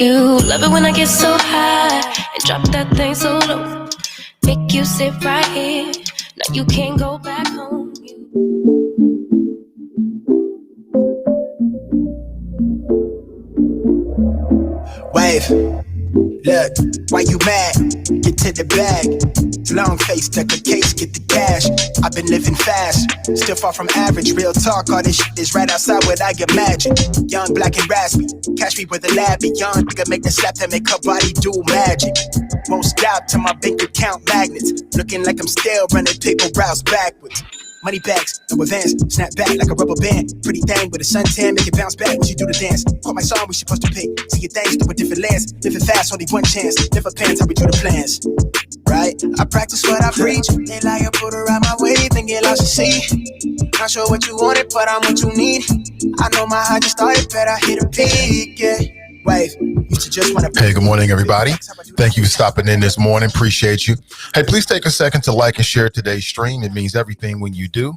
You love it when I get so high and drop that thing so low. Make you sit right here. Now you can't go back home. Wave, look, why you mad? Get to the bag. Long face, tuck a case, get the cash. I've been living fast, still far from average. Real talk, all this shit is right outside what I imagine. Young, black, and raspy, catch me with a lab. Be young, nigga make the slap that make her body do magic. Won't stop till my bank account magnets. Looking like I'm still running paper routes backwards. Money bags, no advance, snap back like a rubber band. Pretty thing with a suntan, make it bounce back when you do the dance. Call my song, we supposed to pay. See your things through a different lens. Living fast, only one chance. Never pants, how we do the plans. Right? I practice what I preach. They lie, I put her out my way, then get lost to see. Not sure what you wanted, but I'm what you need. I know my high just started, but I hit a peak, yeah. Wave. Hey, good morning, everybody. Thank you for stopping in this morning. Appreciate you. Hey, please take a second to like and share today's stream. It means everything when you do.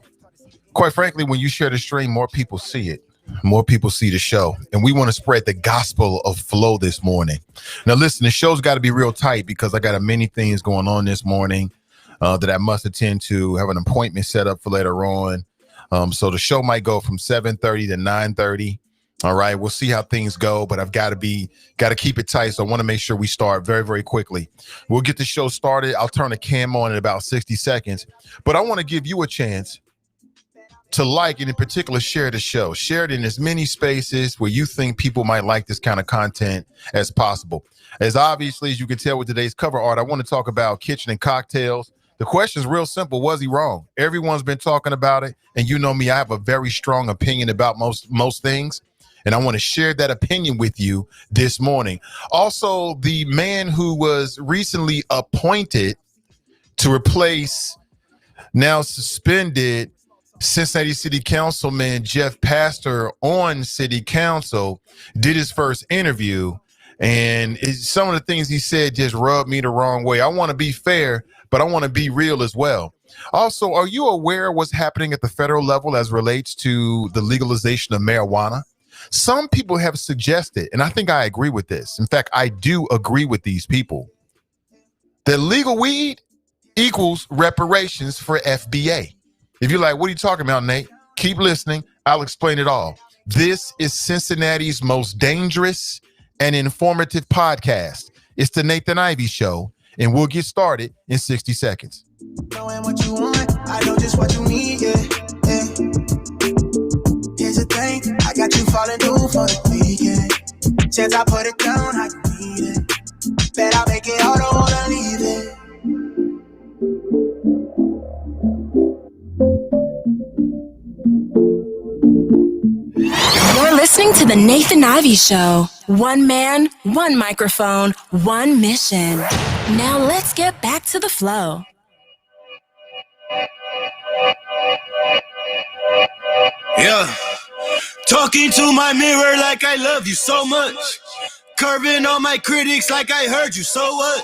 Quite frankly, when you share the stream, more people see it. More people see the show. And we want to spread the gospel of flow this morning. Now, listen, the show's got to be real tight because I got many things going on this morning that I must attend to. Have an appointment set up for later on. So the show might go from 7:30 to 9:30. All right, we'll see how things go, but I've got to keep it tight. So I want to make sure we start very, very quickly. We'll get the show started. I'll turn the cam on in about 60 seconds, but I want to give you a chance to like and in particular share the show. Share it in as many spaces where you think people might like this kind of content as possible. As obviously as you can tell with today's cover art, I want to talk about kitchen and cocktails. The question is real simple. Was he wrong? Everyone's been talking about it. And you know me, I have a very strong opinion about most things. And I want to share that opinion with you this morning. Also, the man who was recently appointed to replace now suspended Cincinnati City Councilman Jeff Pastor on City Council did his first interview. And some of the things he said just rubbed me the wrong way. I want to be fair, but I want to be real as well. Also, are you aware of what's happening at the federal level as relates to the legalization of marijuana? Some people have suggested, and I think I agree with this. In fact, I do agree with these people, that legal weed equals reparations for FBA. If you're like, what are you talking about, Nate? Keep listening. I'll explain it all. This is Cincinnati's most dangerous and informative podcast. It's the Nathan Ivey Show, and we'll get started in 60 seconds. Knowing what you want, I know just what you need, yeah. Here's the thing, I got you falling through for the weekend. Since I put it down, I need it. Bet I'll make it all, don't wanna leave it. You're listening to the Nathan Ivey Show. One man, one microphone, one mission. Now let's get back to the flow. Yeah, talking to my mirror like I love you so much. Curving on my critics like I heard you, so what?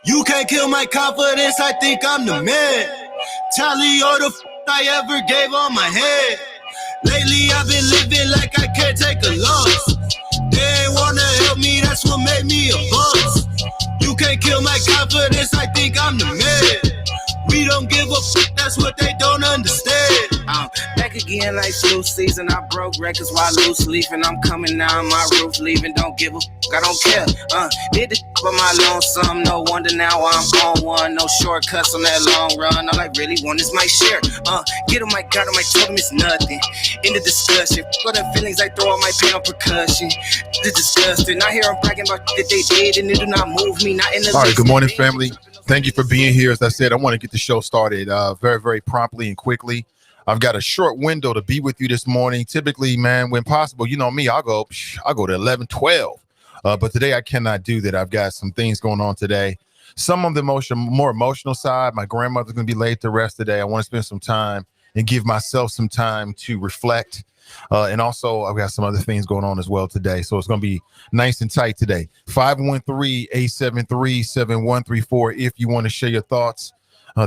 You can't kill my confidence, I think I'm the man. Tally all the I ever gave on my head. Lately I've been living like I can't take a loss. They ain't wanna help me, that's what made me a boss. You can't kill my confidence, I think I'm the man. We don't give a fuck, that's what they don't understand. Back again. again like slew season. I broke records while loose leafing. I'm coming down my roof, leaving. Don't give a f, I don't care. Did this for my lonesome. No wonder now I'm on one. No shortcuts on that long run. All I really want is my share. Get on my God, on my told him it's nothing. In the discussion, for the feelings I throw on my pain on percussion. The disgusting. I hear them bragging about that they did, and it do not move me. Not in the. All right, good morning, family. Thank you for being here. As I said, I want to get the show started very, very promptly and quickly. I've got a short window to be with you this morning. Typically, man, when possible, you know me, I'll go to 11, 12. But today I cannot do that. I've got some things going on today. Some of the more emotional side. My grandmother's going to be laid to rest today. I want to spend some time and give myself some time to reflect. And also, I've got some other things going on as well today. So it's going to be nice and tight today. 513-873-7134 if you want to share your thoughts.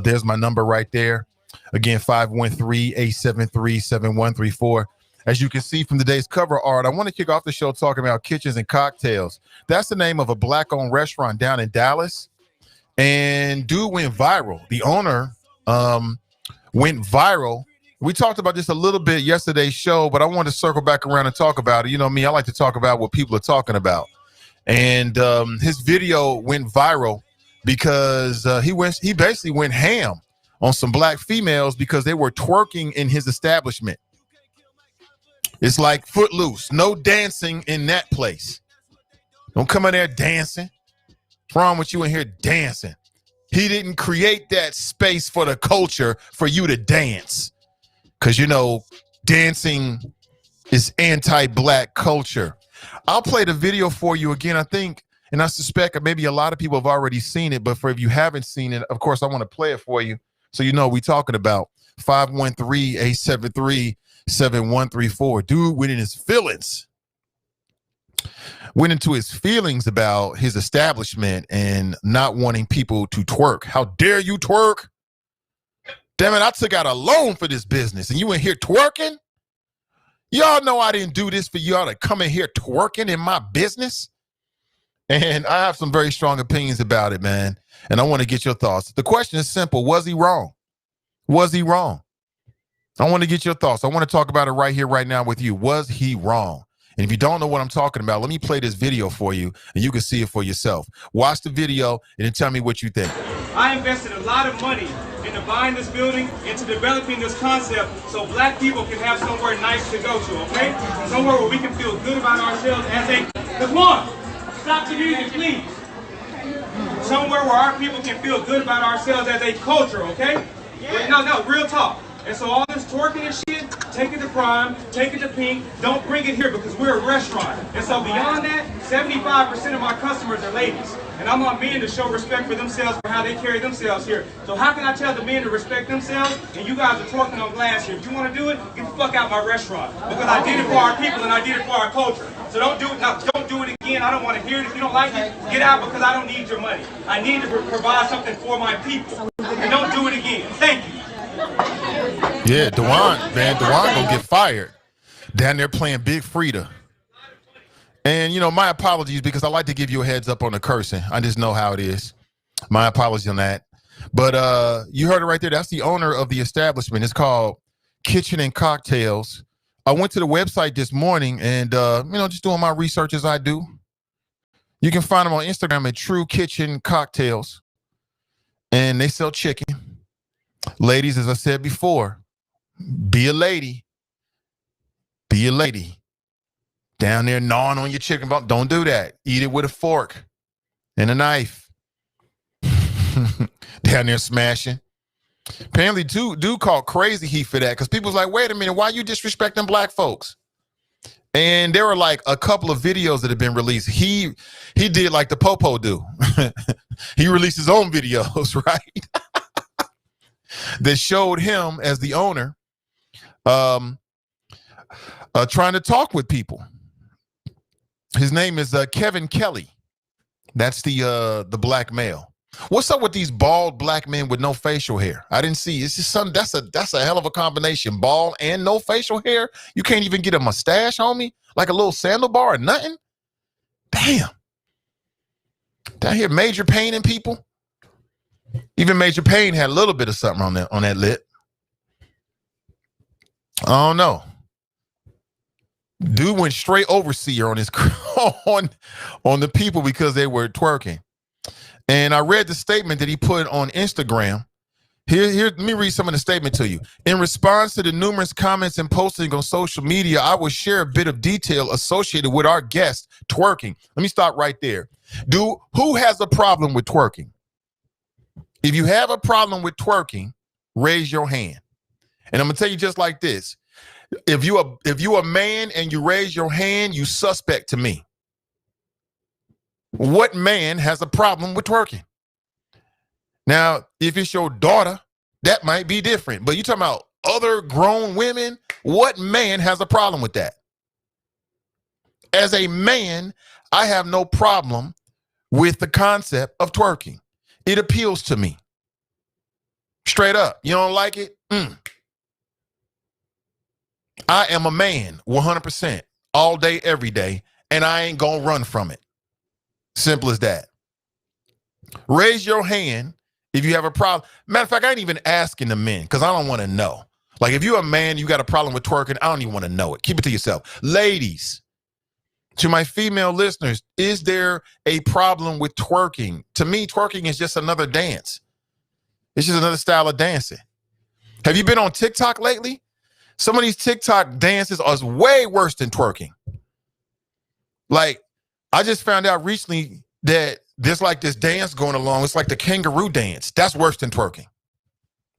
There's my number right there. Again, 513-873-7134. As you can see from today's cover art, I want to kick off the show talking about kitchens and cocktails. That's the name of a Black-owned restaurant down in Dallas. And dude went viral. The owner went viral. We talked about this a little bit yesterday's show, but I want to circle back around and talk about it. You know me, I like to talk about what people are talking about. And his video went viral because he basically went ham on some black females because they were twerking in his establishment. It's like Footloose, no dancing in that place. Don't come in there dancing. What's wrong with you in here dancing? He didn't create that space for the culture for you to dance. Because, you know, dancing is anti-black culture. I'll play the video for you again, I think, and I suspect maybe a lot of people have already seen it, but for if you haven't seen it, of course, I want to play it for you so you know what we're talking about. 513-873-7134. Dude went in his feelings. Went into his feelings about his establishment and not wanting people to twerk. How dare you twerk? Damn it, I took out a loan for this business and you in here twerking? Y'all know I didn't do this for y'all to come in here twerking in my business. And I have some very strong opinions about it, man. And I want to get your thoughts. The question is simple. Was he wrong? Was he wrong? I want to get your thoughts. I want to talk about it right here, right now with you. Was he wrong? And if you don't know what I'm talking about, let me play this video for you and you can see it for yourself. Watch the video and then tell me what you think. I invested a lot of money into buying this building, into developing this concept so black people can have somewhere nice to go to, okay? Somewhere where we can feel good about ourselves as a, come on, stop the music, please. Somewhere where our people can feel good about ourselves as a culture, okay? Yeah. No, real talk. And so all this twerking and shit, take it to Prime, take it to Pink, don't bring it here because we're a restaurant. And so beyond that, 75% of my customers are ladies. And I want men to show respect for themselves for how they carry themselves here. So how can I tell the men to respect themselves and you guys are twerking on glass here? If you want to do it, get the fuck out my restaurant. Because I did it for our people and I did it for our culture. So don't do it now. Don't do it again. I don't want to hear it. If you don't like it, get out because I don't need your money. I need to provide something for my people. And don't do it again. Thank you. Yeah, Dewan gonna get fired. Down there playing Big Frida. And, you know, my apologies because I like to give you a heads up on the cursing. I just know how it is. My apologies on that. But you heard it right there. That's the owner of the establishment. It's called Kitchen and Cocktails. I went to the website this morning and, you know, just doing my research as I do. You can find them on Instagram at True Kitchen Cocktails. And they sell chicken. Ladies, as I said before, be a lady. Be a lady. Down there gnawing on your chicken bone. Don't do that. Eat it with a fork and a knife. Down there smashing. Apparently, dude called Crazy Heat for that because people was like, wait a minute, why you disrespecting black folks? And there were like a couple of videos that have been released. He did like the Popo do. He released his own videos, right? That showed him as the owner trying to talk with people. His name is Kevin Kelly. That's the black male. What's up with these bald black men with no facial hair? I didn't see. It's just something that's a hell of a combination. Bald and no facial hair. You can't even get a mustache, homie, like a little sandal bar or nothing. Damn. Down here, Major Payne and people. Even Major Payne had a little bit of something on that lip. I don't know. Dude went straight overseer on his on the people because they were twerking. And I read the statement that he put on Instagram. Here, let me read some of the statement to you. In response to the numerous comments and posting on social media, I will share a bit of detail associated with our guest twerking. Let me stop right there. Who has a problem with twerking? If you have a problem with twerking, raise your hand. And I'm gonna tell you just like this. If you a man and you raise your hand, you suspect to me. What man has a problem with twerking? Now, if it's your daughter, that might be different. But you talking about other grown women, what man has a problem with that? As a man, I have no problem with the concept of twerking. It appeals to me. Straight up. You don't like it? I am a man, 100%, all day, every day, and I ain't gonna run from it. Simple as that. Raise your hand if you have a problem. Matter of fact, I ain't even asking the men because I don't want to know. Like if you're a man, you got a problem with twerking, I don't even want to know it. Keep it to yourself. Ladies, to my female listeners, is there a problem with twerking? To me, twerking is just another dance. It's just another style of dancing. Have you been on TikTok lately? Some of these TikTok dances are way worse than twerking. Like, I just found out recently that there's like this dance going along. It's like the kangaroo dance. That's worse than twerking.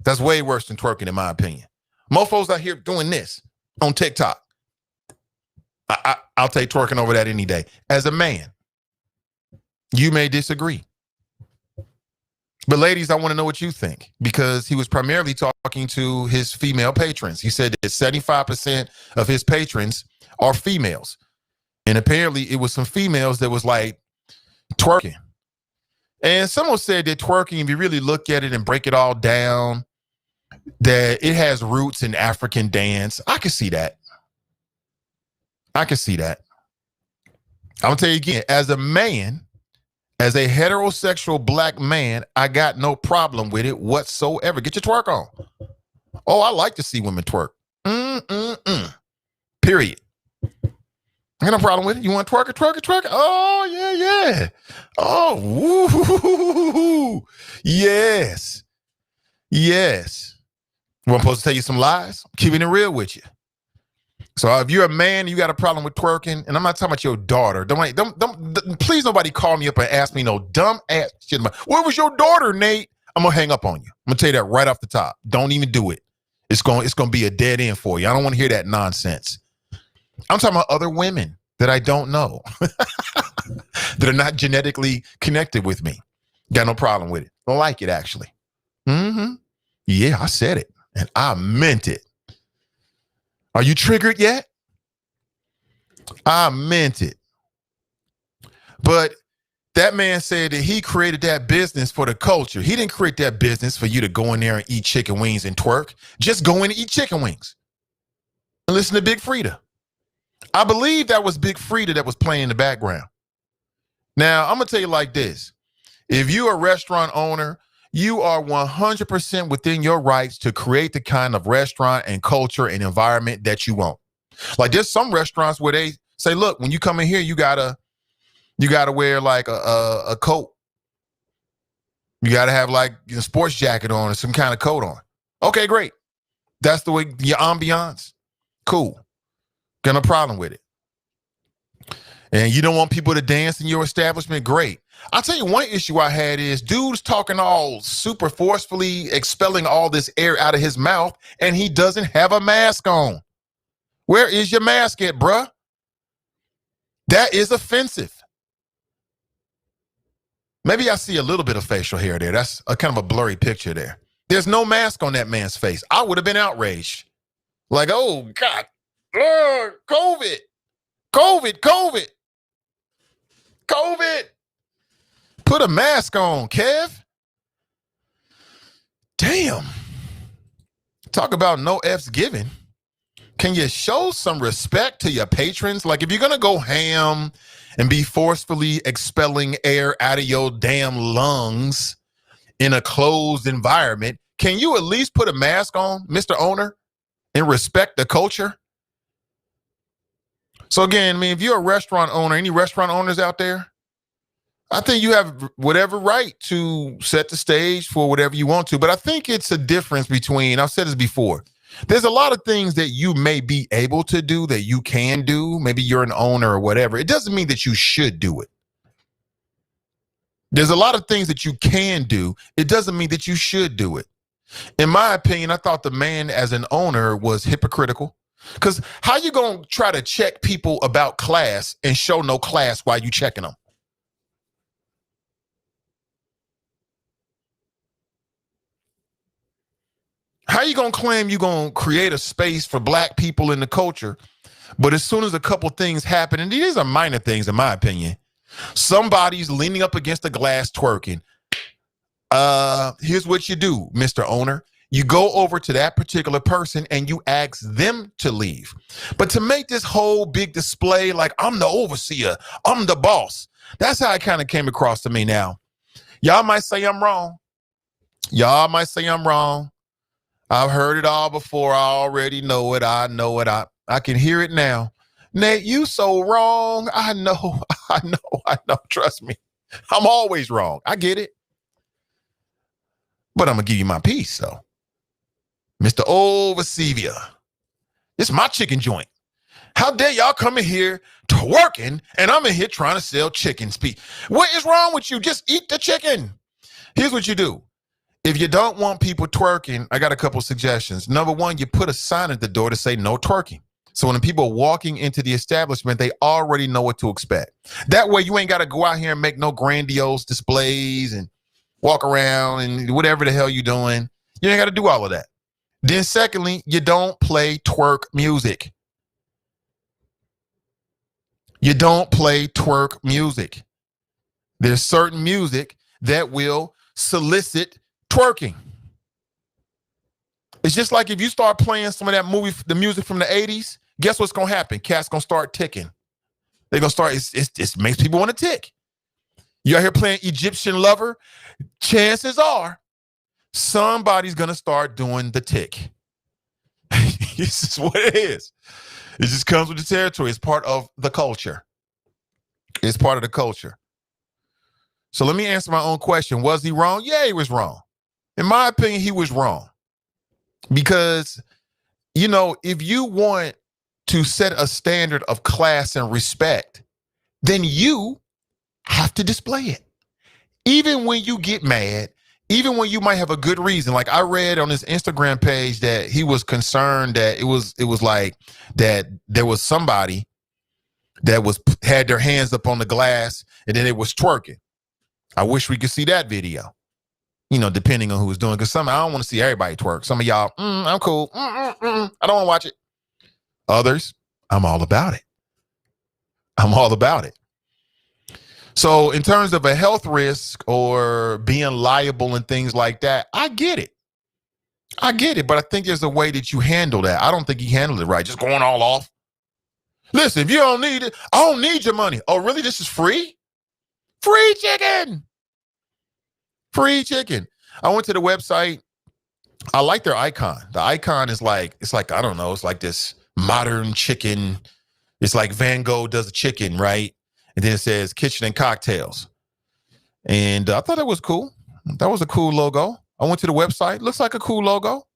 That's way worse than twerking, in my opinion. Mofos out here doing this on TikTok. I'll take twerking over that any day. As a man, you may disagree. But ladies, I want to know what you think, because he was primarily talking to his female patrons. He said that 75% of his patrons are females. And apparently it was some females that was like twerking. And someone said that twerking, if you really look at it and break it all down, that it has roots in African dance. I can see that. I'm gonna tell you again, as a man, as a heterosexual black man, I got no problem with it whatsoever. Get your twerk on. Oh, I like to see women twerk. Period. I got no problem with it. You want to twerk it, twerk it, twerk it? Oh, yeah. Oh, woo. Yes. Well, I'm supposed to tell you some lies? I'm keeping it real with you. So if you're a man, you got a problem with twerking, and I'm not talking about your daughter. Don't please nobody call me up and ask me no dumb ass shit. Where was your daughter, Nate? I'm gonna hang up on you. I'm gonna tell you that right off the top. Don't even do it. It's gonna be a dead end for you. I don't want to hear that nonsense. I'm talking about other women that I don't know that are not genetically connected with me. Got no problem with it. Don't like it, actually. Yeah, I said it, and I meant it. Are you triggered yet? I meant it. But that man said that he created that business for the culture. He didn't create that business for you to go in there and eat chicken wings and twerk. Just go in and eat chicken wings. And listen to Big Frida. I believe that was Big Frida that was playing in the background. Now, I'm going to tell you like this. If you're a restaurant owner, you are 100% within your rights to create the kind of restaurant and culture and environment that you want. Like there's some restaurants where they say, look, when you come in here, you gotta wear like a coat. You gotta have like a sports jacket on or some kind of coat on. Okay, great. That's the way your ambiance. Cool. Got no problem with it. And you don't want people to dance in your establishment? Great. I'll tell you one issue I had is dudes talking all super forcefully, expelling all this air out of his mouth, and he doesn't have a mask on. Where is your mask at, bruh? That is offensive. Maybe I see a little bit of facial hair there. That's a kind of a blurry picture there. There's no mask on that man's face. I would have been outraged. Like, oh, God. COVID. Put a mask on, Kev. Damn. Talk about no F's given. Can you show some respect to your patrons? Like if you're going to go ham and be forcefully expelling air out of your damn lungs in a closed environment, can you at least put a mask on, Mr. Owner? and respect the culture. So again, I mean, if you're a restaurant owner, any restaurant owners out there, I think you have whatever right to set the stage for whatever you want to. But I think it's a difference between, I've said this before, there's a lot of things that you may be able to do that you can do. Maybe you're an owner or whatever. It doesn't mean that you should do it. There's a lot of things that you can do. It doesn't mean that you should do it. In my opinion, I thought the man as an owner was hypocritical. Because how you going to try to check people about class and show no class while you checking them? How you going to claim you going to create a space for black people in the culture, but as soon as a couple things happen, and these are minor things in my opinion, somebody's leaning up against the glass twerking. Here's what you do, Mr. Owner. You go over to that particular person and you ask them to leave. But to make this whole big display like I'm the overseer, I'm the boss, that's how it kind of came across to me now. Y'all might say I'm wrong. Y'all might say I'm wrong. I've heard it all before. I already know it. I know it. I can hear it now. Nate, you so wrong. I know. Trust me. I'm always wrong. I get it. But I'm going to give you my piece, though. Mr. Overseer, it's my chicken joint. How dare y'all come in here twerking and I'm in here trying to sell chicken. What is wrong with you? Just eat the chicken. Here's what you do. If you don't want people twerking, I got a couple suggestions. Number one, you put a sign at the door to say no twerking. So when the people are walking into the establishment, they already know what to expect. That way you ain't got to go out here and make no grandiose displays and walk around and whatever the hell you're doing. You ain't got to do all of that. Then secondly, you don't play twerk music. You don't play twerk music. There's certain music that will solicit twerking. It's just like if you start playing some of that the music from the 80s, guess what's going to happen? Cats going to start ticking. They're going to start, it makes people want to tick. You out here playing Egyptian Lover, chances are somebody's going to start doing the tick. This is what it is. It just comes with the territory. It's part of the culture. It's part of the culture. So let me answer my own question. Was he wrong? Yeah, he was wrong. In my opinion, he was wrong. Because, you know, if you want to set a standard of class and respect, then you have to display it. Even when you get mad, even when you might have a good reason. Like I read on his Instagram page that he was concerned that it was like that there was somebody that had their hands up on the glass and then it was twerking. I wish we could see that video, you know, depending on who was doing it. Because I don't want to see everybody twerk. Some of y'all, I'm cool. I don't want to watch it. Others, I'm all about it. I'm all about it. So in terms of a health risk or being liable and things like that, I get it. But I think there's a way that you handle that. I don't think he handled it right. Just going all off. Listen, if you don't need it, I don't need your money. Oh, really? This is free? Free chicken. Free chicken. I went to the website. I like their icon. The icon is like, I don't know, it's like this modern chicken. It's like Van Gogh does a chicken, right? And then it says kitchen and cocktails. And I thought that was cool. That was a cool logo. I went to the website. Looks like a cool logo.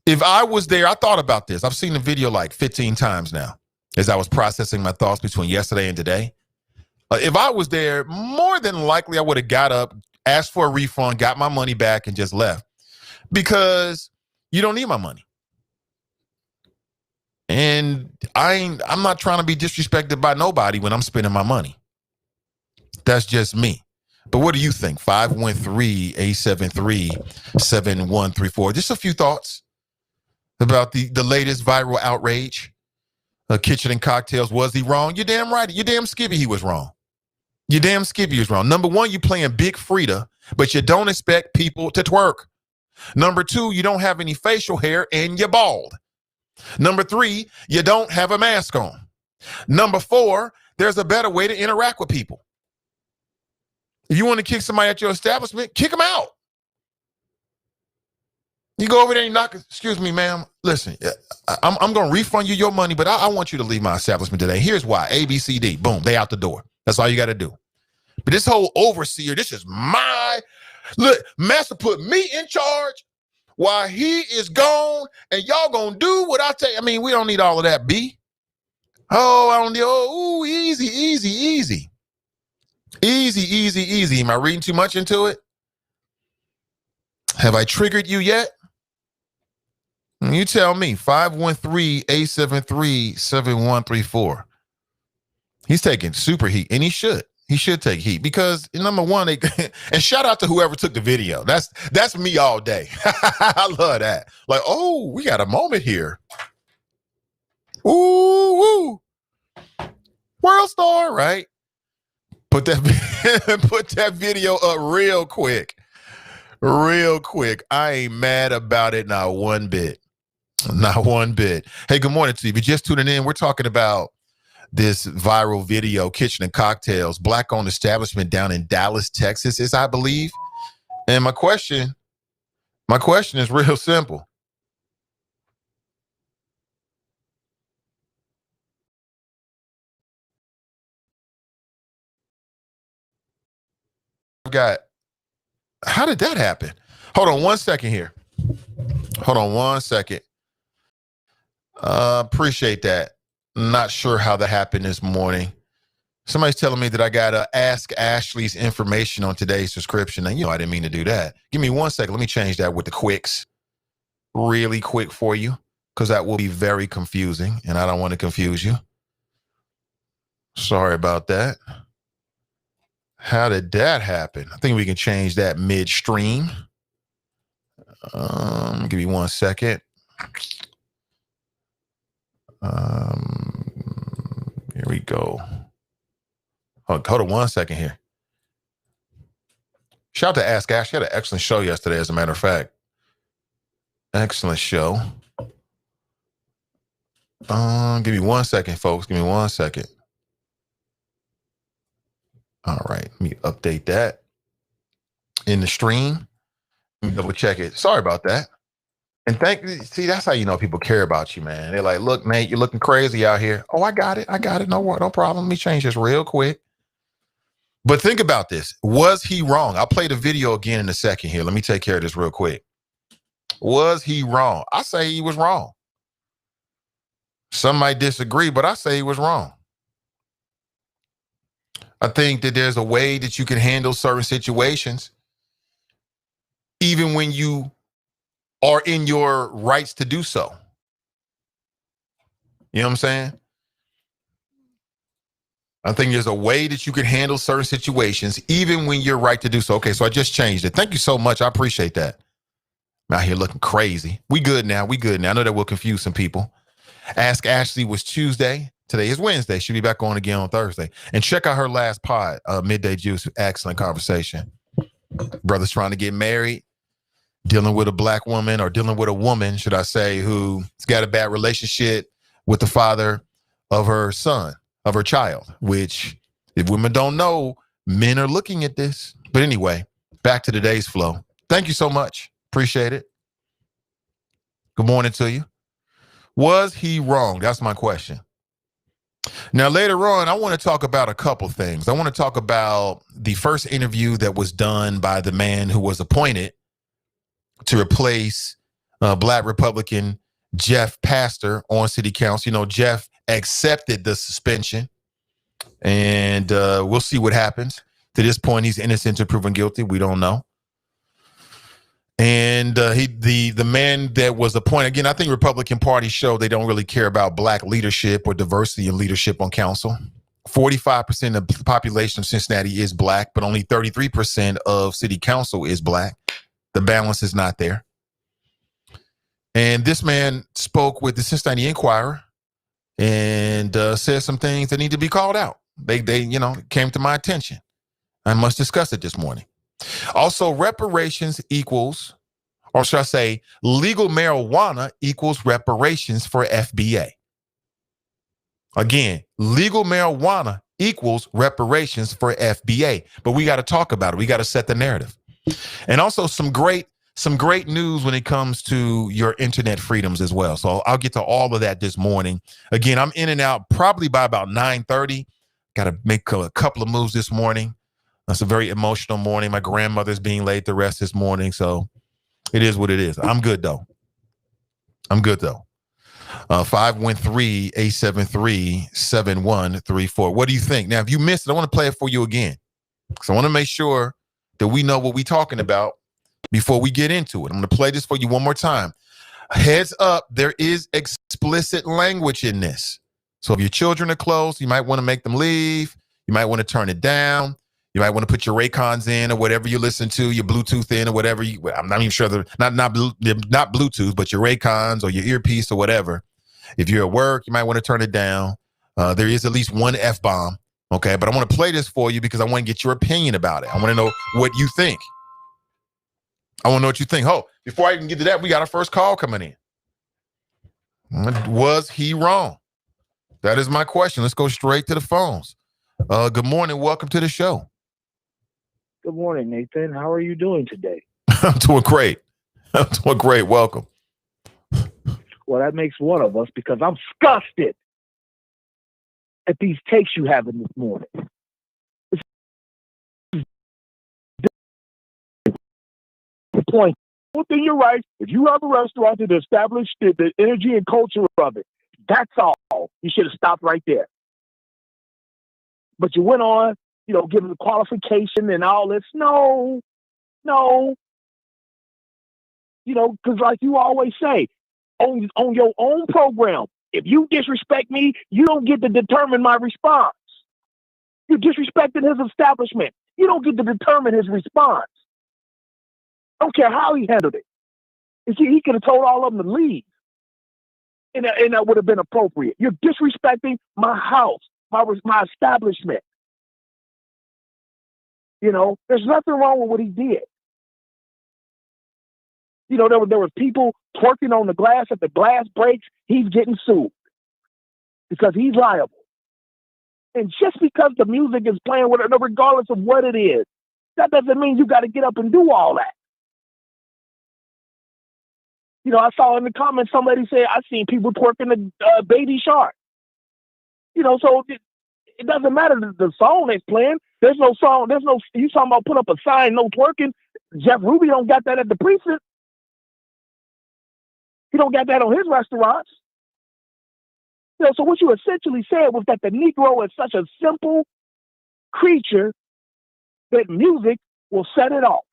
If I was there, I thought about this. I've seen the video like 15 times now as I was processing my thoughts between yesterday and today. If I was there, more than likely I would have got up, asked for a refund, got my money back, and just left. Because you don't need my money. And I'm not trying to be disrespected by nobody when I'm spending my money. That's just me. But what do you think? 513-873-7134. Just a few thoughts about the latest viral outrage. Kitchen and cocktails. Was he wrong? You're damn right. You're damn skivvy he was wrong. You're damn skivvy he was wrong. Number one, you playing Big Frida, but you don't expect people to twerk. Number two, you don't have any facial hair and you're bald. Number three, you don't have a mask on. Number four, there's a better way to interact with people. If you want to kick somebody at your establishment, kick them out. You go over there and knock, excuse me, ma'am. Listen, I'm going to refund you your money, but I want you to leave my establishment today. Here's why. A, B, C, D. Boom. They out the door. That's all you got to do. But this whole overseer, this is my, look, master put me in charge while he is gone, and y'all going to do what I tell you. I mean, we don't need all of that, B. Oh, I don't need, ooh, easy, easy, easy. Easy, easy, easy. Am I reading too much into it? Have I triggered you yet? You tell me. 513-873-7134. He's taking super heat, and he should. He should take heat because, number one, and shout out to whoever took the video. That's me all day. I love that. Like, oh, we got a moment here. Ooh, woo. World star, right? Put that video up real quick. Real quick. I ain't mad about it, not one bit. Not one bit. Hey, good morning to you. If you're just tuning in, we're talking about this viral video, Kitchen and Cocktails, Black-owned establishment down in Dallas, Texas, is I believe. And my question is real simple. How did that happen? Hold on one second here. Hold on one second. Appreciate that. Not sure how that happened this morning. Somebody's telling me that I got to ask Ashlee's information on today's subscription. And I didn't mean to do that. Give me 1 second. Let me change that with the quicks. Really quick for you, because that will be very confusing, and I don't want to confuse you. Sorry about that. How did that happen? I think we can change that midstream. Give me 1 second. Here we go. Hold on 1 second here. Shout out to Ask Ash. She had an excellent show yesterday, as a matter of fact. Excellent show. Give me 1 second, folks. Give me 1 second. All right, let me update that in the stream. Let me double check it. Sorry about that. And see, that's how you know people care about you, man. They're like, look, Nate, you're looking crazy out here. Oh, I got it. No problem. Let me change this real quick. But think about this. Was he wrong? I'll play the video again in a second here. Let me take care of this real quick. Was he wrong? I say he was wrong. Some might disagree, but I say he was wrong. I think that there's a way that you can handle certain situations, even when you are in your rights to do so. You know what I'm saying? I think there's a way that you can handle certain situations, even when you're right to do so. Okay, so I just changed it. Thank you so much. I appreciate that. I'm out here looking crazy. We good now. I know that will confuse some people. Ask Ashlee was Tuesday. Today is Wednesday. She'll be back on again on Thursday. And check out her last pod, Midday Juice. Excellent conversation. Brothers trying to get married, dealing with a black woman, or dealing with a woman, should I say, who's got a bad relationship with the father of her son, of her child, which, if women don't know, men are looking at this. But anyway, back to today's flow. Thank you so much. Appreciate it. Good morning to you. Was he wrong? That's my question. Now, later on, I want to talk about a couple things. I want to talk about the first interview that was done by the man who was appointed to replace Black Republican Jeff Pastor on city council. Jeff accepted the suspension, and we'll see what happens. To this point, he's innocent until proven guilty. We don't know. And the man that was appointed, again, I think Republican Party show they don't really care about black leadership or diversity in leadership on council. 45% of the population of Cincinnati is black, but only 33% of city council is black. The balance is not there. And this man spoke with the Cincinnati Enquirer and said some things that need to be called out. They came to my attention. I must discuss it this morning. Also, reparations equals, or should I say, legal marijuana equals reparations for FBA. Again, legal marijuana equals reparations for FBA. But we got to talk about it. We got to set the narrative. And also some great some great news when it comes to your internet freedoms as well. So I'll get to all of that this morning. Again, I'm in and out probably by about 9:30. Got to make a couple of moves this morning. It's a very emotional morning. My grandmother's being laid to rest this morning. So it is what it is. I'm good, though. 513-873-7134. What do you think? Now, if you missed it, I want to play it for you again. Because I want to make sure that we know what we're talking about before we get into it. I'm going to play this for you one more time. Heads up, there is explicit language in this. So if your children are close, you might want to make them leave. You might want to turn it down. You might want to put your Raycons in or whatever you listen to, your Bluetooth in or whatever. I'm not even sure they're not Bluetooth, but your Raycons or your earpiece or whatever. If you're at work, you might want to turn it down. There is at least one F-bomb. Okay, but I want to play this for you because I want to get your opinion about it. I want to know what you think. Oh, before I even get to that, we got our first call coming in. Was he wrong? That is my question. Let's go straight to the phones. Good morning. Welcome to the show. Good morning, Nathan. How are you doing today? I'm doing great. Welcome. Well, that makes one of us because I'm disgusted at these takes you having this morning. The point. One thing you're right. If you have a restaurant that established the energy and culture of it, that's all. You should have stopped right there. But you went on, giving the qualification and all this. No. Because like you always say, on your own program, if you disrespect me, you don't get to determine my response. You disrespected his establishment. You don't get to determine his response. I don't care how he handled it. He could have told all of them to leave. And that would have been appropriate. You're disrespecting my house, my establishment. There's nothing wrong with what he did. There was people twerking on the glass. If the glass breaks, he's getting sued because he's liable. And just because the music is playing with it, regardless of what it is, that doesn't mean you got to get up and do all that. I saw in the comments somebody say, I seen people twerking the Baby Shark. So it doesn't matter the song that's playing. There's no song. You talking about put up a sign, no twerking. Jeff Ruby don't got that at the precinct. He don't got that on his restaurants. So what you essentially said was that the Negro is such a simple creature that music will set it off.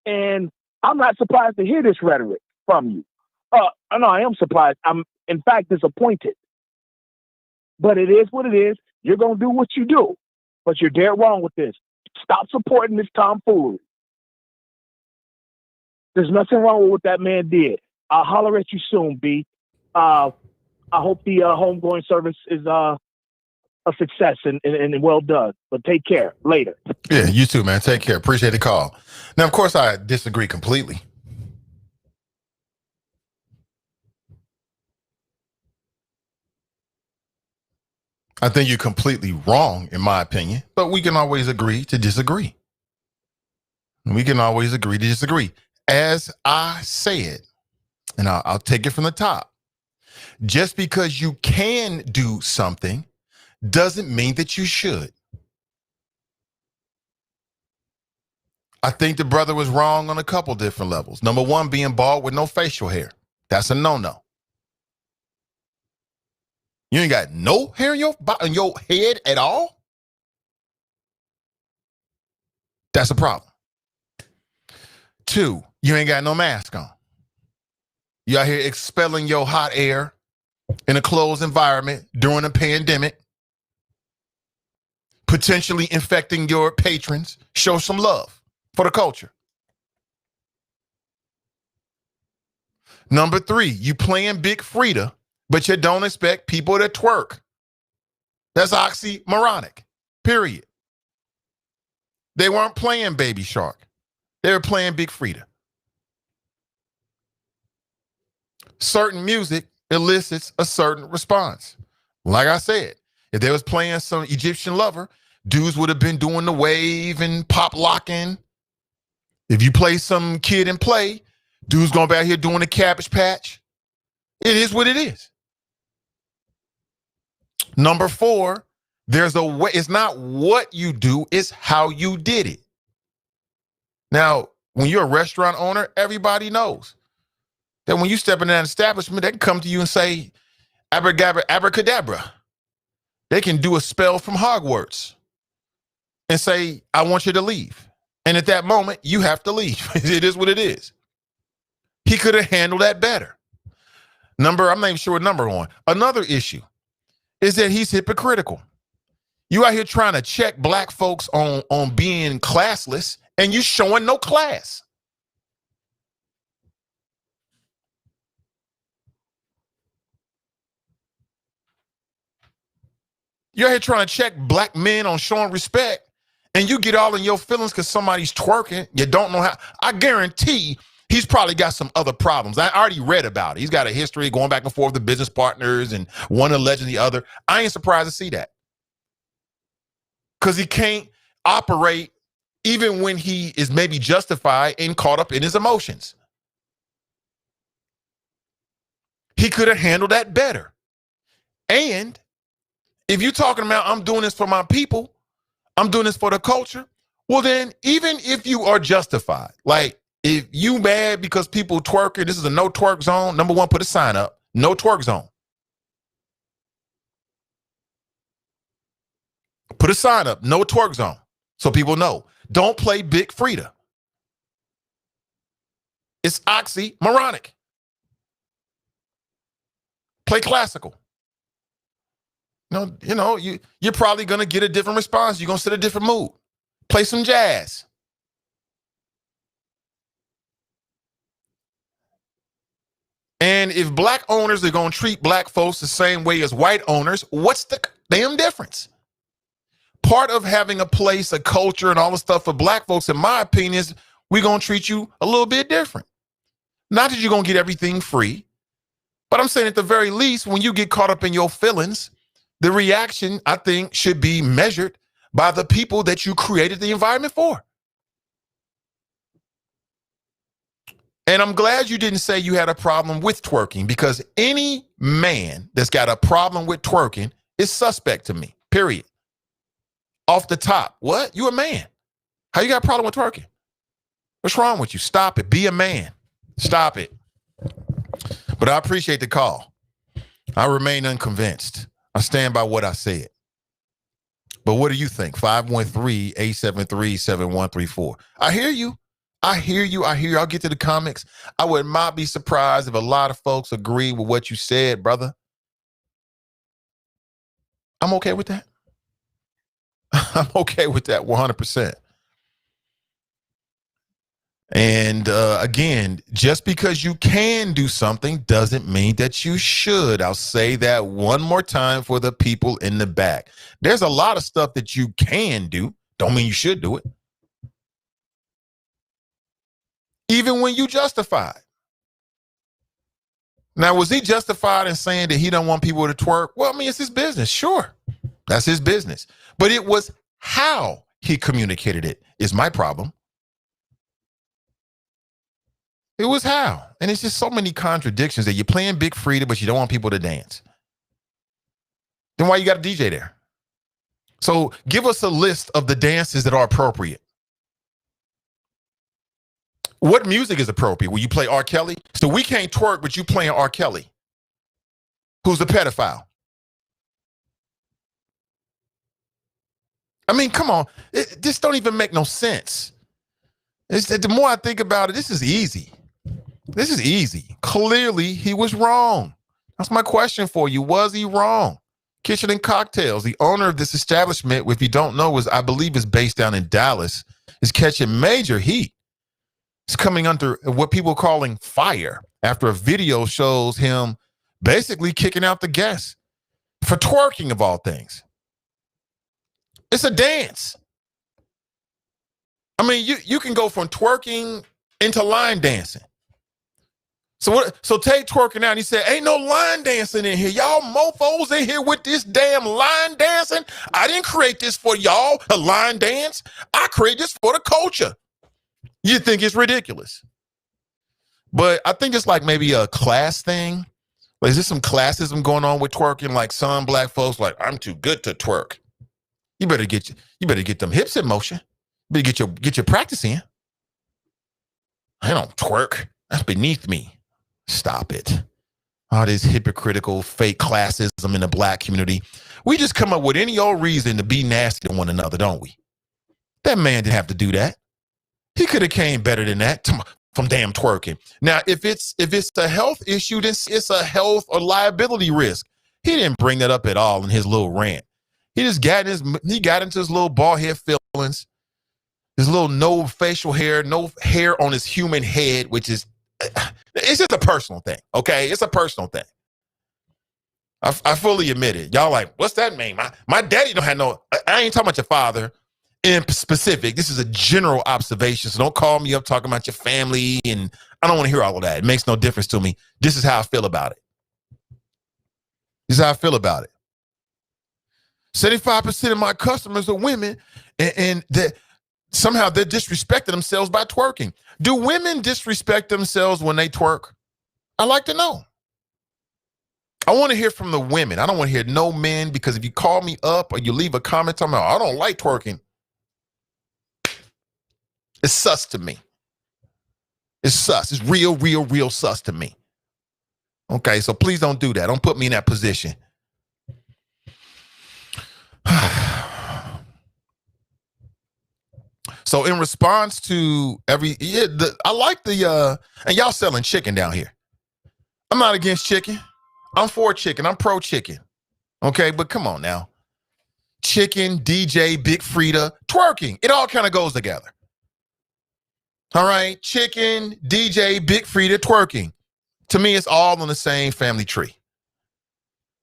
And I'm not surprised to hear this rhetoric from you. No, I am surprised. I'm, in fact, disappointed. But it is what it is. You're going to do what you do. But you're dead wrong with this. Stop supporting this tomfoolery. There's nothing wrong with what that man did. I'll holler at you soon, B. I hope the homegoing service is a success and well done. But take care. Later. Yeah, you too, man. Take care. Appreciate the call. Now, of course, I disagree completely. I think you're completely wrong, in my opinion, but we can always agree to disagree. We can always agree to disagree. As I said, and I'll take it from the top, just because you can do something doesn't mean that you should. I think the brother was wrong on a couple different levels. Number one, being bald with no facial hair. That's a no-no. You ain't got no hair in your head at all? That's a problem. Two, you ain't got no mask on. You out here expelling your hot air in a closed environment during a pandemic, potentially infecting your patrons. Show some love for the culture. Number three, you playing Big Frida, but you don't expect people to twerk. That's oxymoronic, period. They weren't playing Baby Shark. They were playing Big Frida. Certain music elicits a certain response. Like I said, if they was playing some Egyptian lover, dudes would have been doing the wave and pop locking. If you play some kid and play, dudes gonna be out here doing the cabbage patch. It is what it is. Number 4, there's a way. It's not what you do, it's how you did it. Now, when you're a restaurant owner, everybody knows that when you step in that establishment, they can come to you and say, abracadabra. They can do a spell from Hogwarts and say, I want you to leave. And at that moment, you have to leave. It is what it is. He could have handled that better. I'm not even sure what number on. Another issue is that he's hypocritical. You out here trying to check black folks on being classless, and you showing no class. You're out here trying to check black men on showing respect, and you get all in your feelings because somebody's twerking. You don't know how. I guarantee he's probably got some other problems. I already read about it. He's got a history going back and forth with business partners, and one alleging the other. I ain't surprised to see that. Because he can't operate even when he is maybe justified and caught up in his emotions. He could have handled that better. And if you're talking about, I'm doing this for my people, I'm doing this for the culture, well then, even if you are justified, like if you mad because people twerking, this is a no twerk zone, number 1, put a sign up, no twerk zone. Put a sign up, no twerk zone, so people know. Don't play Big Frida. It's oxymoronic. Play classical. No, you're probably going to get a different response. You're going to set a different mood. Play some jazz. And if black owners are going to treat black folks the same way as white owners, what's the damn difference? Part of having a place, a culture, and all the stuff for black folks, in my opinion, is we're going to treat you a little bit different. Not that you're going to get everything free, but I'm saying at the very least, when you get caught up in your feelings, the reaction, I think, should be measured by the people that you created the environment for. And I'm glad you didn't say you had a problem with twerking, because any man that's got a problem with twerking is suspect to me, period. Off the top. What? You a man. How you got a problem with twerking? What's wrong with you? Stop it. Be a man. Stop it. But I appreciate the call. I remain unconvinced. I stand by what I said. But what do you think? 513-873-7134. I hear you. I'll get to the comments. I would not be surprised if a lot of folks agree with what you said, brother. I'm okay with that. I'm okay with that 100%. And again, just because you can do something doesn't mean that you should. I'll say that one more time for the people in the back. There's a lot of stuff that you can do. Don't mean you should do it. Even when you justify it. Now, was he justified in saying that he don't want people to twerk? Well, I mean, it's his business. Sure. That's his business. But it was how he communicated it is my problem. It was how. And it's just so many contradictions that you're playing Big Frida, but you don't want people to dance. Then why you got a DJ there? So give us a list of the dances that are appropriate. What music is appropriate? Will you play R. Kelly? So we can't twerk, but you playing R. Kelly, who's the pedophile. I mean, come on. This don't even make no sense. The more I think about it, this is easy. This is easy. Clearly, he was wrong. That's my question for you. Was he wrong? Kitchen and Cocktails, the owner of this establishment, if you don't know, I believe is based down in Dallas, is catching major heat. It's coming under what people are calling fire after a video shows him basically kicking out the guests for twerking, of all things. It's a dance. I mean, you can go from twerking into line dancing. So take twerking out and he said, ain't no line dancing in here. Y'all mofos in here with this damn line dancing. I didn't create this for y'all, a line dance. I created this for the culture. You think it's ridiculous. But I think it's like maybe a class thing. Like, is there some classism going on with twerking? Like some black folks like, I'm too good to twerk. You better get them hips in motion. You better get your practice in. I don't twerk. That's beneath me. Stop it. All this hypocritical fake classism in the black community. We just come up with any old reason to be nasty to one another, don't we? That man didn't have to do that. He could have came better than that from damn twerking. Now, if it's a health issue, then it's a health or liability risk. He didn't bring that up at all in his little rant. He just got into his little bald head feelings, his little no facial hair, no hair on his human head, which is, it's just a personal thing, okay? It's a personal thing. I fully admit it. Y'all like, what's that mean? My daddy don't have no, I ain't talking about your father in specific. This is a general observation, so don't call me up talking about your family, and I don't want to hear all of that. It makes no difference to me. This is how I feel about it. This is how I feel about it. 75% of my customers are women, and that somehow they're disrespecting themselves by twerking. Do women disrespect themselves when they twerk? I like to know. I want to hear from the women. I don't want to hear no men, because if you call me up or you leave a comment talking about, I don't like twerking, it's sus to me. It's sus. It's real sus to me. Okay, so please don't do that. Don't put me in that position. So in response to I like the and y'all selling chicken down here. I'm not against chicken. I'm for chicken. I'm pro chicken. Okay, but come on now. Chicken, DJ, Big Frida, twerking. It all kind of goes together. All right, chicken, DJ, Big Frida, twerking. To me, it's all on the same family tree.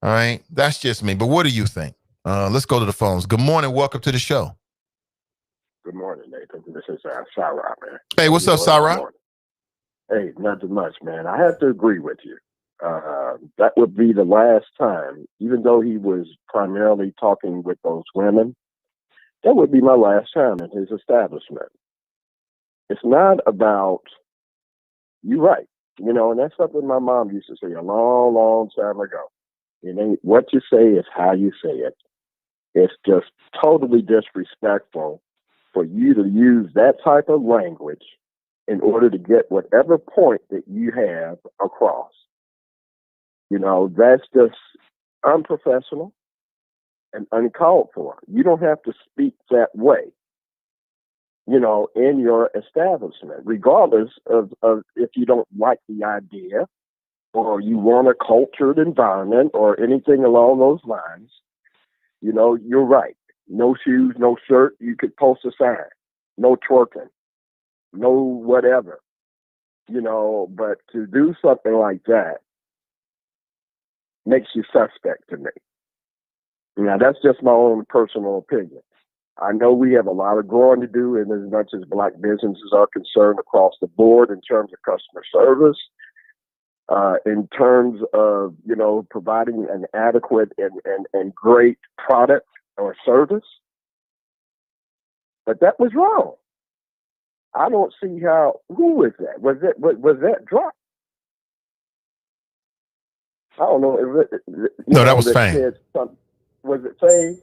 All right, that's just me. But what do you think? Let's go to the phones. Good morning. Welcome to the show. Good morning, Nathan. This is Sarah, man. Hey, what's up, Sarah? Hey, nothing much, man. I have to agree with you. That would be the last time, even though he was primarily talking with those women, that would be my last time in his establishment. It's not about, you're right, and that's something my mom used to say a long, long time ago. It ain't what you say, it's how you say it. It's just totally disrespectful for you to use that type of language in order to get whatever point that you have across. That's just unprofessional and uncalled for. You don't have to speak that way, in your establishment, regardless of if you don't like the idea or you want a cultured environment or anything along those lines. You're right. No shoes, no shirt. You could post a sign. No twerking. No whatever. But to do something like that makes you suspect to me. Now, that's just my own personal opinion. I know we have a lot of growing to do, and as much as black businesses are concerned across the board in terms of customer service, in terms of, providing an adequate and great product or service. But that was wrong. I don't see how, who was that? Was that drop? I don't know. No, that was Fame. Was it Fame?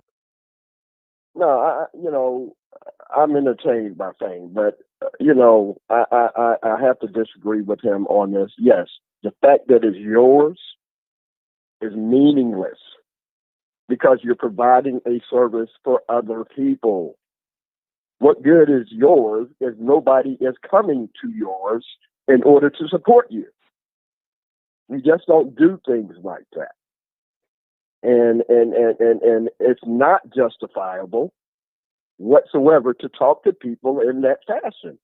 No, I'm entertained by Fame, but, I have to disagree with him on this. Yes, the fact that it's yours is meaningless because you're providing a service for other people. What good is yours if nobody is coming to yours in order to support you? You just don't do things like that. And it's not justifiable whatsoever to talk to people in that fashion.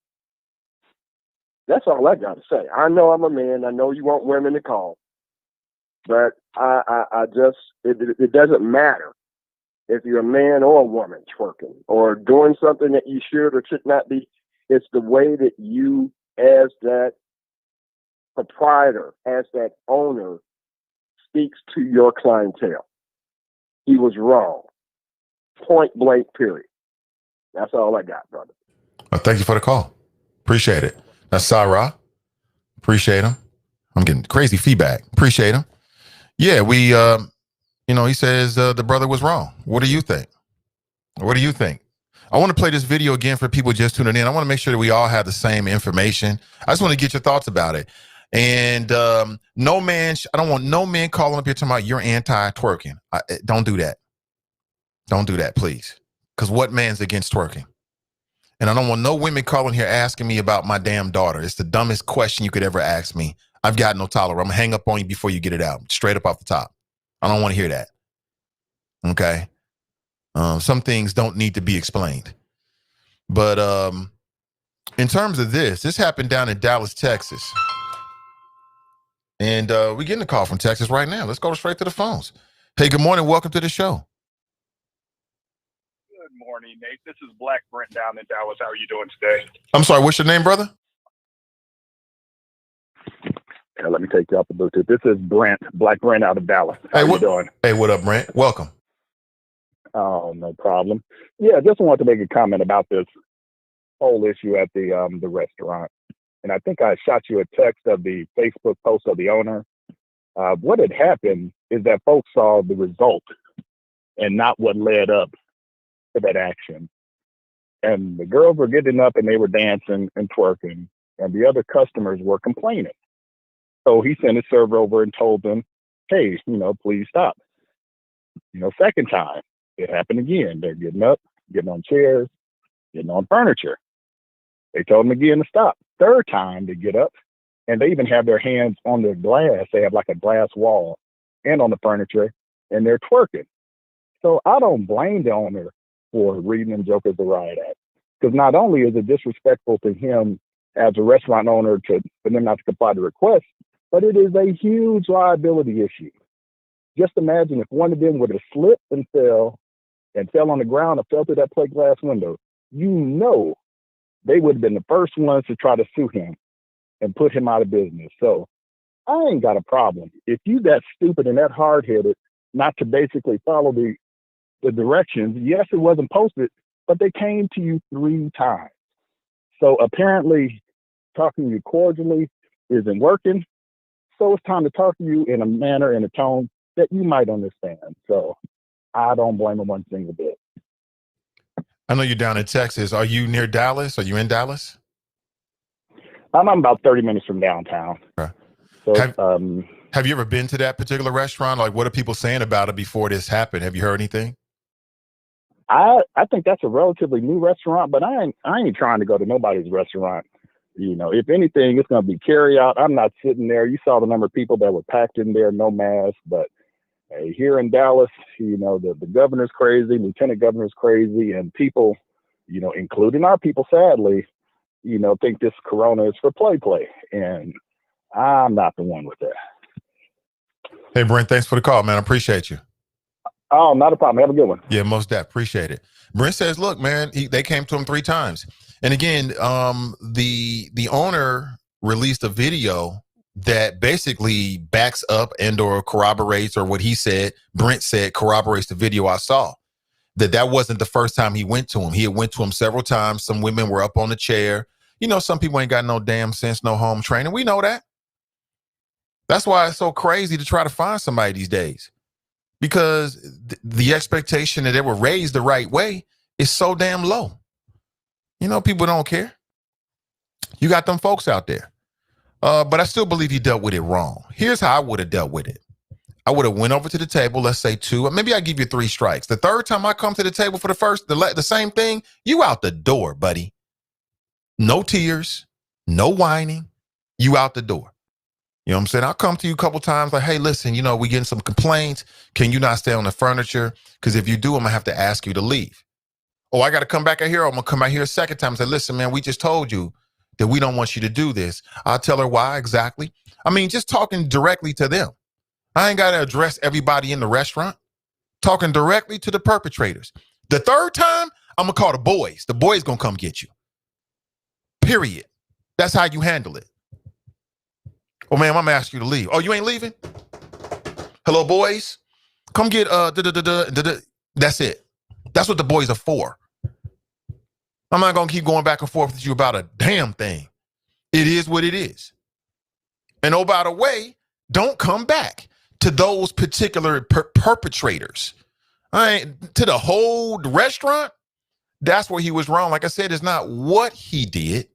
That's all I got to say. I know I'm a man. I know you want women to call, but I just, it doesn't matter if you're a man or a woman twerking or doing something that you should or should not be. It's the way that you, as that proprietor, as that owner, speaks to your clientele. He was wrong. Point blank, period. That's all I got, brother. Well, thank you for the call. Appreciate it. That's Sarah. Appreciate him. I'm getting crazy feedback. Appreciate him. Yeah, he says the brother was wrong. What do you think? What do you think? I want to play this video again for people just tuning in. I want to make sure that we all have the same information. I just want to get your thoughts about it. And I don't want no man calling up here talking about you're anti-twerking. Don't do that. Don't do that, please. Because what man's against twerking? And I don't want no women calling here asking me about my damn daughter. It's the dumbest question you could ever ask me. I've got no tolerance. I'm going to hang up on you before you get it out. Straight up off the top. I don't want to hear that. Okay? Some things don't need to be explained. But in terms of this happened down in Dallas, Texas. And we're getting a call from Texas right now. Let's go straight to the phones. Hey, good morning. Welcome to the show. Good morning, Nate. This is Black Brent down in Dallas. How are you doing today? I'm sorry, what's your name, brother? Yeah, let me take you off the Bluetooth. This is Brent, Black Brent out of Dallas. How are you doing? Hey, what up, Brent? Welcome. Oh, no problem. Yeah, just wanted to make a comment about this whole issue at the restaurant. And I think I shot you a text of the Facebook post of the owner. What had happened is that folks saw the result and not what led up to that action. And the girls were getting up and they were dancing and twerking, and the other customers were complaining. So he sent his server over and told them, hey, please stop. Second time, it happened again. They're getting up, getting on chairs, getting on furniture. They told them again to stop. Third time, they get up, and they even have their hands on the glass. They have like a glass wall and on the furniture, and they're twerking. So I don't blame the owner for reading them jokers a riot act. Because not only is it disrespectful to him as a restaurant owner for them not to comply to requests, but it is a huge liability issue. Just imagine if one of them would have slipped and fell on the ground or fell through that plate glass window. They would have been the first ones to try to sue him and put him out of business. So I ain't got a problem. If you that stupid and that hard-headed not to basically follow the directions, yes, it wasn't posted, but they came to you 3 times. So apparently talking to you cordially isn't working. So it's time to talk to you in a manner and a tone that you might understand. So I don't blame them one single bit. I know you're down in Texas. Are you near Dallas? Are you in Dallas? I'm about 30 minutes from downtown. Okay. So, have you ever been to that particular restaurant? Like, what are people saying about it before this happened? Have you heard anything? I think that's a relatively new restaurant, but I ain't trying to go to nobody's restaurant. If anything, it's going to be carry out. I'm not sitting there. You saw the number of people that were packed in there, no mask. But here in Dallas, the governor's crazy, lieutenant governor's crazy, and people, including our people, sadly, think this corona is for play. And I'm not the one with that. Hey, Brent, thanks for the call, man. I appreciate you. Oh, not a problem. Have a good one. Yeah, most definitely. Appreciate it. Brent says, look, man, they came to him 3 times. And again, the owner released a video that basically backs up and or corroborates, or what he said, Brent said, corroborates the video I saw. That wasn't the first time he went to him. He had went to him several times. Some women were up on the chair. Some people ain't got no damn sense, no home training. We know that. That's why it's so crazy to try to find somebody these days. Because the expectation that they were raised the right way is so damn low. People don't care. You got them folks out there. But I still believe he dealt with it wrong. Here's how I would have dealt with it. I would have went over to the table, let's say 2, maybe I give you 3 strikes. The third time I come to the table for the same thing, you out the door, buddy. No tears, no whining, you out the door. You know what I'm saying? I'll come to you a couple times like, hey, listen, we getting some complaints. Can you not stay on the furniture? Because if you do, I'm going to have to ask you to leave. Oh, I got to come back out here. I'm going to come out here a second time and say, listen, man, we just told you that we don't want you to do this. I'll tell her why exactly. Just talking directly to them. I ain't got to address everybody in the restaurant. Talking directly to the perpetrators. The third time, I'm going to call the boys. The boys going to come get you. Period. That's how you handle it. Oh, ma'am, I'm asking you to leave. Oh, you ain't leaving? Hello, boys. Come get That's it. That's what the boys are for. I'm not going to keep going back and forth with you about a damn thing. It is what it is. And oh, by the way, don't come back to those particular perpetrators. To the whole restaurant, that's where he was wrong. Like I said, it's not what he did.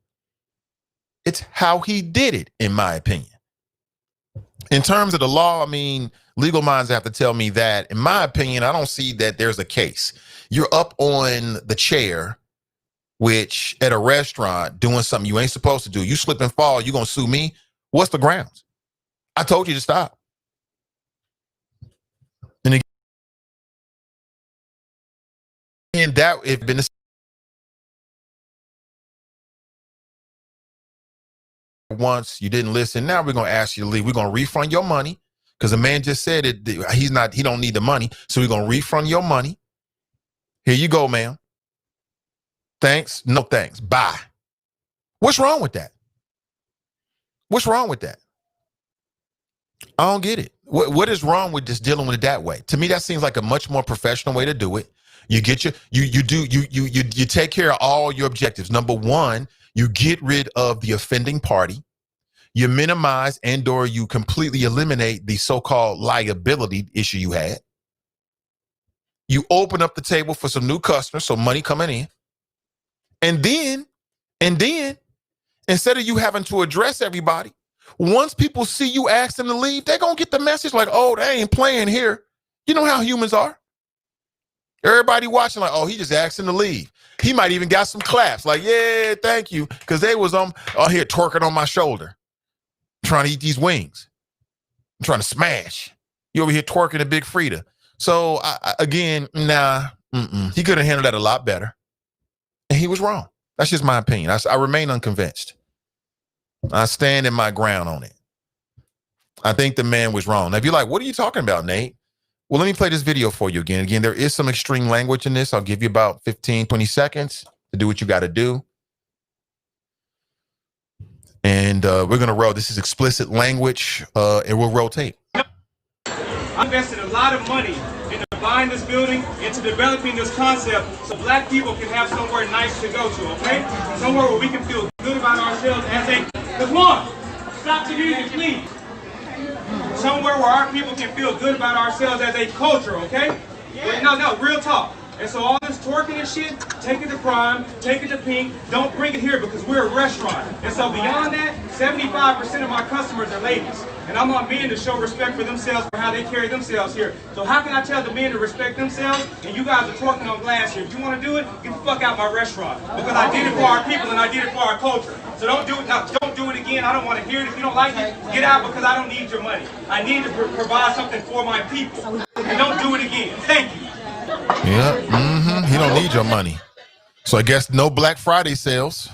It's how he did it, in my opinion. In terms of the law, I mean, legal minds have to tell me that. In my opinion, I don't see that there's a case. You're up on the chair, which at a restaurant doing something you ain't supposed to do. You slip and fall, you gonna sue me? What's the grounds? I told you to stop. And again, that if been once you didn't listen, now we're gonna ask you to leave. We're gonna refund your money because the man just said it. He don't need the money, so we're gonna refund your money. Here you go, ma'am. Thanks. No thanks. Bye. What's wrong with that? What's wrong with that? I don't get it. What is wrong with just dealing with it that way? To me, that seems like a much more professional way to do it. You get you take care of all your objectives. Number one, you get rid of the offending party. You minimize and/or you completely eliminate the so-called liability issue you had. You open up the table for some new customers, so money coming in. And then, instead of you having to address everybody, once people see you ask them to leave, they're going to get the message like, oh, they ain't playing here. You know how humans are. Everybody watching like, oh, he just asked him to leave. He might even got some claps like, yeah, thank you. Because they was on here twerking on my shoulder, trying to eat these wings. I'm trying to smash. You over here twerking a Big Frida. So, again, he could have handled that a lot better. And he was wrong. That's just my opinion. I remain unconvinced. I stand in my ground on it. I think the man was wrong. Now, if you're like, what are you talking about, Nate? Well, let me play this video for you again. Again, there is some extreme language in this. I'll give you about 15, 20 seconds to do what you got to do. And we're going to roll. This is explicit language, and we'll rotate. I invested a lot of money into buying this building, into developing this concept so black people can have somewhere nice to go to, okay? Somewhere where we can feel good about ourselves as a... Come on! Stop the music, please! Somewhere where our people can feel good about ourselves as a culture, okay? Yeah. No, real talk. And so all this twerking and shit, take it to Prime, take it to Pink, don't bring it here because we're a restaurant. And so beyond that, 75% of my customers are ladies. And I'm on men to show respect for themselves for how they carry themselves here. So how can I tell the men to respect themselves and you guys are twerking on glass here? If you want to do it, get the fuck out my restaurant. Because I did it for our people and I did it for our culture. So don't do it now. Don't do it again. I don't want to hear it. If you don't like it, get out because I don't need your money. I need to provide something for my people. And don't do it again. Thank you. Yeah, he don't need your money. So I guess no Black Friday sales.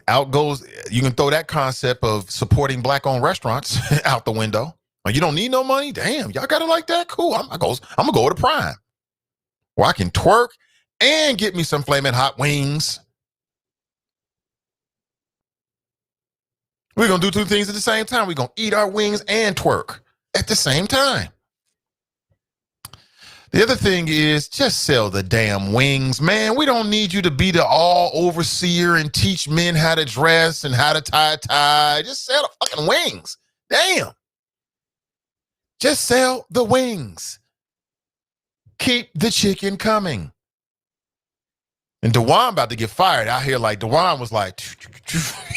Out goes, you can throw that concept of supporting black-owned restaurants out the window. Oh, you don't need no money? Damn, y'all got it like that? Cool. I'm gonna go to Prime, where I can twerk and get me some flaming hot wings. We're gonna do two things at the same time. We're gonna eat our wings and twerk at the same time. The other thing is just sell the damn wings, man. We don't need you to be the all overseer and teach men how to dress and how to tie a tie. Just sell the fucking wings. Damn. Just sell the wings. Keep the chicken coming. And DeJuan about to get fired out here. Like DeJuan was like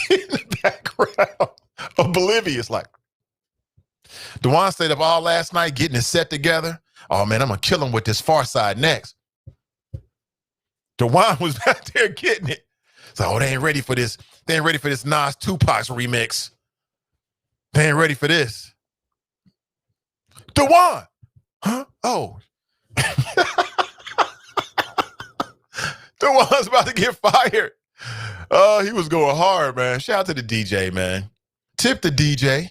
in the background, oblivious. Like DeJuan stayed up all last night getting his set together. Oh, man, I'm going to kill him with this Far Side next. DeJuan was out there getting it. So, they ain't ready for this. They ain't ready for this Nas Tupac's remix. They ain't ready for this. DeJuan! Huh? Oh. DeJuan's about to get fired. Oh, he was going hard, man. Shout out to the DJ, man. Tip the DJ.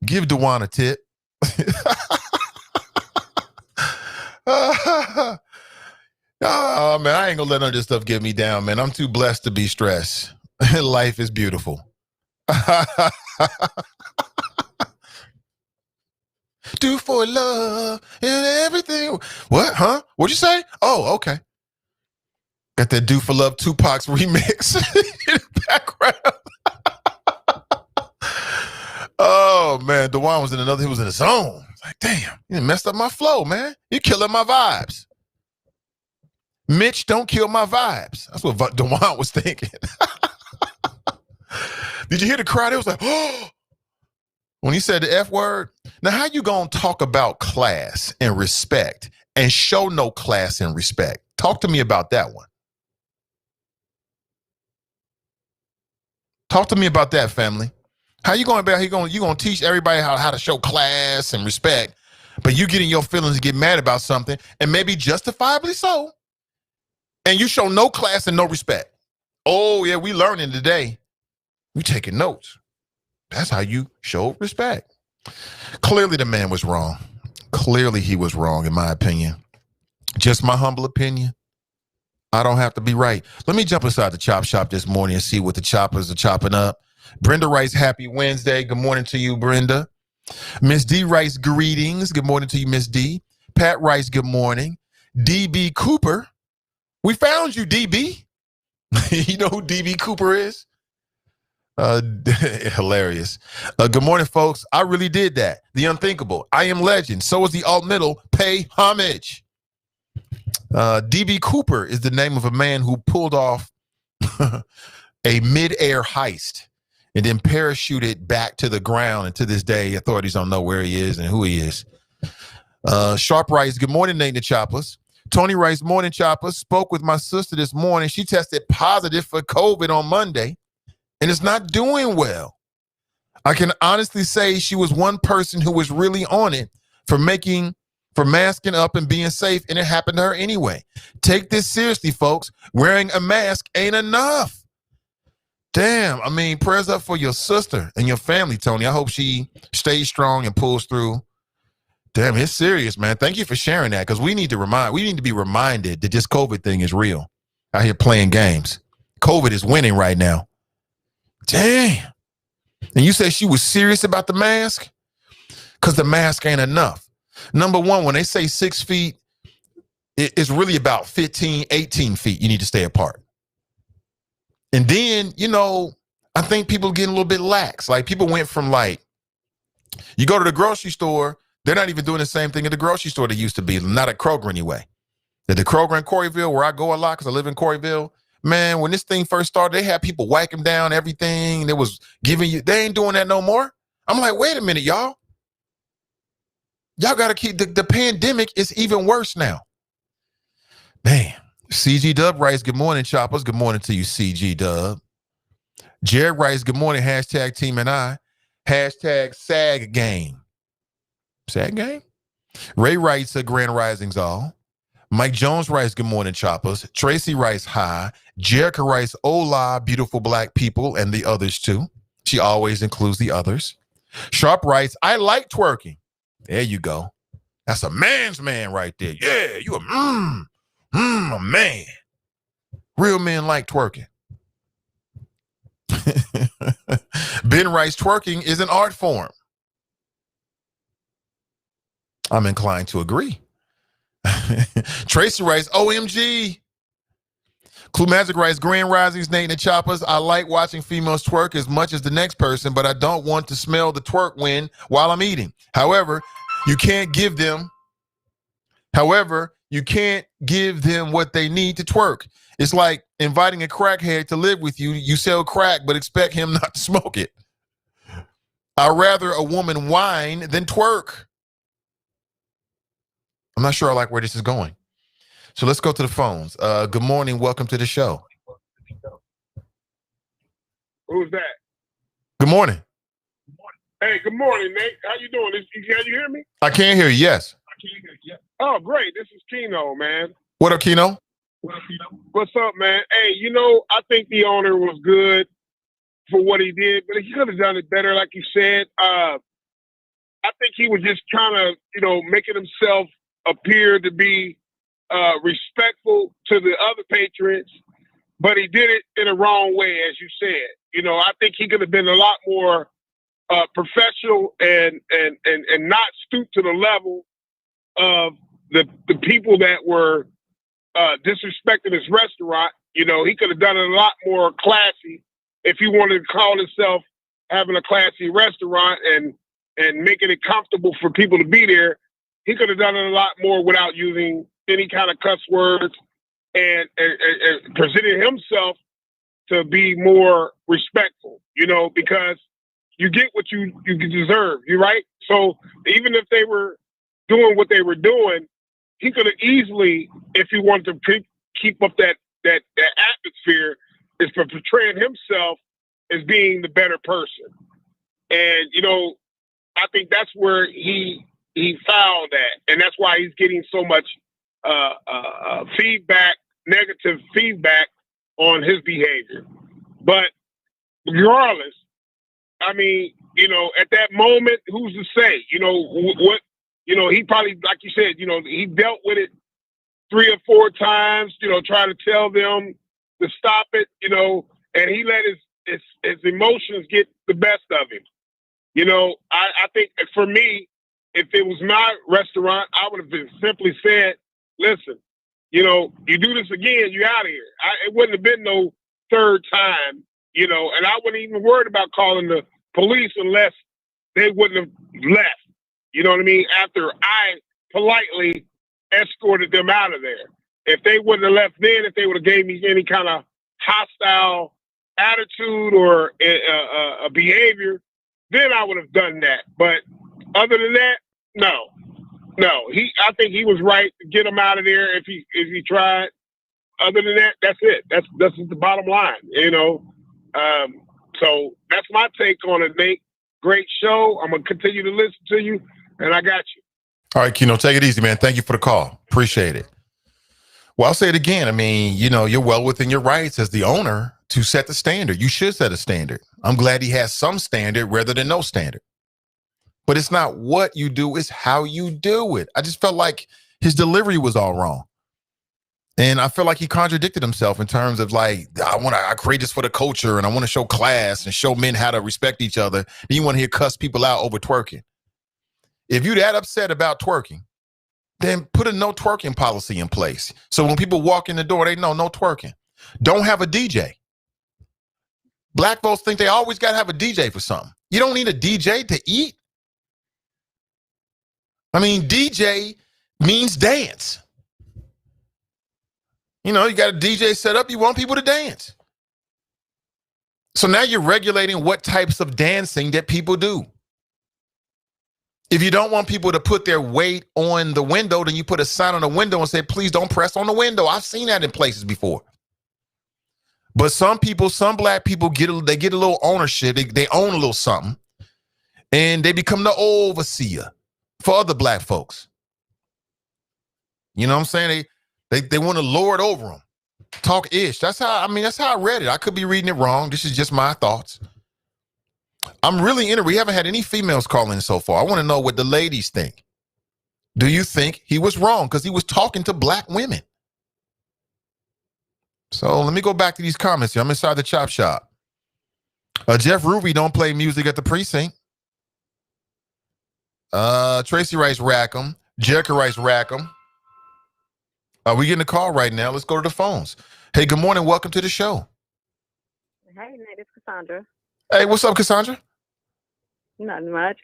Give DeJuan a tip. Oh, man, I ain't gonna let none of this stuff get me down, man. I'm too blessed to be stressed. Life is beautiful. Do for love and everything. What? Huh? What'd you say? Oh, okay. Got that Do for Love Tupac's remix in the background. Oh man, DeJuan was in another. He was in his zone. Like, damn, you messed up my flow, man. You're killing my vibes. Mitch, don't kill my vibes. That's what DeJuan was thinking. Did you hear the crowd? It was like, oh, when he said the F word. Now, how you gonna talk about class and respect and show no class and respect? Talk to me about that one. Talk to me about that, family. How you going about? You gonna teach everybody how to show class and respect, but you get in your feelings and get mad about something, and maybe justifiably so, and you show no class and no respect. Oh yeah, we learning today. We taking notes. That's how you show respect. Clearly, the man was wrong. Clearly, he was wrong, in my opinion. Just my humble opinion. I don't have to be right. Let me jump inside the chop shop this morning and see what the choppers are chopping up. Brenda writes, happy Wednesday. Good morning to you, Brenda. Miss D writes, greetings. Good morning to you, Miss D. Pat writes, good morning. DB Cooper. We found you, DB. You know who DB Cooper is? Hilarious. Good morning, folks. I really did that. The unthinkable. I am legend. So is the alt middle. Pay homage. DB Cooper is the name of a man who pulled off a mid-air heist and then parachuted back to the ground. And to this day, authorities don't know where he is and who he is. Sharp writes, good morning, Nate and the Choppers. Tony writes, morning, Choppers. Spoke with my sister this morning. She tested positive for COVID on Monday and is not doing well. I can honestly say she was one person who was really on it for masking up and being safe, and it happened to her anyway. Take this seriously, folks. Wearing a mask ain't enough. Damn, I mean, prayers up for your sister and your family, Tony. I hope she stays strong and pulls through. Damn, it's serious, man. Thank you for sharing that, because we need to be reminded that this COVID thing is real. Out here playing games. COVID is winning right now. Damn. And you said she was serious about the mask? Because the mask ain't enough. Number one, when they say 6 feet, it's really about 15, 18 feet you need to stay apart. And then, I think people getting a little bit lax. Like, people went from you go to the grocery store, they're not even doing the same thing at the grocery store they used to be, not at Kroger anyway. At the Kroger in Coreyville, where I go a lot because I live in Coreyville, man, when this thing first started, they had people whacking down everything. They was giving you, they ain't doing that no more. I'm like, wait a minute, y'all. Y'all got to keep, the pandemic is even worse now. Man, CG Dub writes, good morning, Choppers. Good morning to you, CG Dub. Jared writes, good morning, hashtag Team and I. Hashtag SAG Game. SAG Game? Ray writes, Grand Risings all. Mike Jones writes, good morning, Choppers. Tracy writes, hi. Jerica writes, hola, beautiful black people, and the others too. She always includes the others. Sharp writes, I like twerking. There you go. That's a man's man right there. Yeah, you a man. Real men like twerking. Ben writes, twerking is an art form. I'm inclined to agree. Tracy writes, OMG. Clue Magic writes, Grand Risings, Nate and the Choppers. I like watching females twerk as much as the next person, but I don't want to smell the twerk wind while I'm eating. However, you can't give them what they need to twerk. It's like inviting a crackhead to live with you. You sell crack, but expect him not to smoke it. I'd rather a woman whine than twerk. I'm not sure I like where this is going. So let's go to the phones. Good morning. Welcome to the show. Who's that? Good morning. Hey, good morning, Nate. How you doing? Can you hear me? I can't hear you. Yes. Oh, great. This is Keno, man. What up, Keno? What's up, man? Hey, I think the owner was good for what he did, but he could have done it better, like you said. I think he was just kind of, making himself appear to be respectful to the other patrons, but he did it in a wrong way, as you said. I think he could have been a lot more professional and not stoop to the level of the people that were disrespecting his restaurant. He could have done it a lot more classy if he wanted to call himself having a classy restaurant and making it comfortable for people to be there. He could have done it a lot more without using any kind of cuss words and presented himself to be more respectful, because you get what you deserve. You're right. So even if they were doing what they were doing, he could have easily, if he wanted to keep up that atmosphere, is for portraying himself as being the better person. And, I think that's where he fouled at. And that's why he's getting so much negative feedback on his behavior. But regardless, I mean, at that moment, who's to say, what, he probably, like you said, he dealt with it 3 or 4 times, trying to tell them to stop it, and he let his emotions get the best of him. I think for me, if it was my restaurant, I would have simply said, listen, you do this again, you're out of here. It wouldn't have been no third time, and I wouldn't even worried about calling the police unless they wouldn't have left. You know what I mean? After I politely escorted them out of there. If they wouldn't have left then, if they would have gave me any kind of hostile attitude or a behavior, then I would have done that. But other than that, no. I think he was right to get him out of there if he tried. Other than that, that's it. That's the bottom line, So that's my take on it, Nate. Great show. I'm gonna continue to listen to you, and I got you. All right, Keno, take it easy, man. Thank you for the call. Appreciate it. Well, I'll say it again. I mean, you're well within your rights as the owner to set the standard. You should set a standard. I'm glad he has some standard rather than no standard. But it's not what you do, it's how you do it. I just felt like his delivery was all wrong. And I feel like he contradicted himself in terms of like, I create this for the culture and I want to show class and show men how to respect each other. And you want to hear cuss people out over twerking. If you're that upset about twerking, then put a no twerking policy in place. So when people walk in the door, they know no twerking. Don't have a DJ. Black folks think they always got to have a DJ for something. You don't need a DJ to eat. I mean, DJ means dance. You got a DJ set up, you want people to dance. So now you're regulating what types of dancing that people do. If you don't want people to put their weight on the window, then you put a sign on the window and say, please don't press on the window. I've seen that in places before. But some black people get a little ownership. They own a little something and they become the overseer for other black folks. You know what I'm saying? They want to lord over them, talk ish. That's how I read it. I could be reading it wrong. This is just my thoughts. I'm really we haven't had any females call in so far. I want to know what the ladies think. Do you think he was wrong? Because he was talking to black women. So let me go back to these comments here. I'm inside the chop shop. Jeff Ruby don't play music at the precinct. Tracy writes Rackham. Jericho writes Rackham. We getting a call right now. Let's go to the phones. Hey, good morning. Welcome to the show. Hey, Nate, it's Cassandra. Hey, what's up, Cassandra? Not much.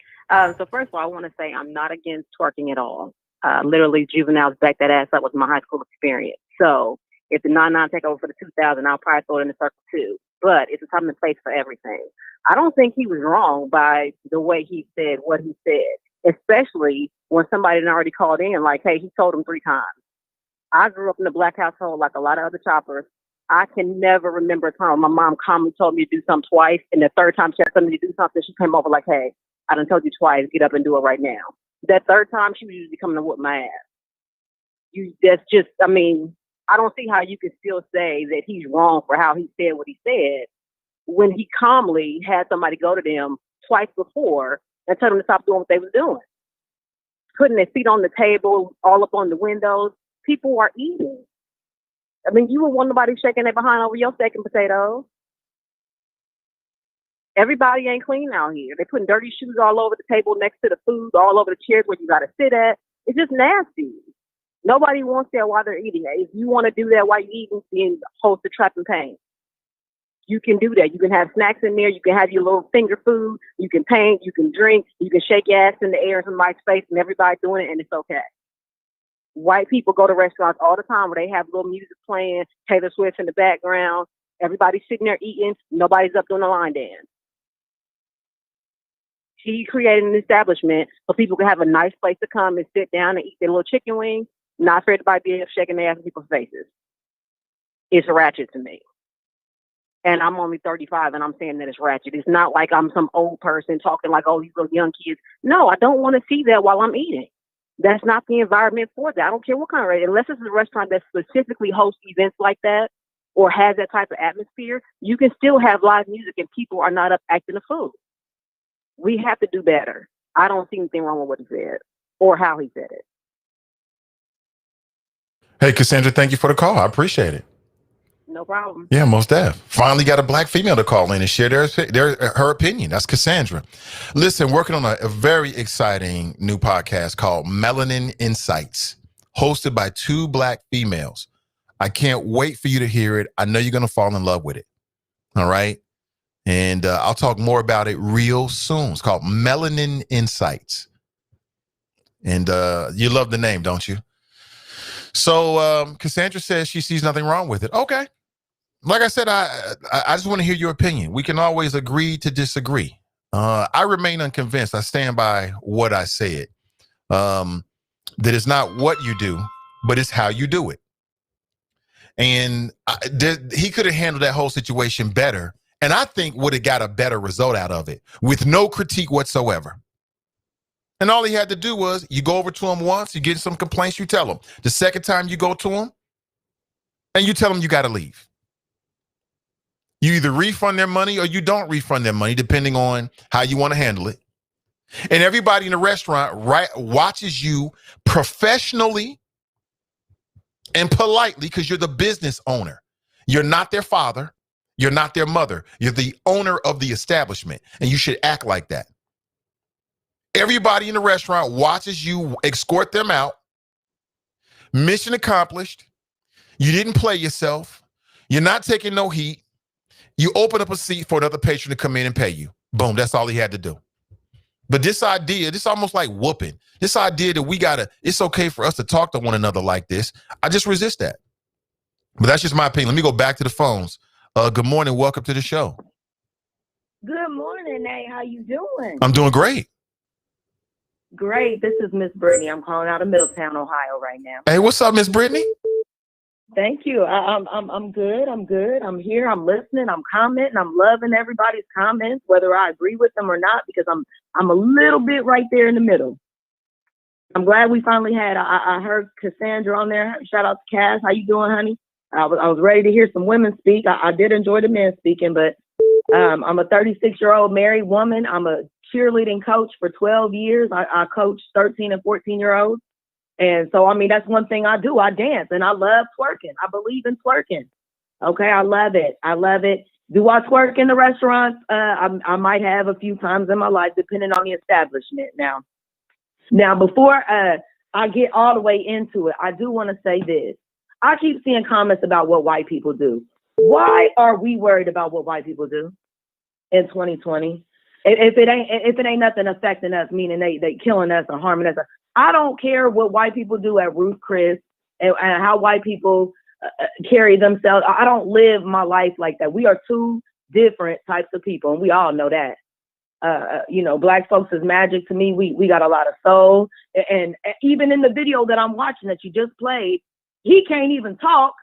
So first of all, I want to say I'm not against twerking at all. Literally, juveniles back that ass up with my high school experience. So if the 99 take over for the 2000, I'll probably throw it in the circle too. But it's a time and place for everything. I don't think he was wrong by the way he said what he said, especially when somebody had already called in like, hey, he told him 3 times. I grew up in a black household like a lot of other choppers. I can never remember a time my mom calmly told me to do something twice, and the third time she had somebody to do something, she came over like, hey, I done told you twice, get up and do it right now. That third time, she was usually coming to whoop my ass. I don't see how you can still say that he's wrong for how he said what he said when he calmly had somebody go to them twice before and tell them to stop doing what they was doing. Putting their feet on the table, all up on the windows. People are eating. I mean, you would want nobody shaking their behind over your steak and potatoes. Everybody ain't clean out here. They putting dirty shoes all over the table next to the food, all over the chairs where you got to sit at. It's just nasty. Nobody wants that while they're eating. If you want to do that while you're eating, then host the trap and paint. You can do that. You can have snacks in there. You can have your little finger food. You can paint. You can drink. You can shake your ass in the air in somebody's face, and everybody doing it, and it's okay. White people go to restaurants all the time where they have little music playing, Taylor Swift in the background. Everybody's sitting there eating. Nobody's up doing a line dance. He created an establishment so people can have a nice place to come and sit down and eat their little chicken wings, not afraid to be shaking their ass in people's faces. It's ratchet to me. And I'm only 35 and I'm saying that it's ratchet. It's not like I'm some old person talking like, oh, these little young kids. No, I don't want to see that while I'm eating. That's not the environment for that. I don't care what kind of restaurant. Unless it's a restaurant that specifically hosts events like that or has that type of atmosphere, you can still have live music and people are not up acting the fool. We have to do better. I don't see anything wrong with what he said or how he said it. Hey, Cassandra, thank you for the call. I appreciate it. No problem. Yeah, most def. Finally got a black female to call in and share her opinion. That's Cassandra. Listen, working on a very exciting new podcast called Melanin Insights, hosted by 2 black females. I can't wait for you to hear it. I know you're going to fall in love with it. All right. And I'll talk more about it real soon. It's called Melanin Insights. And you love the name, don't you? So Cassandra says she sees nothing wrong with it. Okay. Like I said, I just want to hear your opinion. We can always agree to disagree. I remain unconvinced. I stand by what I said. That it's not what you do, but it's how you do it. And he could have handled that whole situation better. And I think would have got a better result out of it with no critique whatsoever. And all he had to do was you go over to him once, you get some complaints, you tell him. The second time you go to him and you tell him you got to leave. You either refund their money or you don't refund their money, depending on how you want to handle it. And everybody in the restaurant watches you professionally and politely because you're the business owner. You're not their father. You're not their mother. You're the owner of the establishment, and you should act like that. Everybody in the restaurant watches you escort them out. Mission accomplished. You didn't play yourself. You're not taking no heat. You open up a seat for another patron to come in and pay you. Boom, that's all he had to do. But this idea, this is almost like whooping. This idea that it's okay for us to talk to one another like this, I just resist that. But that's just my opinion. Let me go back to the phones. Good morning. Welcome to the show. Good morning, Nate. How you doing? I'm doing great. Great. This is Miss Brittany. I'm calling out of Middletown, Ohio right now. Hey, what's up, Miss Brittany? Thank you. I'm good. I'm good. I'm here. I'm listening. I'm commenting. I'm loving everybody's comments, whether I agree with them or not, because I'm a little bit right there in the middle. I'm glad we finally had. I heard Cassandra on there. Shout out to Cass. How you doing, honey? I was ready to hear some women speak. I did enjoy the men speaking, but I'm a 36-year-old married woman. I'm a cheerleading coach for 12 years. I coach 13 and 14-year-olds. And so, I mean, that's one thing I do. I dance and I love twerking. I believe in twerking. Okay. I love it. I love it. Do I twerk in the restaurants? I might have a few times in my life, depending on the establishment. Now, before I get all the way into it, I do want to say this. I keep seeing comments about what white people do. Why are we worried about what white people do in 2020? If it ain't nothing affecting us, meaning they killing us or harming us. I don't care what white people do at Ruth Chris and how white people carry themselves. I don't live my life like that. We are two different types of people, and we all know that. Black folks is magic to me. We got a lot of soul. And even in the video that I'm watching that you just played, he can't even talk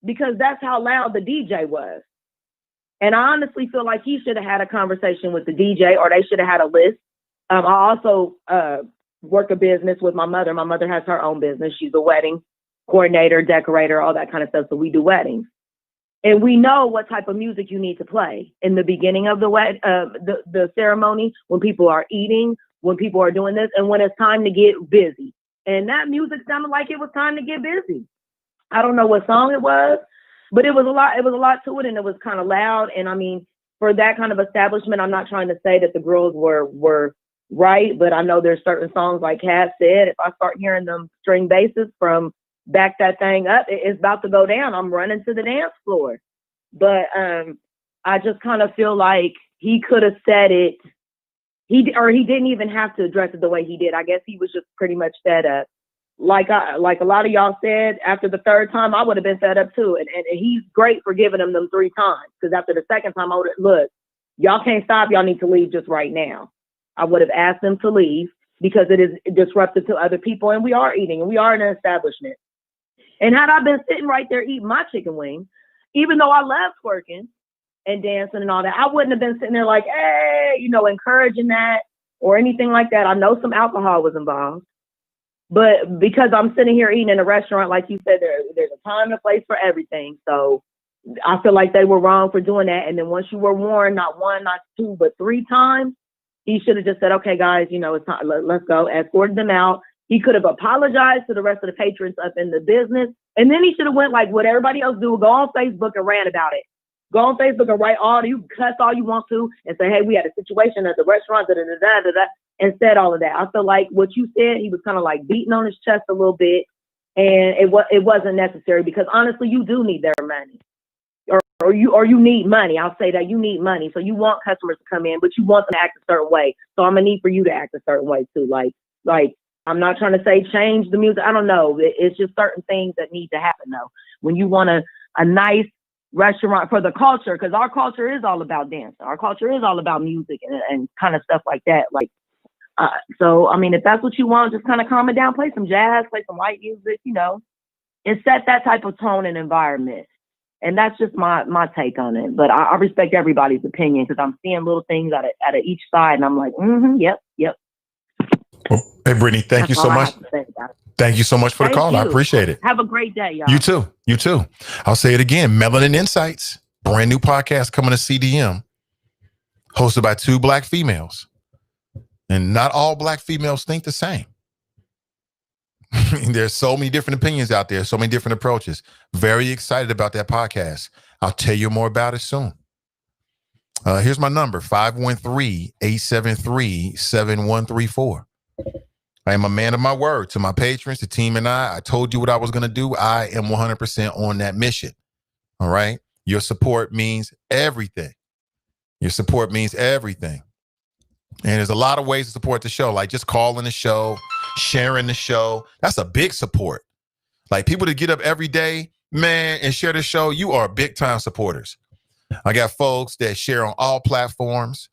because that's how loud the DJ was. And I honestly feel like he should have had a conversation with the DJ, or they should have had a list. I also work a business with my mother. My mother has her own business. She's a wedding coordinator, decorator, all that kind of stuff. So we do weddings. And we know what type of music you need to play in the beginning of the ceremony, when people are eating, when people are doing this, and when it's time to get busy. And that music sounded like it was time to get busy. I don't know what song it was, but it was a lot. It was a lot to it, and it was kind of loud. And I mean, for that kind of establishment. I'm not trying to say that the girls were right, but I know there's certain songs, like Cass said, if I start hearing them string basses from Back That Thing Up, it's about to go down. I'm running to the dance floor. But I just kind of feel like he could have said it. He didn't even have to address it the way he did. I guess he was just pretty much fed up. Like a lot of y'all said, after the third time, I would have been fed up too. And he's great for giving them 3 times. Because after the second time, I would have, look, y'all can't stop. Y'all need to leave just right now. I would have asked them to leave because it is disruptive to other people. And we are eating, and we are in an establishment. And had I been sitting right there eating my chicken wings, even though I love twerking and dancing and all that, I wouldn't have been sitting there like, hey, encouraging that or anything like that. I know some alcohol was involved. But because I'm sitting here eating in a restaurant, like you said, there's a time and a place for everything. So I feel like they were wrong for doing that. And then once you were warned, not 1, not 2, but 3 times, he should have just said, okay, guys, it's time, let's go, escorted them out. He could have apologized to the rest of the patrons up in the business. And then he should have went like what everybody else do, go on Facebook and rant about it. Go on Facebook and write you cuss all you want to and say, hey, we had a situation at the restaurant, and said all of that. I feel like what you said, he was kind of like beating on his chest a little bit, and it wasn't necessary, because honestly, you do need their money, or you need money. I'll say that you need money, so you want customers to come in, but you want them to act a certain way. So I'm gonna need for you to act a certain way too. Like I'm not trying to say change the music. I don't know. It's just certain things that need to happen though. When you want a nice restaurant for the culture, because our culture is all about dancing. Our culture is all about music and kind of stuff like that. So, I mean, if that's what you want, just kind of calm it down, play some jazz, play some light music, and set that type of tone and environment. And that's just my take on it. But I respect everybody's opinion, because I'm seeing little things out of each side, and I'm like, yep. Hey, Brittany, thank you so much. Thank you so much for the call. I appreciate it. Have a great day, y'all. You too. I'll say it again. Melanin Insights, brand new podcast coming to CDM, hosted by 2 Black females. And not all Black females think the same. There's so many different opinions out there, so many different approaches. Very excited about that podcast. I'll tell you more about it soon. Here's my number, 513-873-7134. I am a man of my word. To my patrons, the team, and I told you what I was going to do. I am 100% on that mission. All right? Your support means everything. Your support means everything. And there's a lot of ways to support the show, like just calling the show, sharing the show. That's a big support. Like people that get up every day, man, and share the show, you are big time supporters. I got folks that share on all platforms,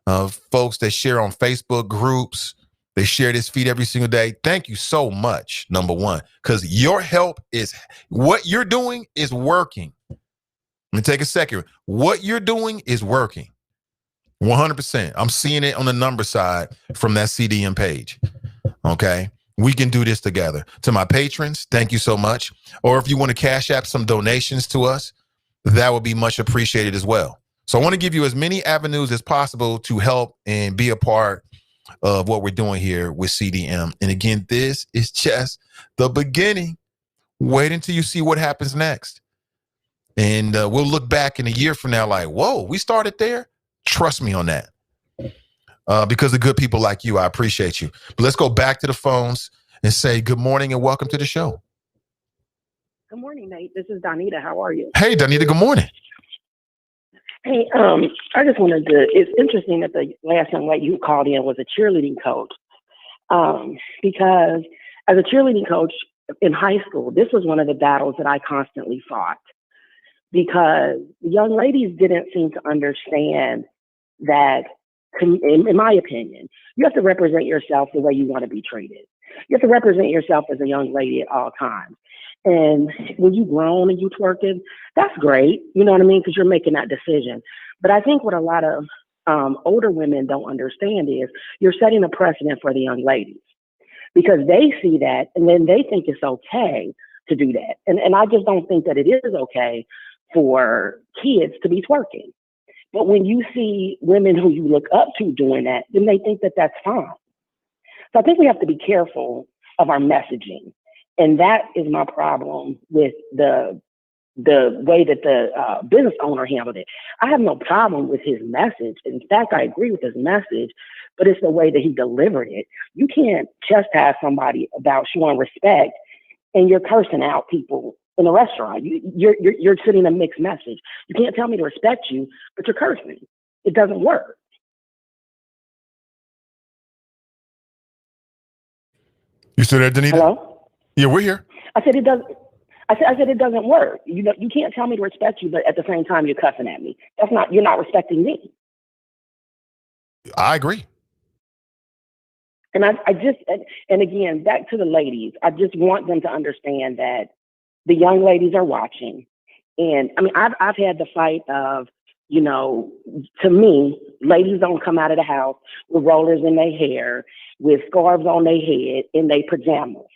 folks that share on Facebook groups. They share this feed every single day. Thank you so much, number one, because your help is what you're doing is working. Let me take a second. What you're doing is working. 100%. I'm seeing it on the number side from that CDM page. Okay. We can do this together. To my patrons, thank you so much. Or if you want to cash app some donations to us, that would be much appreciated as well. So I want to give you as many avenues as possible to help and be a part of what we're doing here with CDM. And again, this is just the beginning. Wait until you see what happens next. And we'll look back in a year from now like, whoa, we started there. Trust me on that. Because of good people like you, I appreciate you. But let's go back to the phones and say good morning and welcome to the show. Good morning, Nate. This is Donita. How are you? Hey, Donita, good morning. Hey, I just wanted to, it's interesting that the last young lady who called in was a cheerleading coach. Because as a cheerleading coach in high school, this was one of the battles that I constantly fought. Because young ladies didn't seem to understand that, in my opinion, you have to represent yourself the way you want to be treated. You have to represent yourself as a young lady at all times. And when you grown and you twerking, that's great. You know what I mean? Because you're making that decision. But I think what a lot of older women don't understand is you're setting a precedent for the young ladies, because they see that and then they think it's okay to do that. And I just don't think that it is okay for kids to be twerking. But when you see women who you look up to doing that, then they think that that's fine. So I think we have to be careful of our messaging. And that is my problem with the the way that the business owner handled it. I have no problem with his message. In fact, I agree with his message, but it's the way that he delivered it. You can't chastise somebody about showing respect and you're cursing out people in a restaurant. You're sending a mixed message. You can't tell me to respect you, but you're cursing. It doesn't work. You still there, Danita? Hello? Yeah, we're here. I said it doesn't. I said it doesn't work. You know, you can't tell me to respect you, but at the same time you're cussing at me. You're not respecting me. I agree. And I just, and again, back to the ladies, I just want them to understand that the young ladies are watching. And I mean, I've had the fight of, you know, to me, ladies don't come out of the house with rollers in their hair, with scarves on their head, in their pajamas,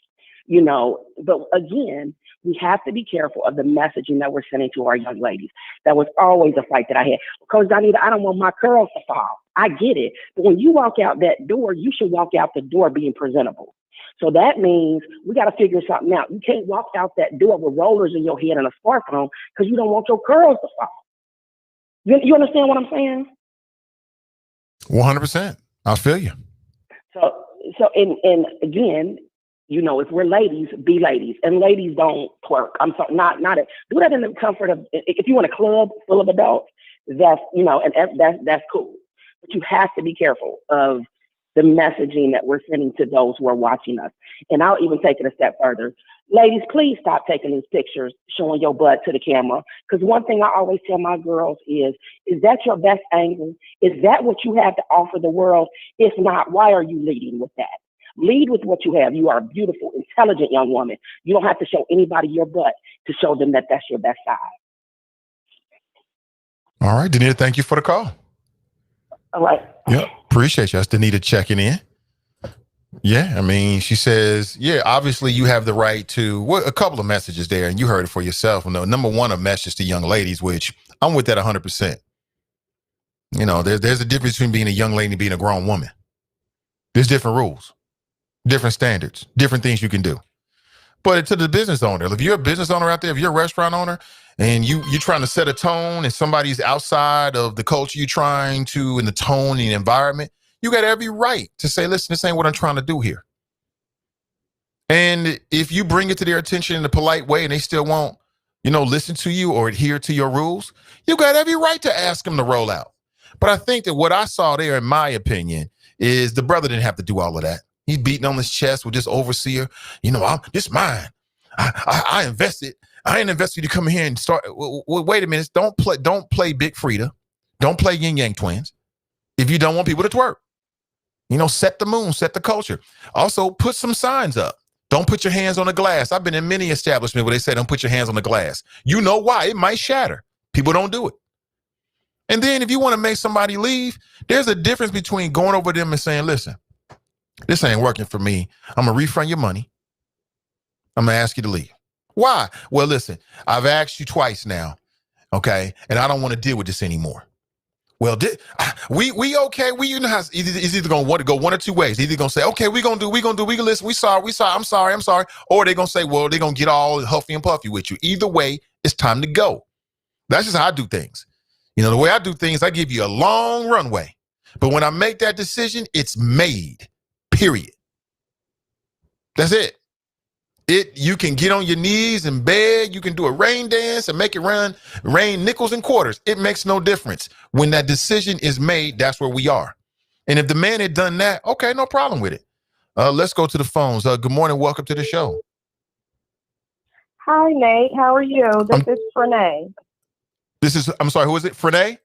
you know. But again, we have to be careful of the messaging that we're sending to our young ladies. That was always a fight that I had. Coach Donita, I don't want my curls to fall. I get it. But when you walk out that door, you should walk out the door being presentable. So that means we got to figure something out. You can't walk out that door with rollers in your head and a scarf on because you don't want your curls to fall. You understand what I'm saying? 100%. I feel you. So and again, you know, if we're ladies, be ladies. And ladies don't twerk. I'm sorry, do that in the comfort of, if you want a club full of adults, that's, you know, and that's cool. But you have to be careful of the messaging that we're sending to those who are watching us. And I'll even take it a step further. Ladies, please stop taking these pictures showing your butt to the camera. Because one thing I always tell my girls is that your best angle? Is that what you have to offer the world? If not, why are you leading with that? Lead with what you have. You are a beautiful, intelligent young woman. You don't have to show anybody your butt to show them that that's your best side. All right, Danita, thank you for the call. All right. Yep, appreciate you. That's Danita checking in. Yeah, I mean, she says, yeah, obviously you have the right to, well, a couple of messages there, and you heard it for yourself. No, number one, a message to young ladies, which I'm with that 100%. You know, there's a difference between being a young lady and being a grown woman. There's different rules, different standards, different things you can do. But to the business owner, if you're a business owner out there, if you're a restaurant owner and you're trying to set a tone and somebody's outside of the culture you're trying to, and the tone and the environment, you got every right to say, listen, this ain't what I'm trying to do here. And if you bring it to their attention in a polite way and they still won't, you know, listen to you or adhere to your rules, you got every right to ask them to roll out. But I think that what I saw there, in my opinion, is the brother didn't have to do all of that. He's beating on his chest with this overseer. You know, this mine. I invested. I ain't invested you to come in here and start. Wait a minute. Don't play Big Frida. Don't play Yin Yang Twins. If you don't want people to twerk, you know, set the moon, set the culture. Also, put some signs up. Don't put your hands on the glass. I've been in many establishments where they say don't put your hands on the glass. You know why? It might shatter. People don't do it. And then if you want to make somebody leave, there's a difference between going over them and saying, listen, this ain't working for me. I'm going to refund your money. I'm going to ask you to leave. Why? Well, listen, I've asked you twice now, okay? And I don't want to deal with this anymore. Well, we okay. You know how it's either going to want to go one or two ways. Either going to say, okay, we can listen. We sorry. I'm sorry. Or they're going to say, well, they're going to get all huffy and puffy with you. Either way, it's time to go. That's just how I do things. You know, the way I do things, I give you a long runway. But when I make that decision, it's made, period. That's it. You can get on your knees and beg. You can do a rain dance and make it rain nickels and quarters. It makes no difference. When that decision is made, that's where we are. And if the man had done that, okay, no problem with it. Let's go to the phones. Good morning. Welcome to the show. Hi, Nate. How are you? This is Frenay. I'm sorry, who is it? Frenay?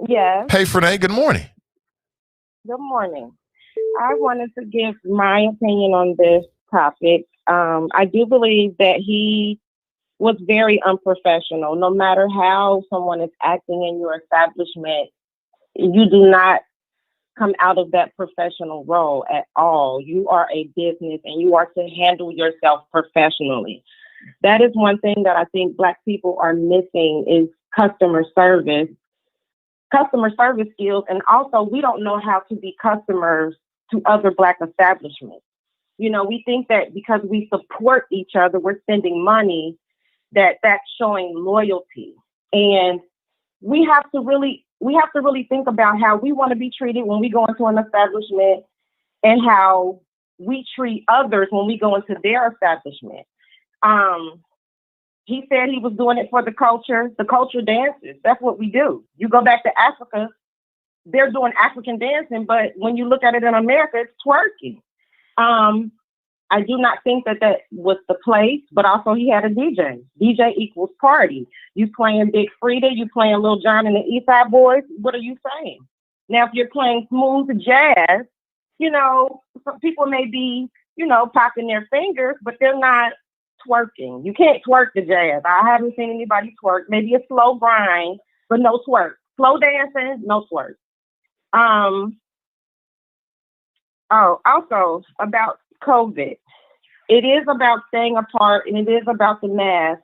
Yes. Hey, Frenay, good morning. Good morning. I wanted to give my opinion on this topic. I do believe that he was very unprofessional. No matter how someone is acting in your establishment, you do not come out of that professional role at all. You are a business and you are to handle yourself professionally. That is one thing that I think Black people are missing is customer service skills. And also, we don't know how to be customers to other Black establishments. You know, we think that because we support each other, we're spending money, that's showing loyalty. And we have to really think about how we want to be treated when we go into an establishment and how we treat others when we go into their establishment. He said he was doing it for the culture dances. That's what we do. You go back to Africa, they're doing African dancing, but when you look at it in America, it's twerking. I do not think that was the place, but also he had a DJ. DJ equals party. You playing Big Frida, you playing Lil Jon and the East Side Boys. What are you saying? Now, if you're playing smooth jazz, you know, some people may be, you know, popping their fingers, but they're not twerking. You can't twerk the jazz. I haven't seen anybody twerk. Maybe a slow grind, but no twerk. Slow dancing, no twerk. Also about COVID. It is about staying apart and it is about the mask,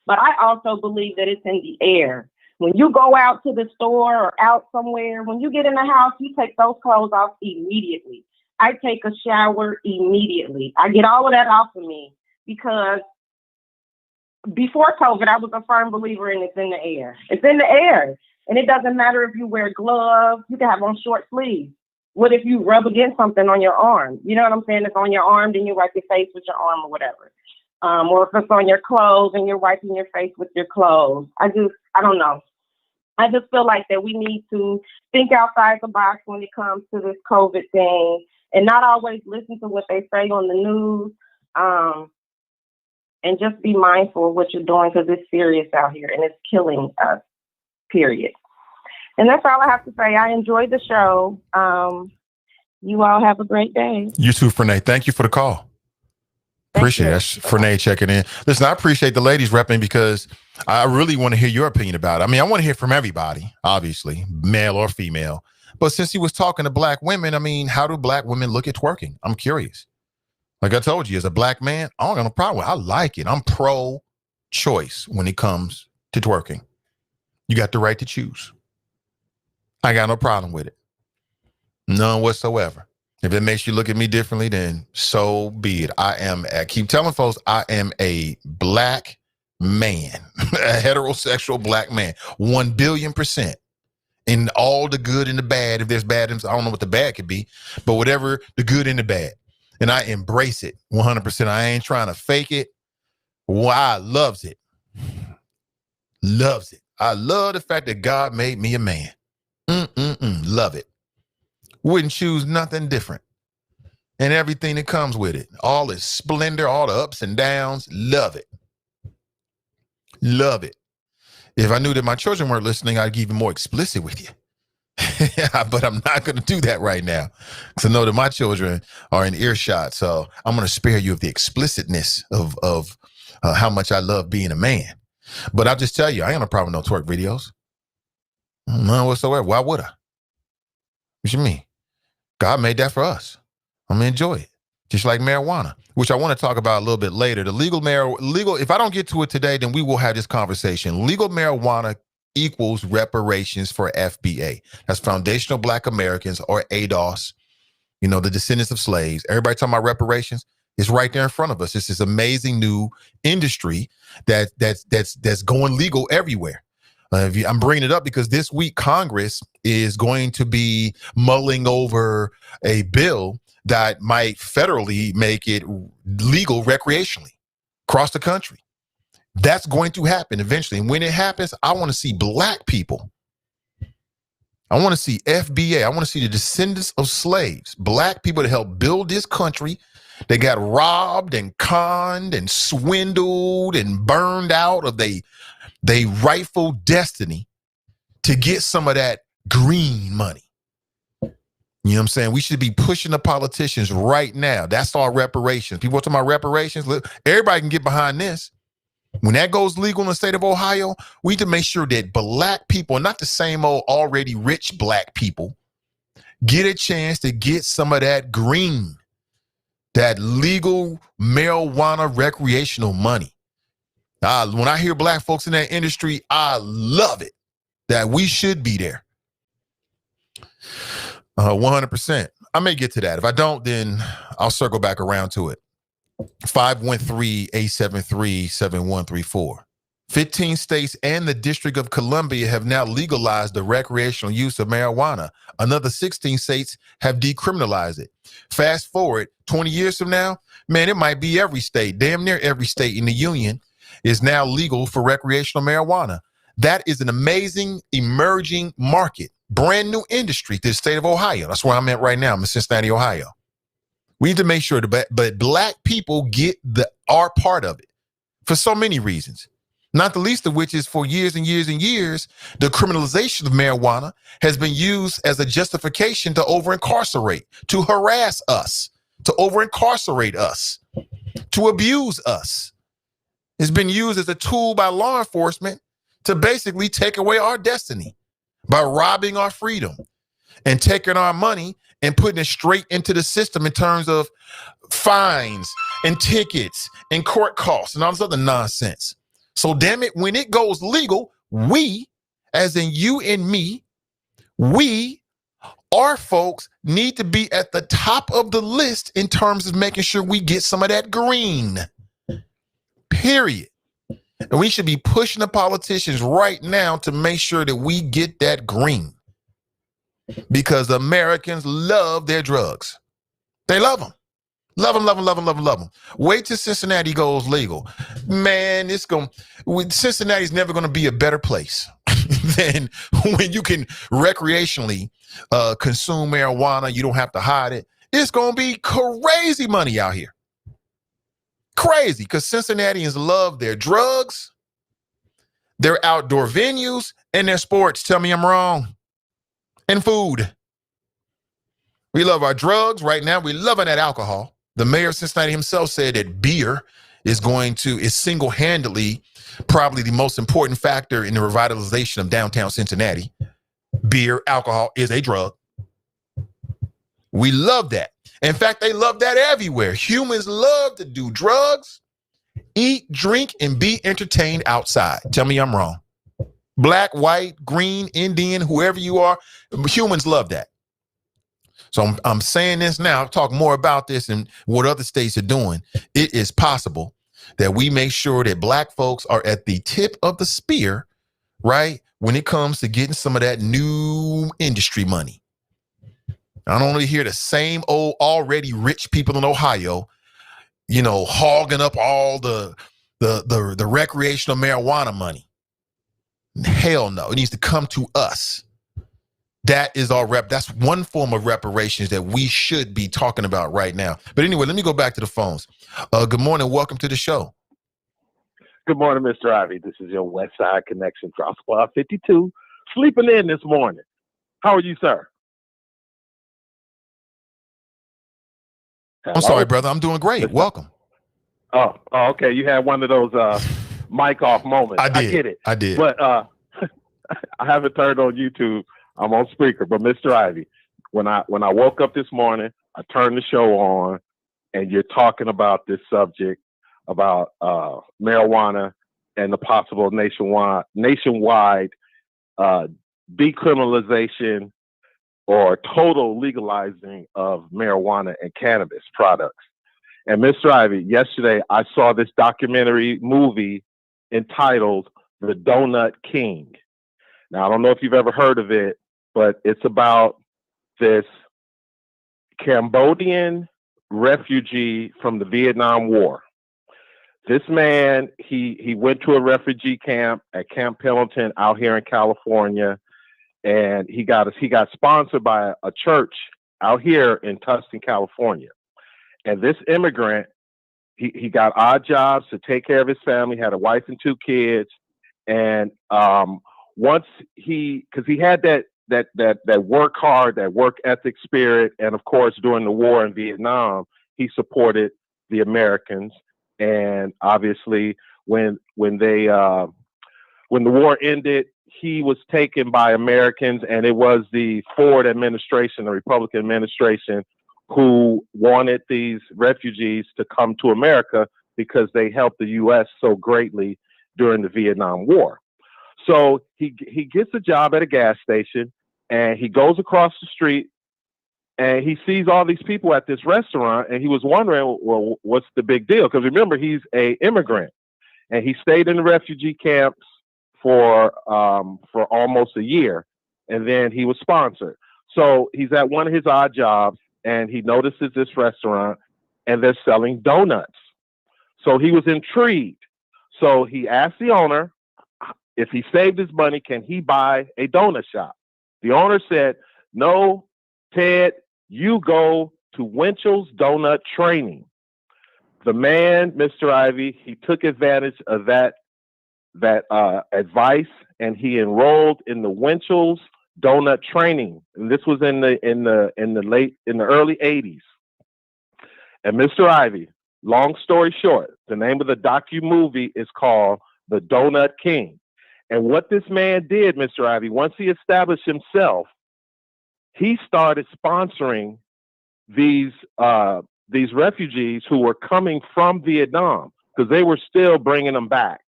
but I also believe that it's in the air. When you go out to the store or out somewhere, when you get in the house, you take those clothes off immediately. I take a shower immediately. I get all of that off of me because before COVID, I was a firm believer in it's in the air. It's in the air. And it doesn't matter if you wear gloves, you can have on short sleeves. What if you rub against something on your arm? You know what I'm saying? It's on your arm, then you wipe your face with your arm or whatever. Or if it's on your clothes and you're wiping your face with your clothes. I don't know. I just feel like that we need to think outside the box when it comes to this COVID thing and not always listen to what they say on the news. And just be mindful of what you're doing because it's serious out here and it's killing us, period. And that's all I have to say. I enjoyed the show. You all have a great day. You too, Frenay. Thank you for the call. Appreciate it. That's Frenay checking in. Listen, I appreciate the ladies repping because I really want to hear your opinion about it. I mean, I want to hear from everybody, obviously, male or female. But since he was talking to black women, I mean, how do black women look at twerking? I'm curious. Like I told you, as a black man, I don't have no problem with it. I like it. I'm pro-choice when it comes to twerking. You got the right to choose. I got no problem with it. None whatsoever. If it makes you look at me differently, then so be it. I keep telling folks, I am a black man, a heterosexual black man, 1 billion%. In all the good and the bad, if there's bad, I don't know what the bad could be, but whatever the good and the bad. And I embrace it 100%. I ain't trying to fake it. Why? Loves it. Loves it. I love the fact that God made me a man. Love it. Wouldn't choose nothing different. And everything that comes with it. All its splendor, all the ups and downs. Love it. Love it. If I knew that my children weren't listening, I'd get even more explicit with you. But I'm not going to do that right now. Because I know that my children are in earshot. So I'm going to spare you of the explicitness of how much I love being a man. But I'll just tell you, I ain't got no problem with no twerk videos. None whatsoever. Why would I? What you mean? God made that for us. I'm going to enjoy it. Just like marijuana, which I want to talk about a little bit later. The legal, if I don't get to it today, then we will have this conversation. Legal marijuana equals reparations for FBA. That's Foundational Black Americans, or ADOS, you know, the descendants of slaves. Everybody talking about reparations. It's right there in front of us. It's this amazing new industry that's going legal everywhere. I'm bringing it up because this week Congress is going to be mulling over a bill that might federally make it legal recreationally across the country. That's going to happen eventually. And when it happens, I want to see black people. I want to see FBA. I want to see the descendants of slaves, black people that helped build this country. They got robbed and conned and swindled and burned out of they rightful destiny to get some of that green money. You know what I'm saying? We should be pushing the politicians right now. That's our reparations. People are talking about reparations. Look, everybody can get behind this. When that goes legal in the state of Ohio, we need to make sure that black people, not the same old already rich black people, get a chance to get some of that green, that legal marijuana recreational money. When I hear black folks in that industry, I love it that we should be there. 100%. I may get to that. If I don't, then I'll circle back around to it. 513-873-7134. 15 states and the District of Columbia have now legalized the recreational use of marijuana. Another 16 states have decriminalized it. Fast forward 20 years from now, man, it might be every state, damn near every state in the union is now legal for recreational marijuana. That is an amazing emerging market, brand new industry to the state of Ohio. That's where I'm at right now. I'm in Cincinnati, Ohio. We need to make sure but black people get our part of it for so many reasons. Not the least of which is for years and years and years, the criminalization of marijuana has been used as a justification to over-incarcerate, to harass us, to over-incarcerate us, to abuse us. It's been used as a tool by law enforcement to basically take away our destiny by robbing our freedom and taking our money and putting it straight into the system in terms of fines and tickets and court costs and all this other nonsense. So damn it, when it goes legal, we, as in you and me, our folks need to be at the top of the list in terms of making sure we get some of that green. Period. And we should be pushing the politicians right now to make sure that we get that green. Because Americans love their drugs. They love them. Love them, love them, love them, love them, love them. Wait till Cincinnati goes legal. Man, Cincinnati's never going to be a better place than when you can recreationally consume marijuana. You don't have to hide it. It's going to be crazy money out here. Crazy, because Cincinnatians love their drugs, their outdoor venues, and their sports. Tell me I'm wrong. And food. We love our drugs. Right now, we're loving that alcohol. The mayor of Cincinnati himself said that beer is single-handedly probably the most important factor in the revitalization of downtown Cincinnati. Beer, alcohol is a drug. We love that. In fact, they love that everywhere. Humans love to do drugs, eat, drink, and be entertained outside. Tell me I'm wrong. Black, white, green, Indian, whoever you are, humans love that. So I'm saying this now, I'll talk more about this and what other states are doing. It is possible that we make sure that black folks are at the tip of the spear, right, when it comes to getting some of that new industry money. I don't want to hear the same old already rich people in Ohio, hogging up all the recreational marijuana money. Hell no, it needs to come to us. That is that's one form of reparations that we should be talking about right now. But anyway, let me go back to the phones. Good morning. Welcome to the show. Good morning, Mr. Ivy. This is your West Side Connection, Cross Squad 52, sleeping in this morning. How are you, sir? Hello? I'm sorry, brother. I'm doing great. Welcome. Oh, okay. You had one of those mic off moments. I did. I get it. I did. But I haven't turned on YouTube. I'm on speaker. But Mr. Ivy, when I woke up this morning, I turned the show on, and you're talking about this subject about marijuana and the possible nationwide decriminalization or total legalizing of marijuana and cannabis products. And Mr. Ivy, yesterday I saw this documentary movie entitled The Donut King. Now, I don't know if you've ever heard of it, but it's about this Cambodian refugee from the Vietnam War. This man, he went to a refugee camp at Camp Pendleton out here in California, and he got sponsored by a church out here in Tustin, California. And this immigrant, he got odd jobs to take care of his family, had a wife and 2 kids, and because he had that work hard, that work ethic spirit, and of course during the war in Vietnam, he supported the Americans. And obviously, when the war ended, he was taken by Americans, and it was the Ford administration, the Republican administration, who wanted these refugees to come to America because they helped the U.S. so greatly during the Vietnam War. So he gets a job at a gas station, and he goes across the street, and he sees all these people at this restaurant, and he was wondering, well, what's the big deal? Because remember, he's an immigrant. And he stayed in the refugee camps for almost a year, and then he was sponsored. So he's at one of his odd jobs, and he notices this restaurant, and they're selling donuts. So he was intrigued. So he asked the owner if he saved his money, can he buy a donut shop? The owner said, no, Ted, you go to Winchell's Donut Training. The man, Mr. Ivy, he took advantage of that advice, and he enrolled in the Winchell's Donut Training. And this was in the early 80s. And Mr. Ivy, long story short, the name of the docu-movie is called The Donut King. And what this man did, Mr. Ivy, once he established himself, he started sponsoring these refugees who were coming from Vietnam, because they were still bringing them back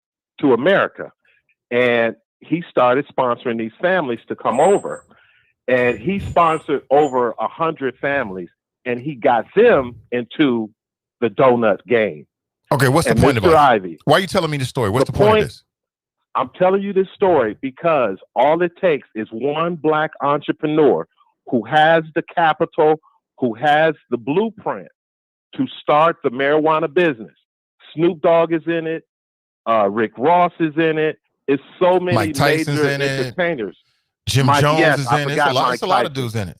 to America. And he started sponsoring these families to come over. And he sponsored over 100 families, and he got them into the donut game. Okay, what's the point Mr. about Ivy, it? Why are you telling me the story? What's the point of this? I'm telling you this story because all it takes is one black entrepreneur who has the capital, who has the blueprint to start the marijuana business. Snoop Dogg is in it. Rick Ross is in it. It's so many Mike Tyson's major in it. entertainers. Jim Jones is in it. It's a lot of dudes in it.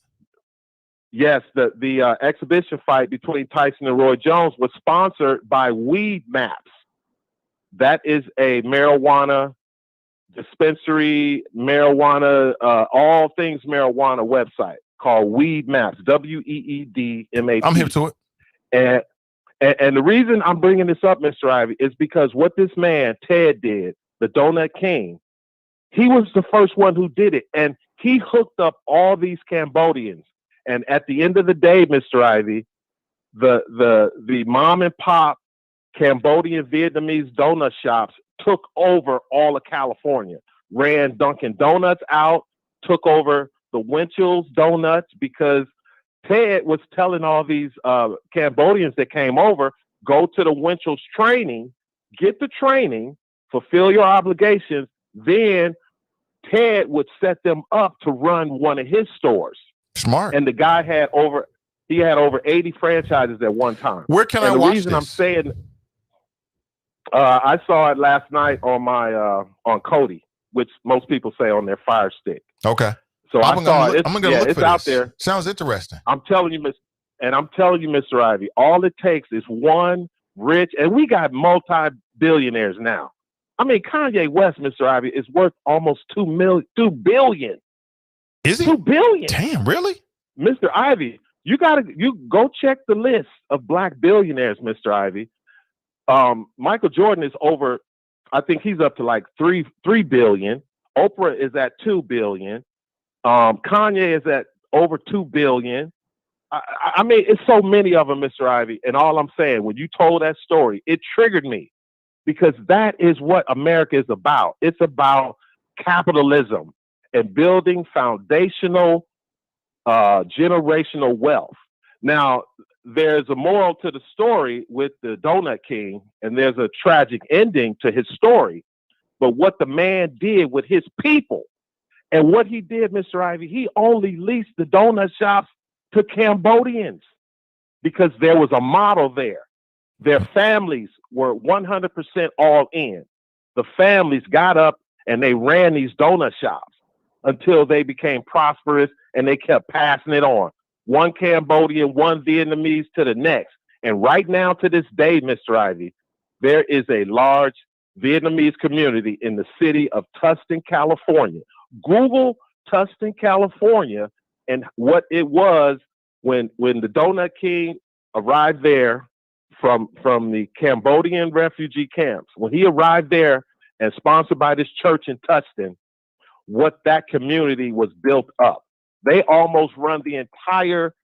Yes, the exhibition fight between Tyson and Roy Jones was sponsored by Weed Maps. That is a marijuana dispensary, marijuana, all things marijuana website called Weed Maps, WEEDMAP. I'm hip to it. And the reason I'm bringing this up, Mr. Ivy, is because what this man, Ted, did, the Donut King, he was the first one who did it. And he hooked up all these Cambodians. And at the end of the day, Mr. Ivy, the mom and pop Cambodian Vietnamese donut shops took over all of California, ran Dunkin' Donuts out, took over the Winchell's Donuts, because Ted was telling all these Cambodians that came over, go to the Winchell's training, get the training, fulfill your obligations. Then Ted would set them up to run one of his stores. Smart. And the guy had over 80 franchises at one time. Where can I watch this? The reason I'm saying, I saw it last night on my on Kodi, which most people say on their Fire Stick. Okay. So I'm gonna look it's for out this. there. Sounds interesting. I'm telling you, Mr. Ivy, all it takes is one rich, and we got multi-billionaires now. I mean, Kanye West, Mr. Ivy, is worth almost $2 billion. Is he? $2 billion. Damn, really? Mr. Ivy, you go check the list of black billionaires, Mr. Ivy. Michael Jordan is over, I think he's up to like $3 billion. Oprah is at $2 billion. Kanye is at over $2 billion. I mean, it's so many of them, Mr. Ivy. And all I'm saying, when you told that story, it triggered me, because that is what America is about. It's about capitalism and building foundational, generational wealth. Now, there's a moral to the story with the Donut King, and there's a tragic ending to his story. But what the man did with his people, and what he did, Mr. Ivy, he only leased the donut shops to Cambodians because there was a model there. Their families were 100% all in. The families got up and they ran these donut shops until they became prosperous, and they kept passing it on. One Cambodian, one Vietnamese to the next. And right now, to this day, Mr. Ivy, there is a large Vietnamese community in the city of Tustin, California. Google Tustin, California, and what it was when the Donut King arrived there from the Cambodian refugee camps. When he arrived there and sponsored by this church in Tustin, what that community was built up. They almost run the entire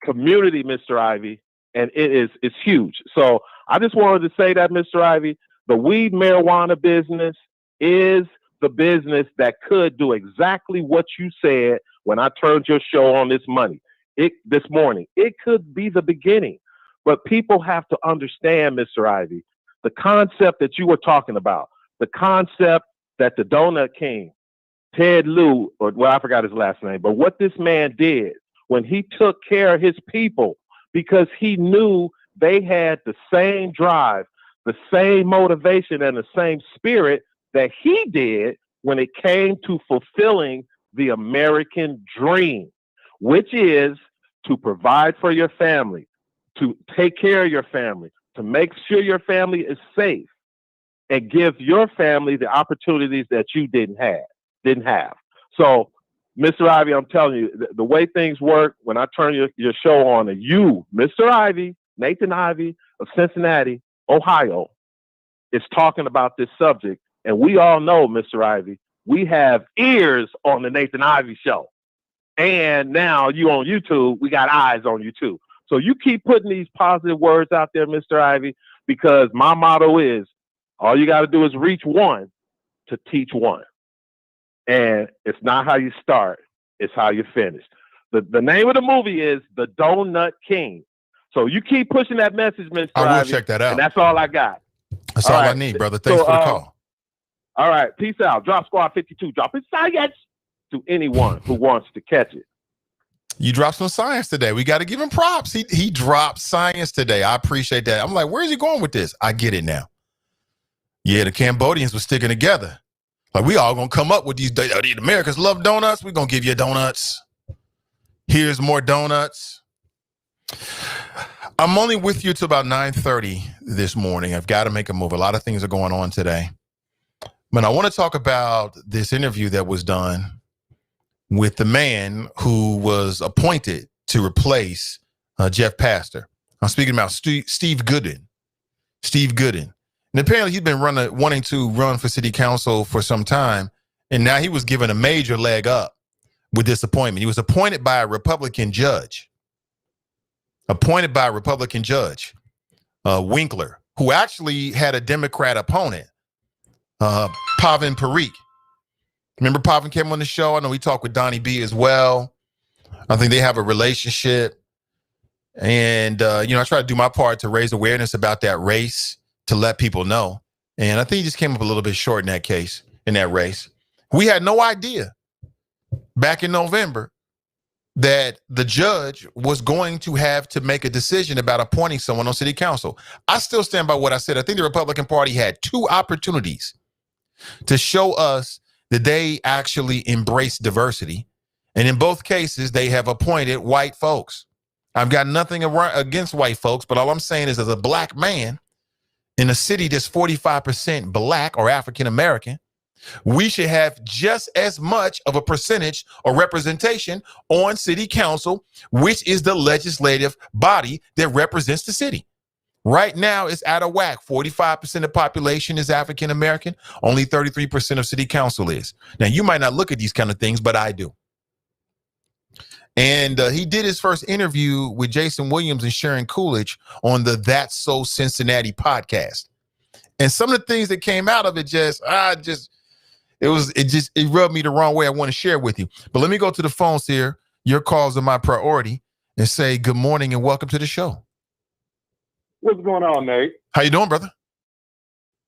community, Mr. Ivy, and it's huge. So I just wanted to say that, Mr. Ivy, the weed marijuana business is the business that could do exactly what you said when I turned your show on this morning. It could be the beginning, but people have to understand, Mr. Ivy, the concept that you were talking about, the concept that the Donut King, Ted Lieu, or well, I forgot his last name, but what this man did when he took care of his people, because he knew they had the same drive, the same motivation, and the same spirit that he did when it came to fulfilling the American dream, which is to provide for your family, to take care of your family, to make sure your family is safe, and give your family the opportunities that you didn't have. So, Mr. Ivy, I'm telling you, the way things work, when I turn your show on, and you, Mr. Ivy, Nathan Ivy of Cincinnati, Ohio, is talking about this subject, and we all know, Mr. Ivy, we have ears on the Nathan Ivy show. And now you on YouTube, we got eyes on you too. So you keep putting these positive words out there, Mr. Ivy, because my motto is, all you got to do is reach one to teach one. And it's not how you start, it's how you finish. The name of the movie is The Donut King. So you keep pushing that message, Mr. Ivy. I will check that out. And that's all I got. That's all I need, brother. Thanks for the call. All right. Peace out. Drop Squad 52. Drop his science to anyone who wants to catch it. You dropped some science today. We got to give him props. He dropped science today. I appreciate that. I'm like, where's he going with this? I get it now. Yeah, the Cambodians were sticking together. Like, we all going to come up with these. The Americans love donuts. We're going to give you donuts. Here's more donuts. I'm only with you till about 9:30 this morning. I've got to make a move. A lot of things are going on today. But I want to talk about this interview that was done with the man who was appointed to replace Jeff Pastor. I'm speaking about Steve Gooden. Steve Gooden. And apparently he's been wanting to run for city council for some time. And now he was given a major leg up with this appointment. He was appointed by a Republican judge. Winkler, who actually had a Democrat opponent, Pavin Parikh. Remember Pavin came on the show? I know he talked with Donnie B as well. I think they have a relationship. And, I try to do my part to raise awareness about that race, to let people know. And I think he just came up a little bit short in that case, in that race. We had no idea back in November that the judge was going to have to make a decision about appointing someone on city council. I still stand by what I said. I think the Republican Party had two opportunities to show us that they actually embrace diversity. And in both cases, they have appointed white folks. I've got nothing against white folks, but all I'm saying is, as a black man in a city that's 45% black or African American, we should have just as much of a percentage or representation on city council, which is the legislative body that represents the city. Right now, it's out of whack. 45% of the population is African American. Only 33% of city council is. Now, you might not look at these kind of things, but I do. And he did his first interview with Jason Williams and Sharon Coolidge on the That's So Cincinnati podcast. And some of the things that came out of it it rubbed me the wrong way. I want to share with you. But let me go to the phones here. Your calls are my priority, and say good morning and welcome to the show. What's going on, Nate? How you doing, brother?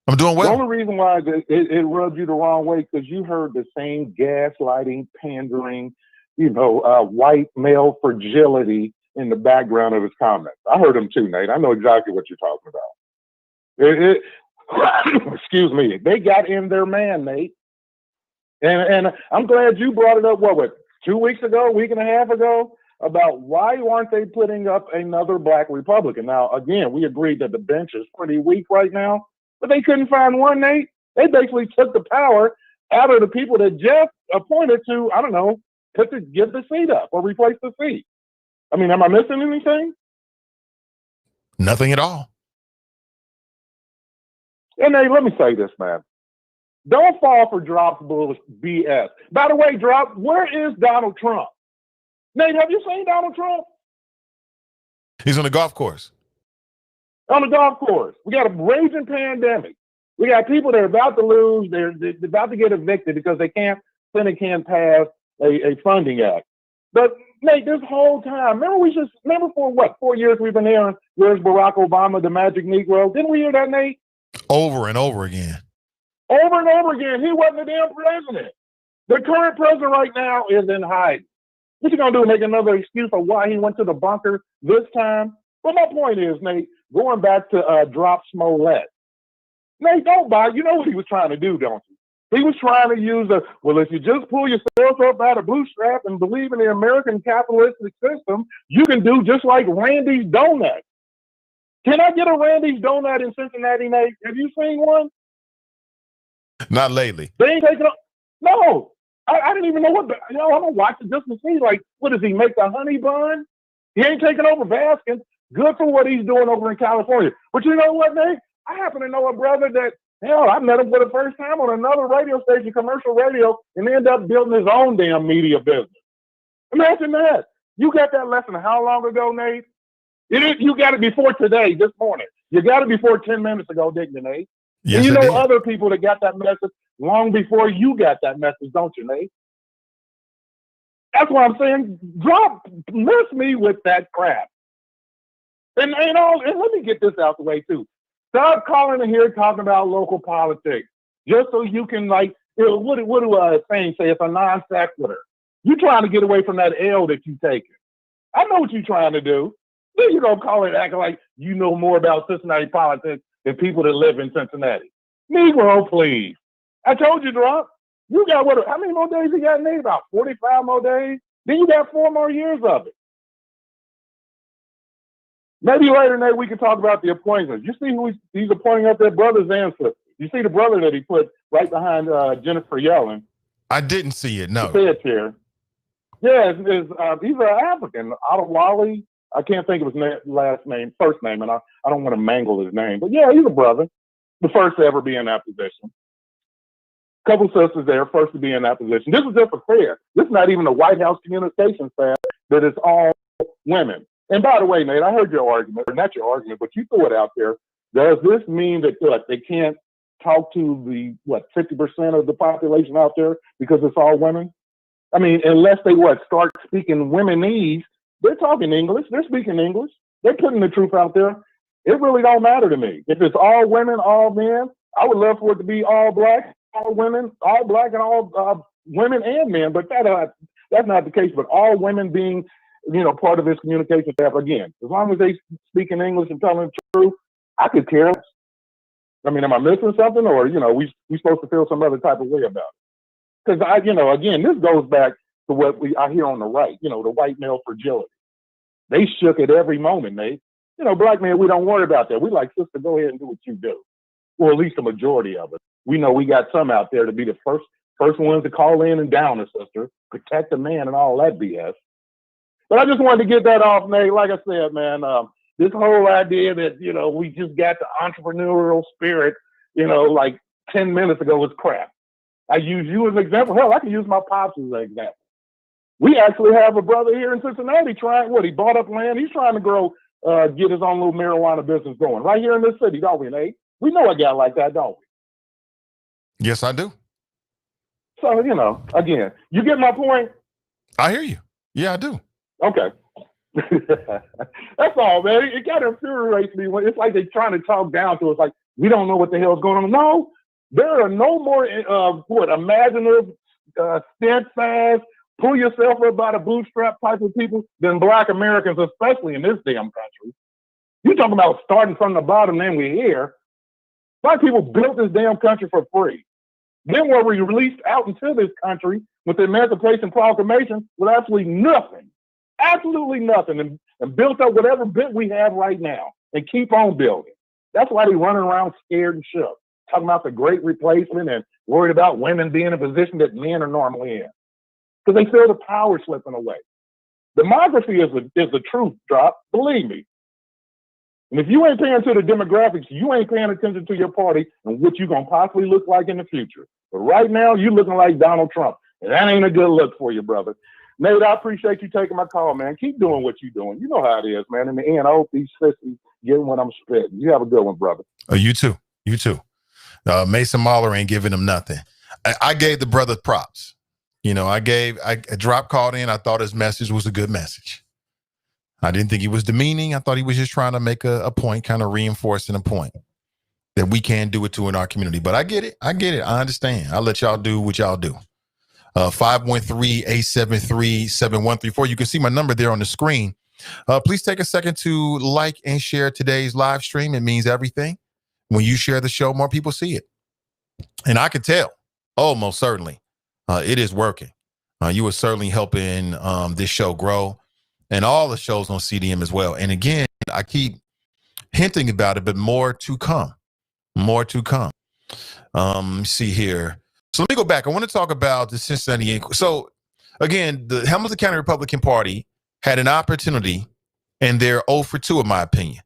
I'm doing well. The only reason why it rubbed you the wrong way, because you heard the same gaslighting, pandering, white male fragility in the background of his comments. I heard them too, Nate. I know exactly what you're talking about. Excuse me. They got in their man, Nate. And I'm glad you brought it up, 2 weeks ago, a week and a half ago, about why aren't they putting up another black Republican? Now, again, we agreed that the bench is pretty weak right now, but they couldn't find one, Nate. They basically took the power out of the people that Jeff appointed to, give the seat up or replace the seat. I mean, am I missing anything? Nothing at all. And Nate, let me say this, man. Don't fall for Drop's BS. By the way, Drop, where is Donald Trump? Nate, have you seen Donald Trump? He's on the golf course. On the golf course. We got a raging pandemic. We got people that are about to lose. They're about to get evicted because Senate can't pass a funding act. But Nate, this whole time, remember for 4 years we've been hearing, where's Barack Obama, the magic Negro? Didn't we hear that, Nate? Over and over again. Over and over again. He wasn't the damn president. The current president right now is in hiding. What you gonna do? Make another excuse for why he went to the bunker this time? Well, my point is, Nate, going back to Drop Smollett. Nate, don't buy. You know what he was trying to do, don't you? He was trying to use well, if you just pull yourself up out of bootstrap and believe in the American capitalistic system, you can do just like Randy's Donut. Can I get a Randy's Donut in Cincinnati, Nate? Have you seen one? Not lately. They ain't taking up. No. I didn't even know what, I'm going to watch it just to see, like, what does he make, the honey bun? He ain't taking over Baskin. Good for what he's doing over in California. But you know what, Nate? I happen to know a brother that, hell, I met him for the first time on another radio station, commercial radio, and ended up building his own damn media business. Imagine that. You got that lesson how long ago, Nate? You got it before today, this morning. You got it before 10 minutes ago, didn't you, Nate? Yes, and you I know did. other people that got that message long before you got that message, don't you, Nate? That's what I'm saying. Miss me with that crap. And let me get this out the way too. Stop calling in here talking about local politics just so you can what do a saying say? It's a non sequitur. You trying to get away from that L that you taking. I know what you're trying to do. Then you're gonna call it acting like you know more about Cincinnati politics than people that live in Cincinnati. Negro, please. I told you, Drop. You got how many more days you got, Nate? About 45 more days? Then you got 4 more years of it. Maybe later, Nate, we can talk about the appointments. You see who he's appointing up there, brothers and sisters. You see the brother that he put right behind Jennifer Yellen. I didn't see it, no. The Fed chair. Yeah, he's an African, out of Raleigh. I can't think of his first name, and I don't want to mangle his name. But yeah, he's a brother. The first to ever be in that position. Couple sisters there, first to be in that position. This is just a fair. This is not even the White House communications staff that is all women. And by the way, Nate, I heard your argument, or not your argument, but you threw it out there. Does this mean that they can't talk to the 50% of the population out there because it's all women? I mean, unless they start speaking womenese, they're talking English, they're speaking English, they're putting the truth out there. It really don't matter to me. If it's all women, all men, I would love for it to be all black, all women, all black, and all women and men. But that's not the case. But all women being, part of this communication staff, again, as long as they speak in English and telling the truth, I could care less. I mean, am I missing something, or we supposed to feel some other type of way about it? Because again, this goes back to what I hear on the right. The white male fragility. They shook at every moment, Nate. Black men, we don't worry about that. We like, sister, go ahead and do what you do. Or at least the majority of it. We know we got some out there to be the first ones to call in and down a sister, protect the man and all that BS. But I just wanted to get that off, Nate. Like I said, man, this whole idea that, we just got the entrepreneurial spirit, like 10 minutes ago was crap. I use you as an example. Hell, I can use my pops as an example. We actually have a brother here in Cincinnati he bought up land. He's trying to get his own little marijuana business going right here in this city, don't we, Nate? We know a guy like that, don't we? Yes, I do. So, again, you get my point? I hear you. Yeah, I do. Okay. That's all, man. It kind of infuriates me when it's like they're trying to talk down to us, like we don't know what the hell's going on. No, there are no more imaginative, steadfast, pull yourself up by the bootstrap type of people than Black Americans, especially in this damn country. You talking about starting from the bottom, then we're here. Black people built this damn country for free. Then were we released out into this country with the Emancipation Proclamation with absolutely nothing, and built up whatever bit we have right now and keep on building. That's why they running around scared and shook, talking about the great replacement and worried about women being in a position that men are normally in. Because they feel the power slipping away. Demography is the truth, Drop. Believe me. And if you ain't paying to the demographics, you ain't paying attention to your party and what you're going to possibly look like in the future. But right now, you're looking like Donald Trump. And that ain't a good look for you, brother. Nate, I appreciate you taking my call, man. Keep doing what you're doing. You know how it is, man. In the end, I hope these sisters get what I'm spitting. You have a good one, brother. Oh, you too. You too. Mason Mahler ain't giving him nothing. I gave the brother props. Drop called in. I thought his message was a good message. I didn't think he was demeaning. I thought he was just trying to make a point, kind of reinforcing a point. that we can do it to in our community. But I get it. I understand. I'll let y'all do what y'all do. 513-873-7134. You can see my number there on the screen. Please take a second to like and share today's live stream. It means everything. When you share the show, more people see it. And I can tell, most certainly, it is working. You are certainly helping this show grow and all the shows on CDM as well. And again, I keep hinting about it, but more to come. More to come. See here. So let me go back. I want to talk about the Cincinnati inquiry. So again, the Hamilton County Republican Party had an opportunity, and they're 0 for 2, in my opinion.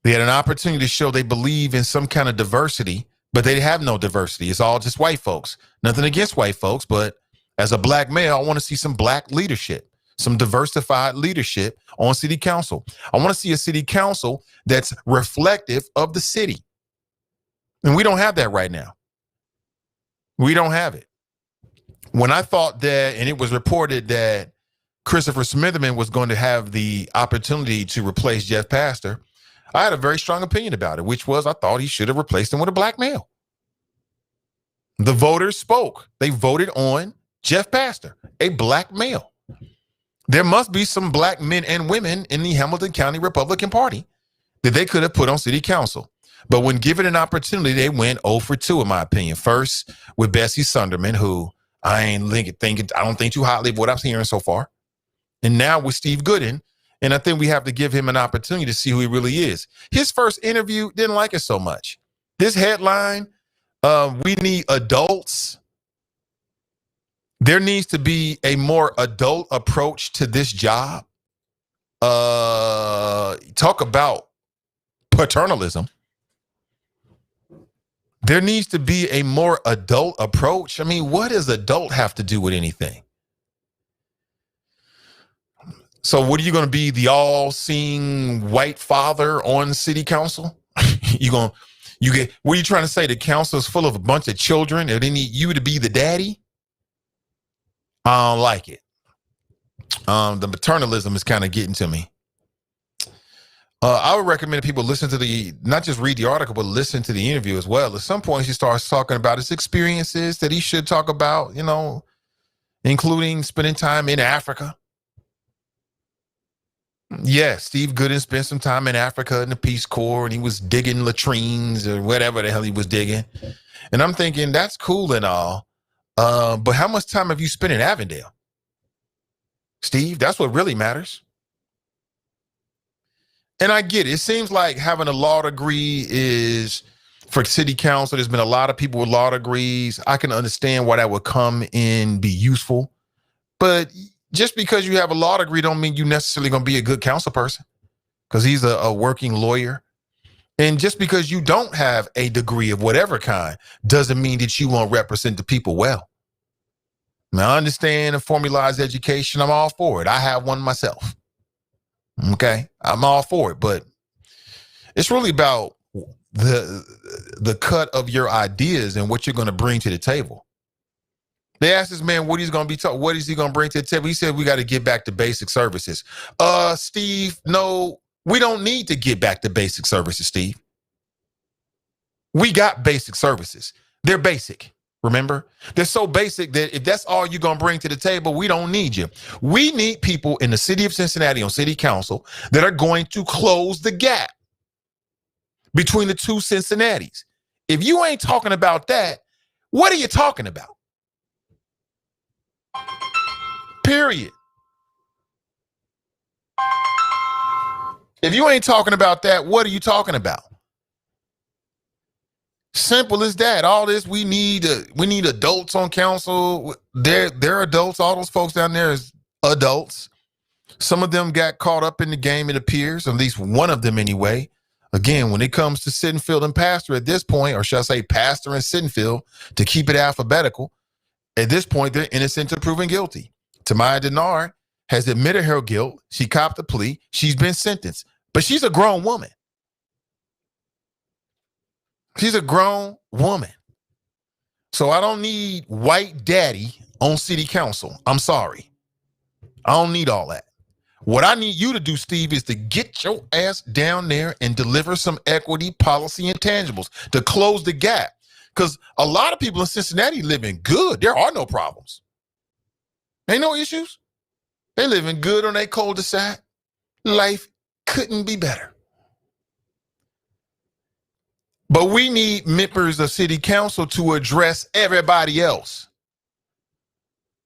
They had an opportunity to show they believe in some kind of diversity, but they have no diversity. It's all just white folks. Nothing against white folks, but as a black male, I want to see some black leadership, some diversified leadership on city council. I want to see a city council that's reflective of the city. And we don't have that right now. We don't have it. When I thought that, and it was reported that Christopher Smitherman was going to have the opportunity to replace Jeff Pastor, I had a very strong opinion about it, which was I thought he should have replaced him with a black male. The voters spoke. They voted on Jeff Pastor, a black male. There must be some black men and women in the Hamilton County Republican Party that they could have put on city council. But when given an opportunity, they went 0 for 2, in my opinion. First, with Bessie Sunderman, who I don't think too highly of what I'm hearing so far. And now with Steve Gooden. And I think we have to give him an opportunity to see who he really is. His first interview, didn't like it so much. This headline, we need adults. There needs to be a more adult approach to this job. Talk about paternalism. There needs to be a more adult approach. I mean, what does adult have to do with anything? So what are you going to be, the all-seeing white father on city council? What are you trying to say? The council is full of a bunch of children and they need you to be the daddy? I don't like it. The maternalism is kind of getting to me. I would recommend that people listen to not just read the article, but listen to the interview as well. At some point, he starts talking about his experiences that he should talk about, including spending time in Africa. Yeah, Steve Gooden spent some time in Africa in the Peace Corps, and he was digging latrines or whatever the hell he was digging. And I'm thinking, that's cool and all, but how much time have you spent in Avondale? Steve, that's what really matters. And I get it. It seems like having a law degree is, for city council, there's been a lot of people with law degrees. I can understand why that would come and be useful. But just because you have a law degree don't mean you're necessarily going to be a good council person, because he's a working lawyer. And just because you don't have a degree of whatever kind doesn't mean that you won't represent the people well. Now, I understand a formalized education. I'm all for it. I have one myself. Okay, I'm all for it. But it's really about the cut of your ideas and what you're going to bring to the table. They asked this man what he's going to be taught. What is he going to bring to the table? He said, we got to get back to basic services. Steve, no, we don't need to get back to basic services, Steve. We got basic services. They're basic. Remember, they're so basic that if that's all you're going to bring to the table, we don't need you. We need people in the city of Cincinnati on city council that are going to close the gap between the two Cincinnatis. If you ain't talking about that, what are you talking about? Period. If you ain't talking about that, what are you talking about? Simple as that. All this, we need adults on council. They're adults. All those folks down there is adults. Some of them got caught up in the game, it appears, at least one of them anyway. Again, when it comes to Sittenfield and Pastor at this point, or should I say Pastor and Sittenfield, to keep it alphabetical, at this point, they're innocent until proven guilty. Tamaya Denard has admitted her guilt. She copped a plea. She's been sentenced, but she's a grown woman. She's a grown woman. So I don't need white daddy on city council. I'm sorry. I don't need all that. What I need you to do, Steve, is to get your ass down there and deliver some equity, policy, and tangibles to close the gap. Because a lot of people in Cincinnati living good. There are no problems. Ain't no issues. They living good on their cul-de-sac. Life couldn't be better. But we need members of city council to address everybody else.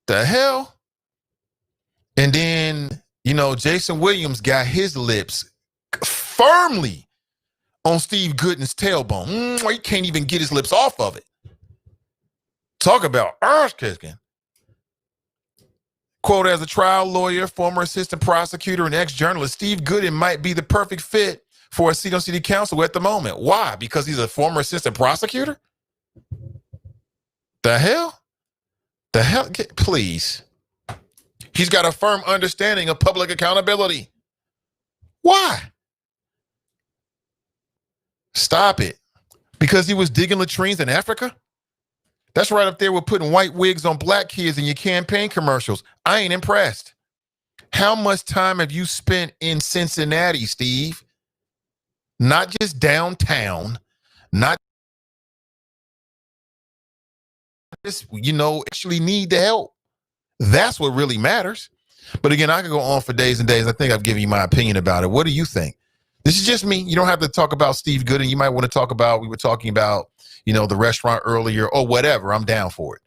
The hell? And then, Jason Williams got his lips firmly on Steve Gooden's tailbone. He can't even get his lips off of it. Talk about ass kicking. Quote, as a trial lawyer, former assistant prosecutor, and ex-journalist, Steve Gooden might be the perfect fit for a seat on city council at the moment. Why? Because he's a former assistant prosecutor? The hell? Please. He's got a firm understanding of public accountability. Why? Stop it. Because he was digging latrines in Africa? That's right up there with putting white wigs on black kids in your campaign commercials. I ain't impressed. How much time have you spent in Cincinnati, Steve? Not just downtown, not just, actually need the help. That's what really matters. But again, I could go on for days and days. I think I've given you my opinion about it. What do you think? This is just me. You don't have to talk about Steve Gooden. You might want to talk about, we were talking about, the restaurant earlier or whatever. I'm down for it.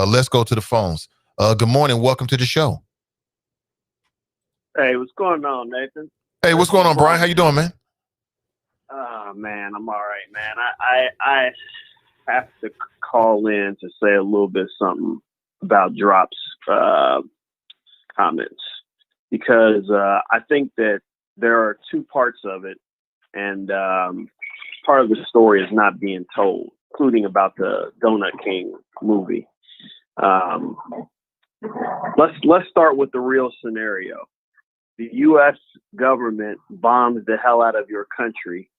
Let's go to the phones. Good morning. Welcome to the show. Hey, what's going on, Nathan? Hey, what's going on, Brian? How you doing, man? Man, I'm all right, man. I have to call in to say a little bit something about Drop's comments, because I think that there are two parts of it, and part of the story is not being told, including about the Donut King movie. Let's start with the real scenario. The U.S. government bombs the hell out of your country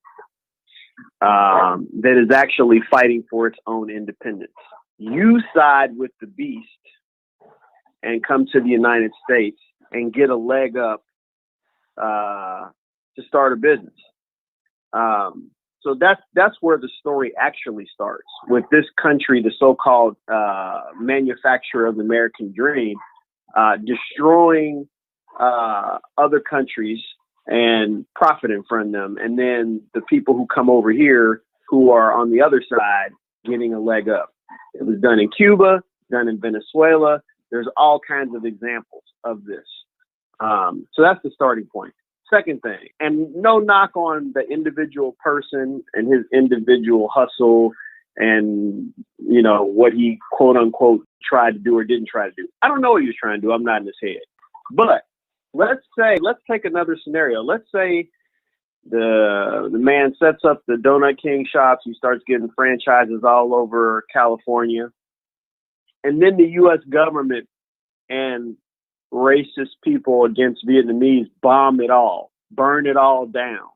that is actually fighting for its own independence. You side with the beast and come to the United States and get a leg up to start a business. So that's where the story actually starts, with this country, the so-called manufacturer of the American dream, destroying other countries and profiting from them. And then the people who come over here who are on the other side getting a leg up. It was done in Cuba, done in Venezuela. There's all kinds of examples of this. So that's the starting point. Second thing, and no knock on the individual person and his individual hustle and, what he quote unquote tried to do or didn't try to do. I don't know what he was trying to do. I'm not in his head. But let's take another scenario. Let's say the man sets up the Donut King shops. He starts getting franchises all over California. And then the U.S. government and racist people against Vietnamese bomb it all, burn it all down,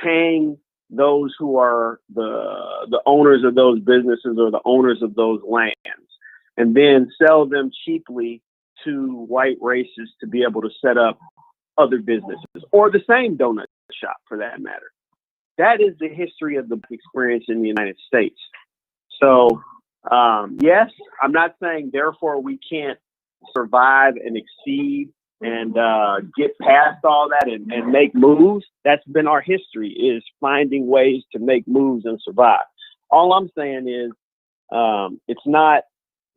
hang those who are the owners of those businesses or the owners of those lands, and then sell them cheaply to white racists to be able to set up other businesses, or the same donut shop for that matter. That is the history of the experience in the United States. So, yes, I'm not saying therefore we can't survive and exceed and get past all that and make moves. That's been our history, is finding ways to make moves and survive. All I'm saying is it's not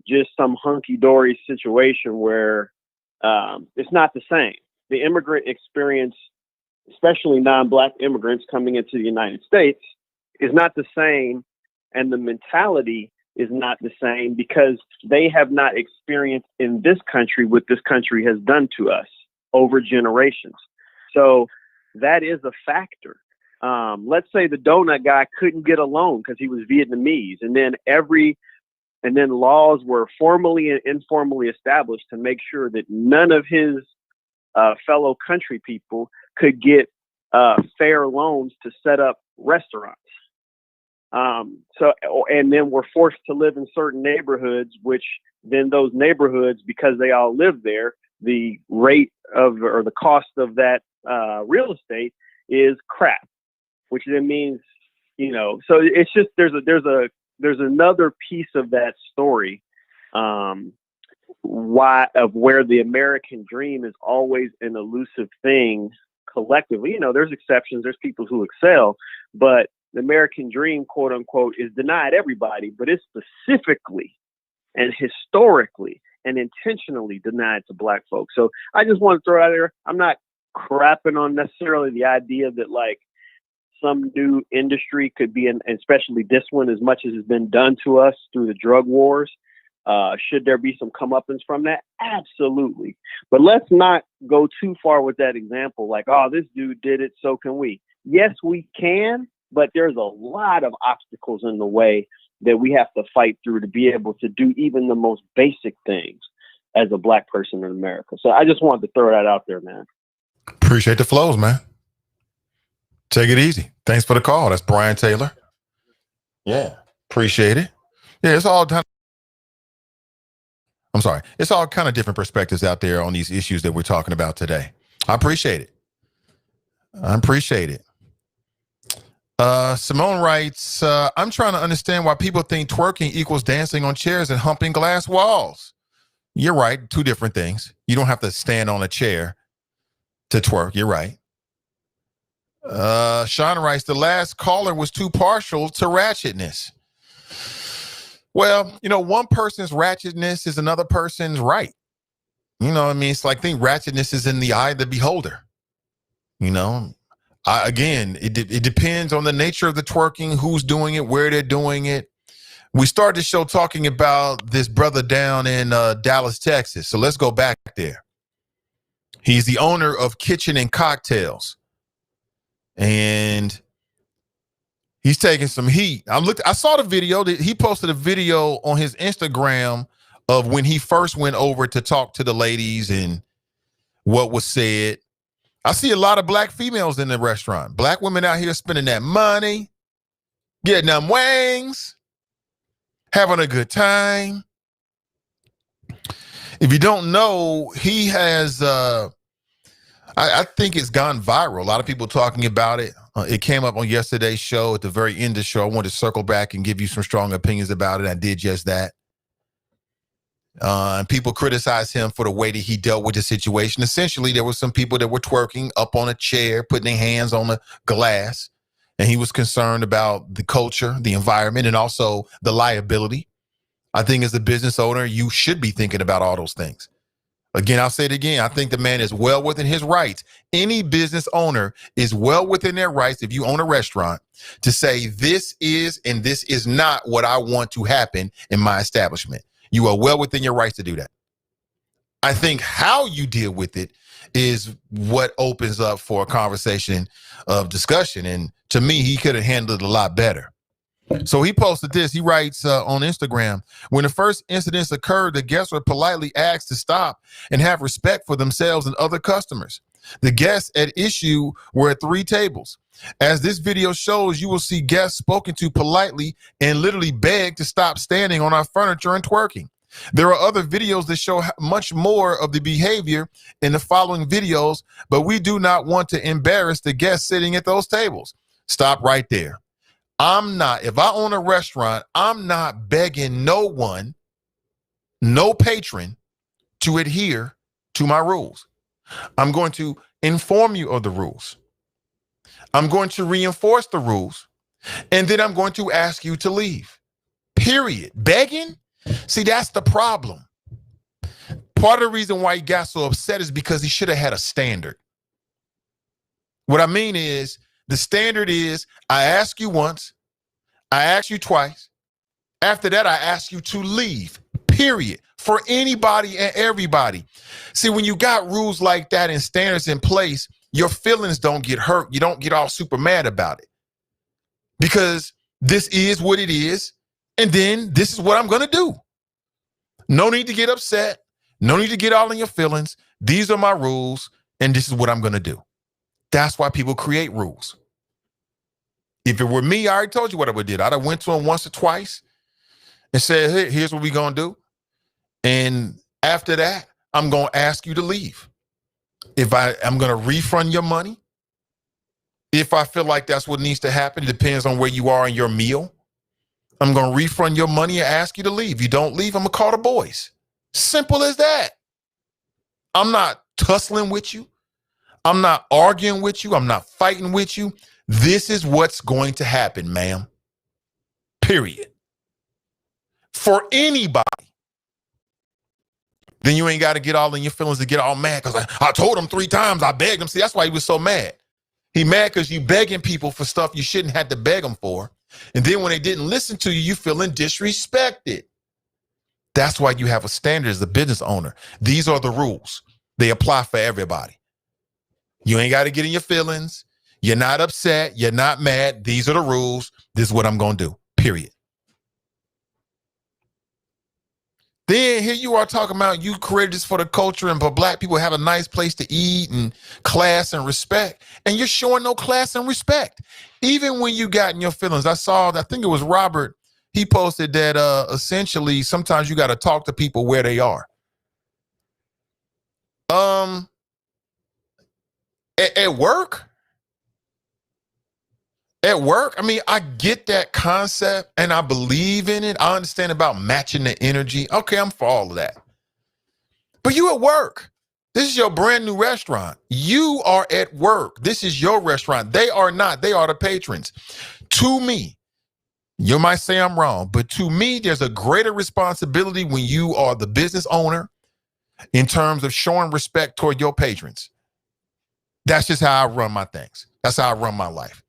just some hunky-dory situation where it's not the same. The immigrant experience, especially non-Black immigrants coming into the United States, is not the same, and the mentality is not the same because they have not experienced in this country what this country has done to us over generations. So that is a factor. Let's say the donut guy couldn't get a loan because he was Vietnamese, and then laws were formally and informally established to make sure that none of his fellow country people could get fair loans to set up restaurants. And then we're forced to live in certain neighborhoods, which then those neighborhoods, because they all live there, the rate of or the cost of that real estate is crap, which then means, you know, so it's just there's another piece of that story, where the American dream is always an elusive thing collectively. You know, there's exceptions, there's people who excel, but the American dream, quote unquote, is denied everybody, but it's specifically and historically and intentionally denied to Black folks. So I just want to throw it out there. I'm not crapping on necessarily the idea that like some new industry could be, and especially this one, as much as has been done to us through the drug wars. Should there be some comeuppance from that? Absolutely. But let's not go too far with that example. Like, oh, this dude did it, so can we? Yes, we can, but there's a lot of obstacles in the way that we have to fight through to be able to do even the most basic things as a Black person in America. So I just wanted to throw that out there, man. Appreciate the flows, man. Take it easy. Thanks for the call. That's Brian Taylor. Yeah, appreciate it. Yeah, it's all time. I'm sorry. It's all kind of different perspectives out there on these issues that we're talking about today. I appreciate it. Simone writes, I'm trying to understand why people think twerking equals dancing on chairs and humping glass walls. You're right. Two different things. You don't have to stand on a chair to twerk. You're right. Sean writes, the last caller was too partial to ratchetness. Well, you know, one person's ratchetness is another person's right. You know what I mean? It's like, I think ratchetness is in the eye of the beholder. You know, it depends on the nature of the twerking, who's doing it, where they're doing it. We started the show talking about this brother down in Dallas, Texas. So let's go back there. He's the owner of Kitchen and Cocktails. And he's taking some heat. I saw the video that he posted a video on his Instagram of when he first went over to talk to the ladies and what was said. I see a lot of Black females in the restaurant. Black women out here spending that money, getting them wings, having a good time. If you don't know, he has, I think it's gone viral. A lot of people talking about it. It came up on yesterday's show at the very end of the show. I wanted to circle back and give you some strong opinions about it. I did just that. And people criticize him for the way that he dealt with the situation. Essentially, there were some people that were twerking up on a chair, putting their hands on the glass. And he was concerned about the culture, the environment, and also the liability. I think as a business owner, you should be thinking about all those things. Again, I'll say it again. I think the man is well within his rights. Any business owner is well within their rights, if you own a restaurant, to say this is and this is not what I want to happen in my establishment. You are well within your rights to do that. I think how you deal with it is what opens up for a conversation of discussion. And to me, he could have handled it a lot better. So he posted this. He writes on Instagram, when the first incidents occurred, the guests were politely asked to stop and have respect for themselves and other customers. The guests at issue were at 3 tables. As this video shows, you will see guests spoken to politely and literally begged to stop standing on our furniture and twerking. There are other videos that show much more of the behavior in the following videos, but we do not want to embarrass the guests sitting at those tables. Stop right there. If I own a restaurant, I'm not begging no one, no patron, to adhere to my rules. I'm going to inform you of the rules. I'm going to reinforce the rules, and then I'm going to ask you to leave. Period. Begging? See, that's the problem. Part of the reason why he got so upset is because he should have had a standard. What I mean is, the standard is, I ask you once, I ask you twice. After that, I ask you to leave, period, for anybody and everybody. See, when you got rules like that and standards in place, your feelings don't get hurt. You don't get all super mad about it because this is what it is. And then this is what I'm going to do. No need to get upset. No need to get all in your feelings. These are my rules, and this is what I'm going to do. That's why people create rules. If it were me, I already told you what I would do. I'd have went to him once or twice and said, hey, here's what we're going to do. And after that, I'm going to ask you to leave. I'm going to refund your money. If I feel like that's what needs to happen, it depends on where you are in your meal. I'm going to refund your money and ask you to leave. You don't leave, I'm going to call the boys. Simple as that. I'm not tussling with you. I'm not arguing with you. I'm not fighting with you. This is what's going to happen, ma'am. Period. For anybody. Then you ain't got to get all in your feelings and get all mad because I told him 3 times. I begged him. See, that's why he was so mad. He mad because you begging people for stuff you shouldn't have to beg them for. And then when they didn't listen to you, you feeling disrespected. That's why you have a standard as a business owner. These are the rules. They apply for everybody. You ain't got to get in your feelings. You're not upset. You're not mad. These are the rules. This is what I'm going to do, period. Then here you are talking about you created this for the culture and but black people have a nice place to eat and class and respect. And you're showing no class and respect. Even when you got in your feelings, I think it was Robert, he posted that essentially sometimes you got to talk to people where they are. At work? At work, I mean, I get that concept and I believe in it. I understand about matching the energy. Okay, I'm for all of that. But you at work. This is your brand new restaurant. You are at work. This is your restaurant. They are not. They are the patrons. To me, you might say I'm wrong, but to me, there's a greater responsibility when you are the business owner in terms of showing respect toward your patrons. That's just how I run my things. That's how I run my life.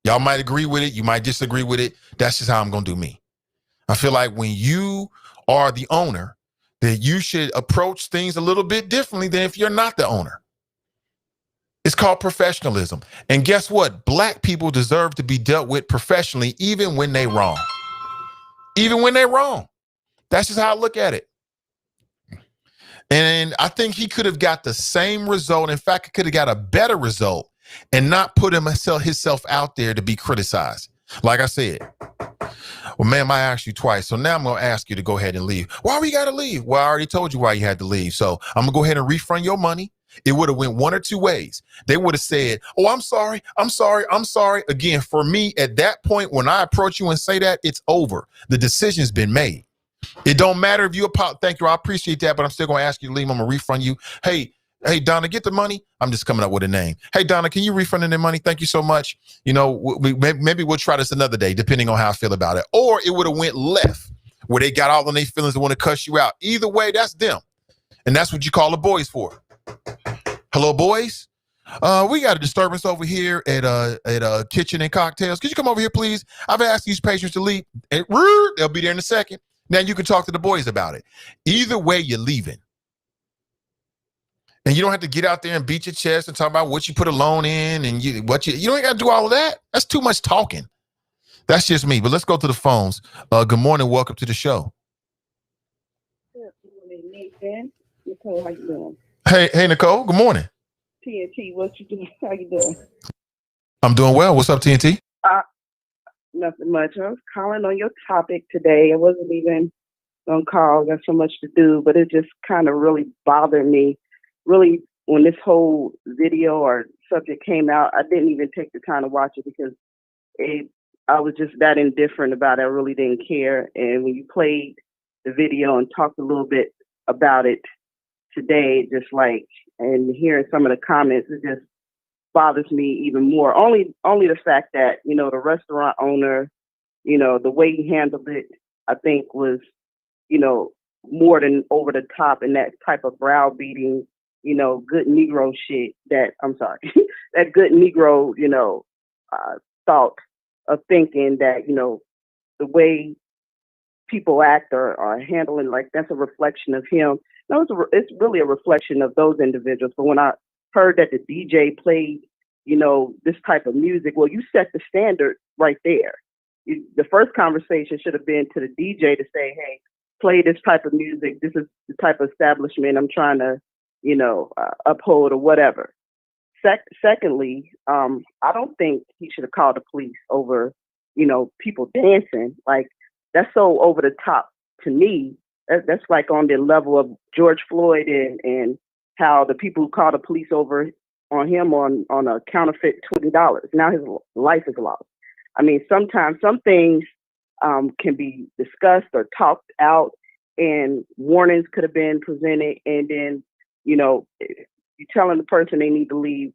Y'all might agree with it. You might disagree with it. That's just how I'm going to do me. I feel like when you are the owner, that you should approach things a little bit differently than if you're not the owner. It's called professionalism. And guess what? Black people deserve to be dealt with professionally, even when they're wrong. Even when they're wrong. That's just how I look at it. And I think he could have got the same result. In fact, he could have got a better result and not put himself out there to be criticized. Like I said, well, ma'am, I asked you twice. So now I'm going to ask you to go ahead and leave. Why we got to leave? Well, I already told you why you had to leave. So I'm going to go ahead and refund your money. It would have went one or two ways. They would have said, oh, I'm sorry. I'm sorry. I'm sorry. Again, for me, at that point, when I approach you and say that, it's over. The decision's been made. It don't matter if you thank you. I appreciate that, but I'm still going to ask you to leave. I'm going to refund you. Hey, Donna, get the money. I'm just coming up with a name. Hey, Donna, can you refund the money? Thank you so much. You know, maybe we'll try this another day, depending on how I feel about it. Or it would have went left, where they got all on their feelings and want to cuss you out. Either way, that's them. And that's what you call the boys for. Hello, boys. We got a disturbance over here at Kitchen and Cocktails. Could you come over here, please? I've asked these patrons to leave. And they'll be there in a second. Now you can talk to the boys about it. Either way, you're leaving. And you don't have to get out there and beat your chest and talk about what you put a loan in and you don't got to do all of that. That's too much talking. That's just me. But let's go to the phones. Good morning. Welcome to the show. Good morning, Nathan. Nicole, how you doing? Hey, Nicole. Good morning. TNT, what you doing? How you doing? I'm doing well. What's up, TNT? Nothing much. I was calling on your topic today. I wasn't even gonna call. Got so much to do, but it just kind of really bothered me. Really, when this whole video or subject came out, I didn't even take the time to watch it because I was just that indifferent about it. I really didn't care. And when you played the video and talked a little bit about it today, and hearing some of the comments, it just bothers me even more. Only the fact that, the restaurant owner, the way he handled it, I think was, more than over the top, and that type of browbeating, good Negro shit that good Negro, thought of thinking that, the way people act or are handling, like that's a reflection of him. No, it's really a reflection of those individuals. But when I heard that the DJ played, this type of music, well, you set the standard right there. The first conversation should have been to the DJ to say, hey, play this type of music. This is the type of establishment I'm trying to, uphold or whatever. Secondly, I don't think he should have called the police over, people dancing. Like, that's so over the top to me. That's like on the level of George Floyd and how the people who called the police over on him on a counterfeit $20. Now his life is lost. I mean, sometimes some things can be discussed or talked out, and warnings could have been presented, and then, you know, you're telling the person they need to leave,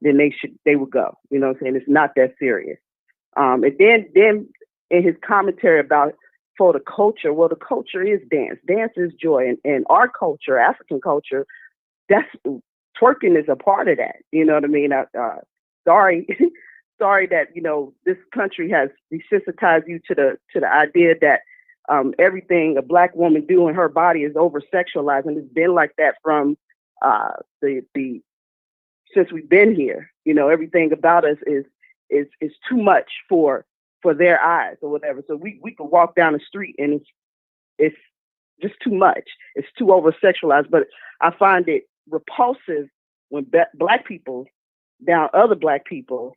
then they would go. You know what I'm saying? It's not that serious. And then in his commentary about for the culture, well, the culture is dance. Dance is joy, and our culture, African culture, that's twerking is a part of that. You know what I mean? Sorry, sorry that, you know, this country has desensitized you to the idea that everything a Black woman do in her body is over sexualized, and it's been like that from the since we've been here. You know, everything about us is too much for their eyes or whatever. So we can walk down the street and it's just too much. It's too over sexualized. But I find it repulsive when Black people down other Black people,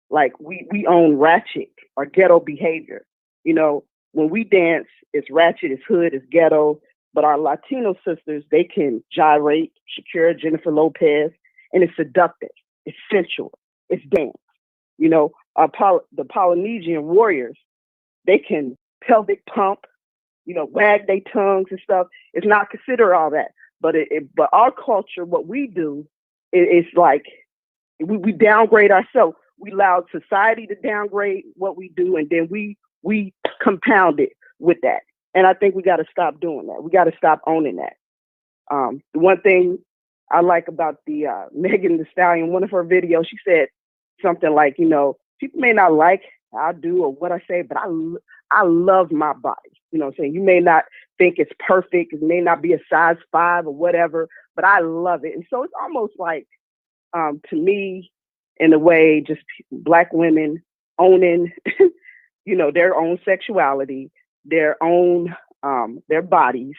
like we own ratchet or ghetto behavior. You know, when we dance, it's ratchet, it's hood, it's ghetto. But our Latino sisters, they can gyrate, Shakira, Jennifer Lopez, and it's seductive, it's sensual, it's dance. You know, the Polynesian warriors, they can pelvic pump, you know, wag their tongues and stuff. It's not considered all that, but but our culture, what we do, it's like we downgrade ourselves. We allow society to downgrade what we do, and then we compound it with that. And I think we got to stop doing that. We got to stop owning that. The one thing I like about the Megan Thee Stallion, one of her videos, she said something like, you know, people may not like how I do or what I say, but I love my body. You know what I'm saying? You may not think it's perfect. It may not be a size 5 or whatever, but I love it. And so it's almost like, to me, in a way, just Black women owning, you know, their own sexuality, their own, their bodies,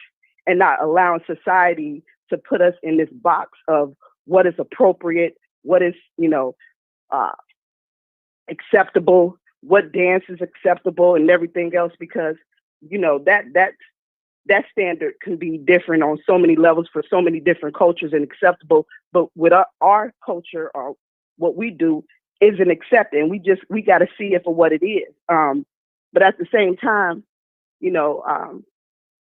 and not allowing society to put us in this box of what is appropriate, what is, you know, acceptable, what dance is acceptable, and everything else, because, you know, that standard can be different on so many levels for so many different cultures and acceptable. But with our culture or what we do isn't accepted, and we got to see it for what it is. But at the same time, you know,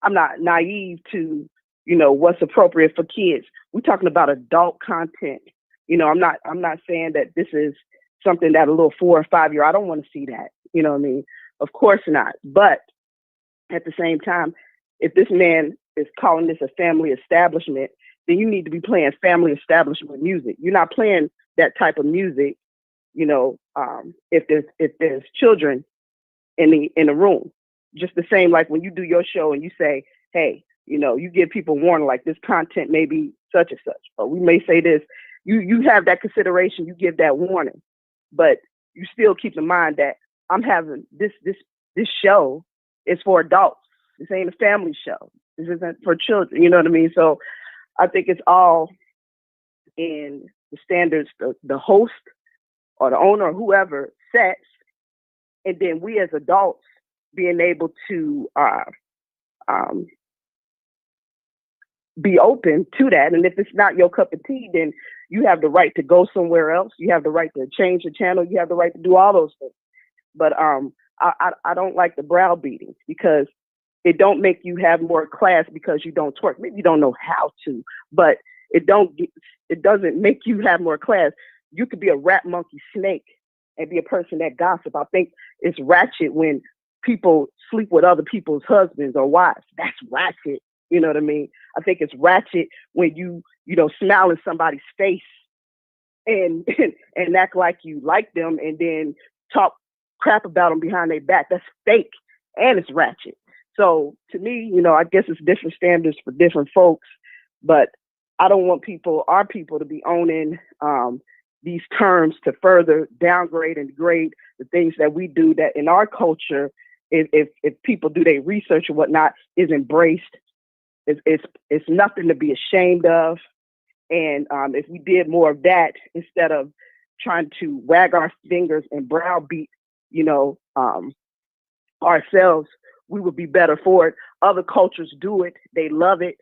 I'm not naive to, you know, what's appropriate for kids. We're talking about adult content. You know, I'm not saying that this is something that a little 4 or 5-year, I don't want to see that. You know what I mean? Of course not. But at the same time, if this man is calling this a family establishment, then you need to be playing family establishment music. You're not playing that type of music, you know, if there's children in the room. Just the same like when you do your show and you say, hey, you know, you give people warning, like this content may be such and such, or we may say this. You have that consideration, you give that warning, but you still keep in mind that I'm having this show is for adults. This ain't a family show. This isn't for children. You know what I mean? So I think it's all in the standards the host or the owner or whoever sets, and then we as adults being able to be open to that. And if it's not your cup of tea, then you have the right to go somewhere else. You have the right to change the channel. You have the right to do all those things. But I don't like the browbeating, because it don't make you have more class because you don't twerk. Maybe you don't know how to, but it doesn't make you have more class. You could be a rat monkey snake and be a person that gossip. I think it's ratchet when people sleep with other people's husbands or wives. That's ratchet. You know what I mean? I think it's ratchet when you know, smile in somebody's face and act like you like them and then talk crap about them behind their back. That's fake, and it's ratchet. So to me, you know, I guess it's different standards for different folks, but I don't want our people to be owning these terms to further downgrade and degrade the things that we do that in our culture, if people do their research or whatnot, is embraced. It's nothing to be ashamed of. And if we did more of that instead of trying to wag our fingers and browbeat, you know, ourselves, we would be better for it. other cultures do it. They love it.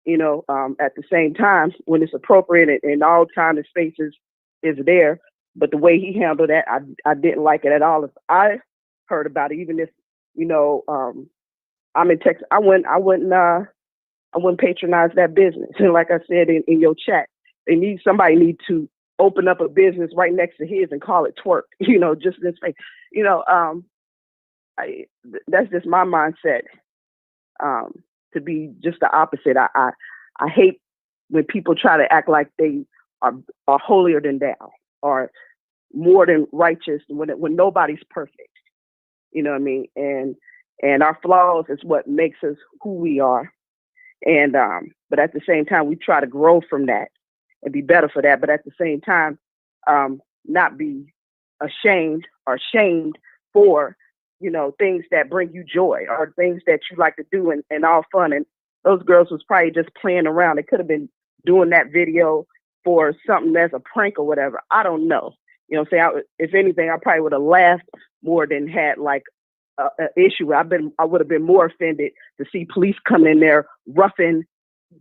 At the same time, when it's appropriate and all time and spaces is there. But the way he handled that, I didn't like it at all. If I heard about it, even if, I'm in Texas, I wouldn't patronize that business. And like I said in your chat, somebody need to open up a business right next to his and call it Twerk, just this way. That's just my mindset. To be just the opposite. I hate when people try to act like they are holier than thou or more than righteous when nobody's perfect. You know what I mean? And our flaws is what makes us who we are. And but at the same time, we try to grow from that and be better for that. But at the same time, not be ashamed or shamed for things that bring you joy or things that you like to do and all fun. And those girls was probably just playing around. They could have been doing that video for something as a prank or whatever. I don't know. If anything, I probably would have laughed more than had like an issue. I would have been more offended to see police come in there roughing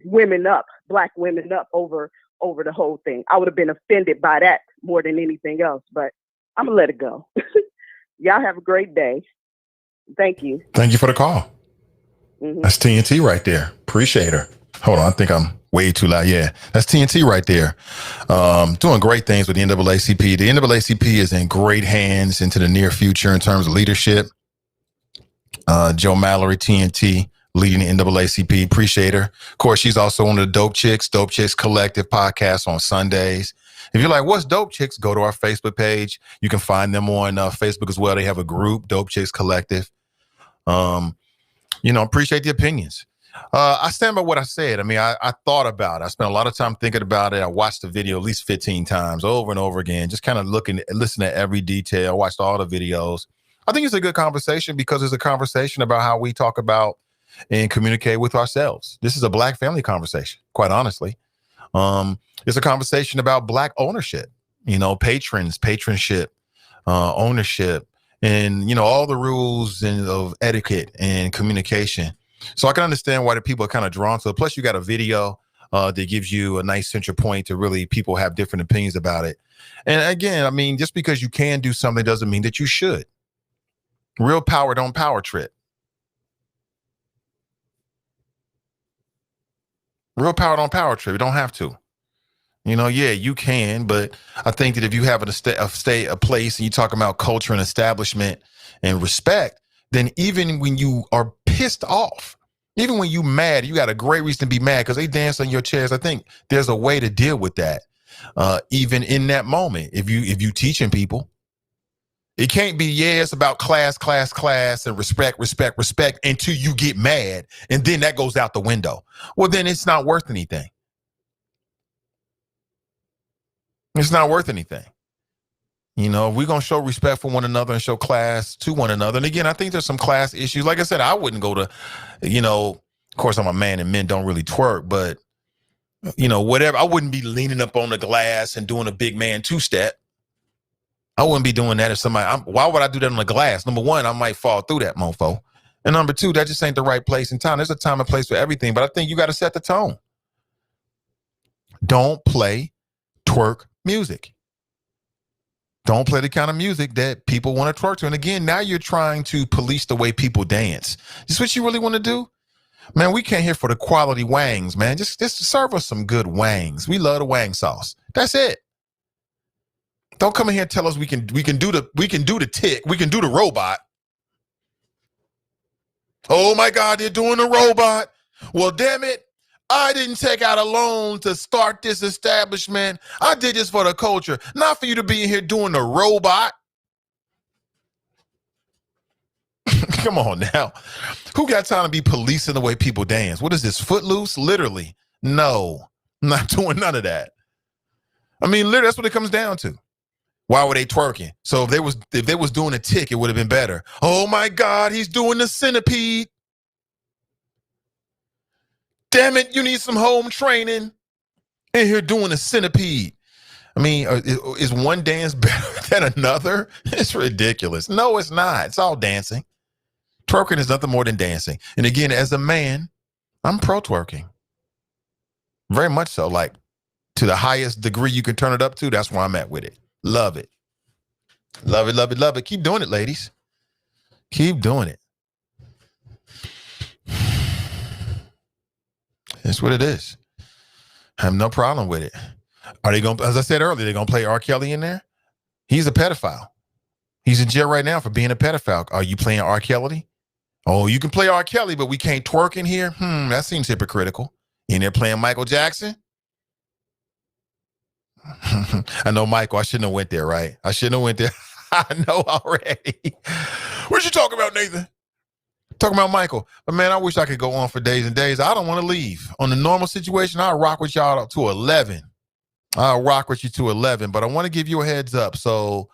women up, black women up over the whole thing. I would have been offended by that more than anything else, but I'm gonna let it go. Y'all have a great day. Thank you. Thank you for the call. Mm-hmm. That's TNT right there. Appreciate her. Hold on, I think I'm way too loud. Yeah, that's TNT right there. Doing great things with the NAACP. The NAACP is in great hands into the near future in terms of leadership. Joe Mallory, TNT, leading the NAACP. Appreciate her. Of course, she's also on the Dope Chicks Collective podcast on Sundays. If you're like, what's Dope Chicks? Go to our Facebook page. You can find them on Facebook as well. They have a group, Dope Chicks Collective. Appreciate the opinions. I stand by what I said. I mean, I thought about it. I spent a lot of time thinking about it. I watched the video at least 15 times over and over again, just kind of listening to every detail. I watched all the videos. I think it's a good conversation because it's a conversation about how we talk about and communicate with ourselves. This is a Black family conversation, quite honestly. It's a conversation about Black ownership, patronship, ownership, and, all the rules of etiquette and communication. So I can understand why the people are kind of drawn to it. Plus, you got a video that gives you a nice central point to really people have different opinions about it. And again, I mean, just because you can do something doesn't mean that you should. Real power don't power trip. Real power don't power trip. You don't have to. You can, but I think that if you have a place and you talk about culture and establishment and respect, then even when you are pissed off, even when you mad, you got a great reason to be mad because they dance on your chairs. I think there's a way to deal with that. Even in that moment, if you teaching people, it can't be, it's about class, and respect until you get mad. And then that goes out the window. Well, then it's not worth anything. It's not worth anything. If we're going to show respect for one another and show class to one another. And again, I think there's some class issues. Like I said, I wouldn't go to, of course, I'm a man and men don't really twerk, but, whatever. I wouldn't be leaning up on the glass and doing a big man two-step. I wouldn't be doing that if why would I do that on the glass? Number one, I might fall through that mofo. And number two, that just ain't the right place and time. There's a time and place for everything, but I think you got to set the tone. Don't play twerk music. Don't play the kind of music that people want to twerk to. And again, now you're trying to police the way people dance. Is what you really want to do? Man, we came here for the quality wangs, man. Just serve us some good wangs. We love the wang sauce. That's it. Don't come in here and tell us we can do the tick, we can do the robot. Oh my God, they're doing the robot. Well, damn it. I didn't take out a loan to start this establishment. I did this for the culture, not for you to be in here doing the robot. Come on now. Who got time to be policing the way people dance? What is this, Footloose? Literally. No, I'm not doing none of that. I mean, literally, that's what it comes down to. Why were they twerking? So if they was doing a tick, it would have been better. Oh my God, he's doing the centipede. Damn it, you need some home training. In here doing a centipede. I mean, is one dance better than another? It's ridiculous. No, it's not. It's all dancing. Twerking is nothing more than dancing. And again, as a man, I'm pro twerking. Very much so. Like, to the highest degree you can turn it up to, that's where I'm at with it. Love it. Love it, love it, love it. Keep doing it, ladies. Keep doing it. That's what it is. I have no problem with it. Are they going to, as I said earlier, they're going to play R. Kelly in there? He's a pedophile. He's in jail right now for being a pedophile. Are you playing R. Kelly? Oh, you can play R. Kelly, but we can't twerk in here? That seems hypocritical. In there playing Michael Jackson? I know, Michael, I shouldn't have went there, right? I shouldn't have went there. I know already. What you talking about, Nathan? Talking about Michael. But man, I wish I could go on for days and days. I don't want to leave. On the normal situation, I'll rock with y'all up to 11. I'll rock with you to 11, but I want to give you a heads up. So,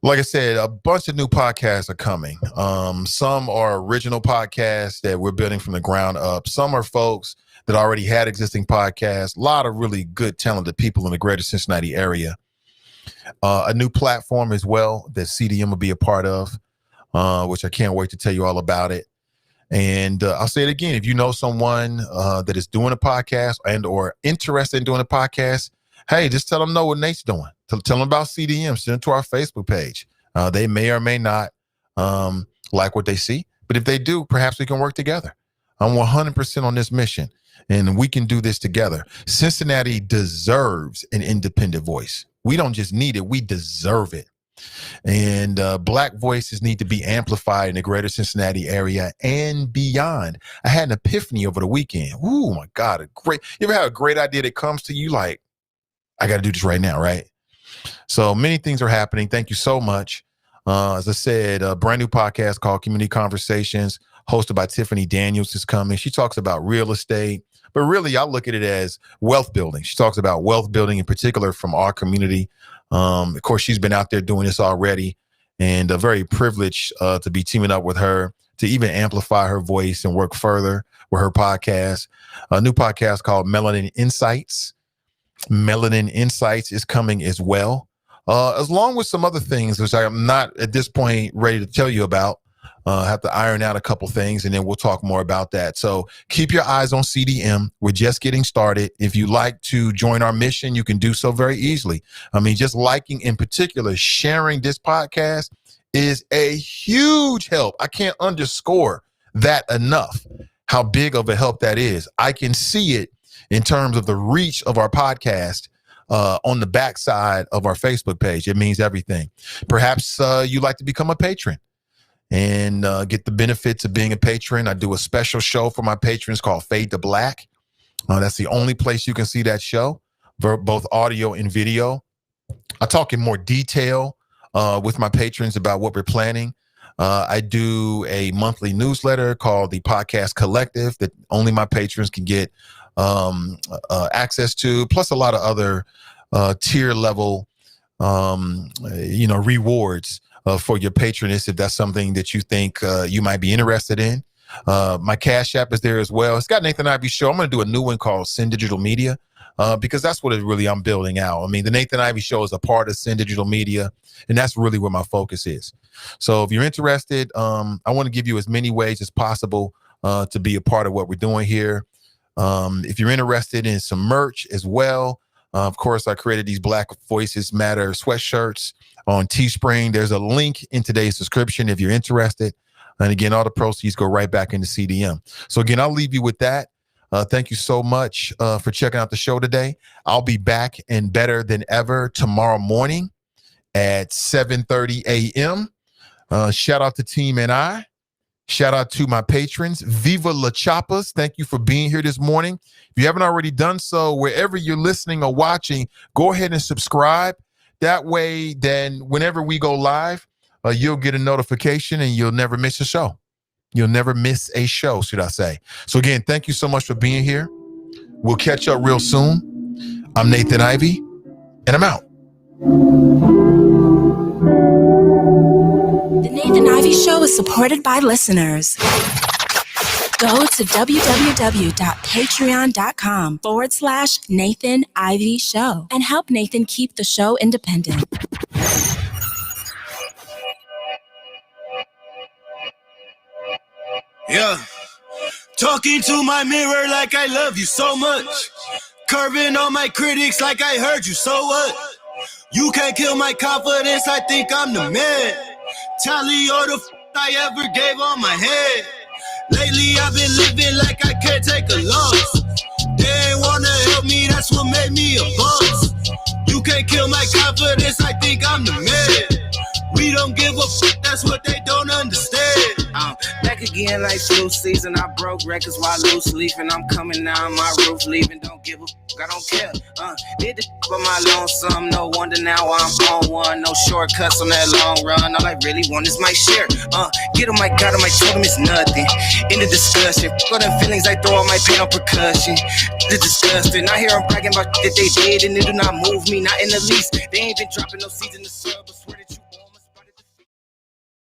like I said, a bunch of new podcasts are coming. Some are original podcasts that we're building from the ground up. Some are folks that already had existing podcasts. A lot of really good, talented people in the greater Cincinnati area. A new platform as well that CDM will be a part of, which I can't wait to tell you all about it. And I'll say it again. If you know someone that is doing a podcast and or interested in doing a podcast, hey, just tell them know what Nate's doing. Tell them about CDM. Send it to our Facebook page. They may or may not like what they see. But if they do, perhaps we can work together. I'm 100% on this mission. And we can do this together. Cincinnati deserves an independent voice. We don't just need it. We deserve it. And Black voices need to be amplified in the greater Cincinnati area and beyond. I had an epiphany over the weekend. Ooh, my God. You ever have a great idea that comes to you like, I got to do this right now, right? So many things are happening. Thank you so much. As I said, a brand new podcast called Community Conversations, hosted by Tiffany Daniels, is coming. She talks about real estate, but really I look at it as wealth building. She talks about wealth building in particular from our community. Of course, she's been out there doing this already, and very privileged to be teaming up with her to even amplify her voice and work further with her podcast. A new podcast called Melanin Insights. Melanin Insights is coming as well, as long with some other things, which I'm not at this point ready to tell you about. I have to iron out a couple things, and then we'll talk more about that. So keep your eyes on CDM. We're just getting started. If you like to join our mission, you can do so very easily. I mean, just liking, in particular, sharing this podcast is a huge help. I can't underscore that enough, how big of a help that is. I can see it in terms of the reach of our podcast on the backside of our Facebook page. It means everything. Perhaps you'd like to become a patron and get the benefits of being a patron. I do a special show for my patrons called Fade to Black. That's the only place you can see that show, both audio and video. I talk in more detail with my patrons about what we're planning. I do a monthly newsletter called the Podcast Collective that only my patrons can get access to, plus a lot of other tier level, rewards for your patronage, if that's something that you think you might be interested in. My Cash App is there as well. It's got Nathan Ivey Show. I'm going to do a new one called Sin Digital Media because that's what I'm building out. I mean, the Nathan Ivey Show is a part of Sin Digital Media, and that's really where my focus is. So if you're interested, I want to give you as many ways as possible to be a part of what we're doing here. If you're interested in some merch as well, of course, I created these Black Voices Matter sweatshirts on Teespring. There's a link in today's description if you're interested. And again, all the proceeds go right back into CDM. So again, I'll leave you with that. Thank you so much for checking out the show today. I'll be back and better than ever tomorrow morning at 7:30 a.m. Shout out to Team NI. Shout out to my patrons. Viva La Chapas. Thank you for being here this morning. If you haven't already done so, wherever you're listening or watching, go ahead and subscribe. That way, then whenever we go live, you'll get a notification and you'll never miss a show. You'll never miss a show, should I say. So again, thank you so much for being here. We'll catch up real soon. I'm Nathan Ivey, and I'm out. The Nathan Ivey Show is supported by listeners. Go to www.patreon.com/Nathan Ivey Show and help Nathan keep the show independent. Talking to my mirror like I love you so much. Curving on my critics like I heard you, so what? You can't kill my confidence, I think I'm the man. Tally all the I ever gave on my head. Lately I've been living like I can't take a loss. They ain't wanna help me, that's what made me a boss. You can't kill my confidence, I think I'm the man. We don't give a that's what they don't understand. I'm back again like flu season. I broke records while loose leafing. I'm coming down my roof, leaving. Don't give a I don't care. Did the for my lonesome. No wonder now I'm on one. No shortcuts on that long run. All I really want is my share. Get on my God, on my totem is nothing. In the discussion, got them feelings I throw on my pain on percussion. The disgusting. I hear them bragging about that they did and it do not move me, not in the least. They ain't been dropping no seeds in the soil.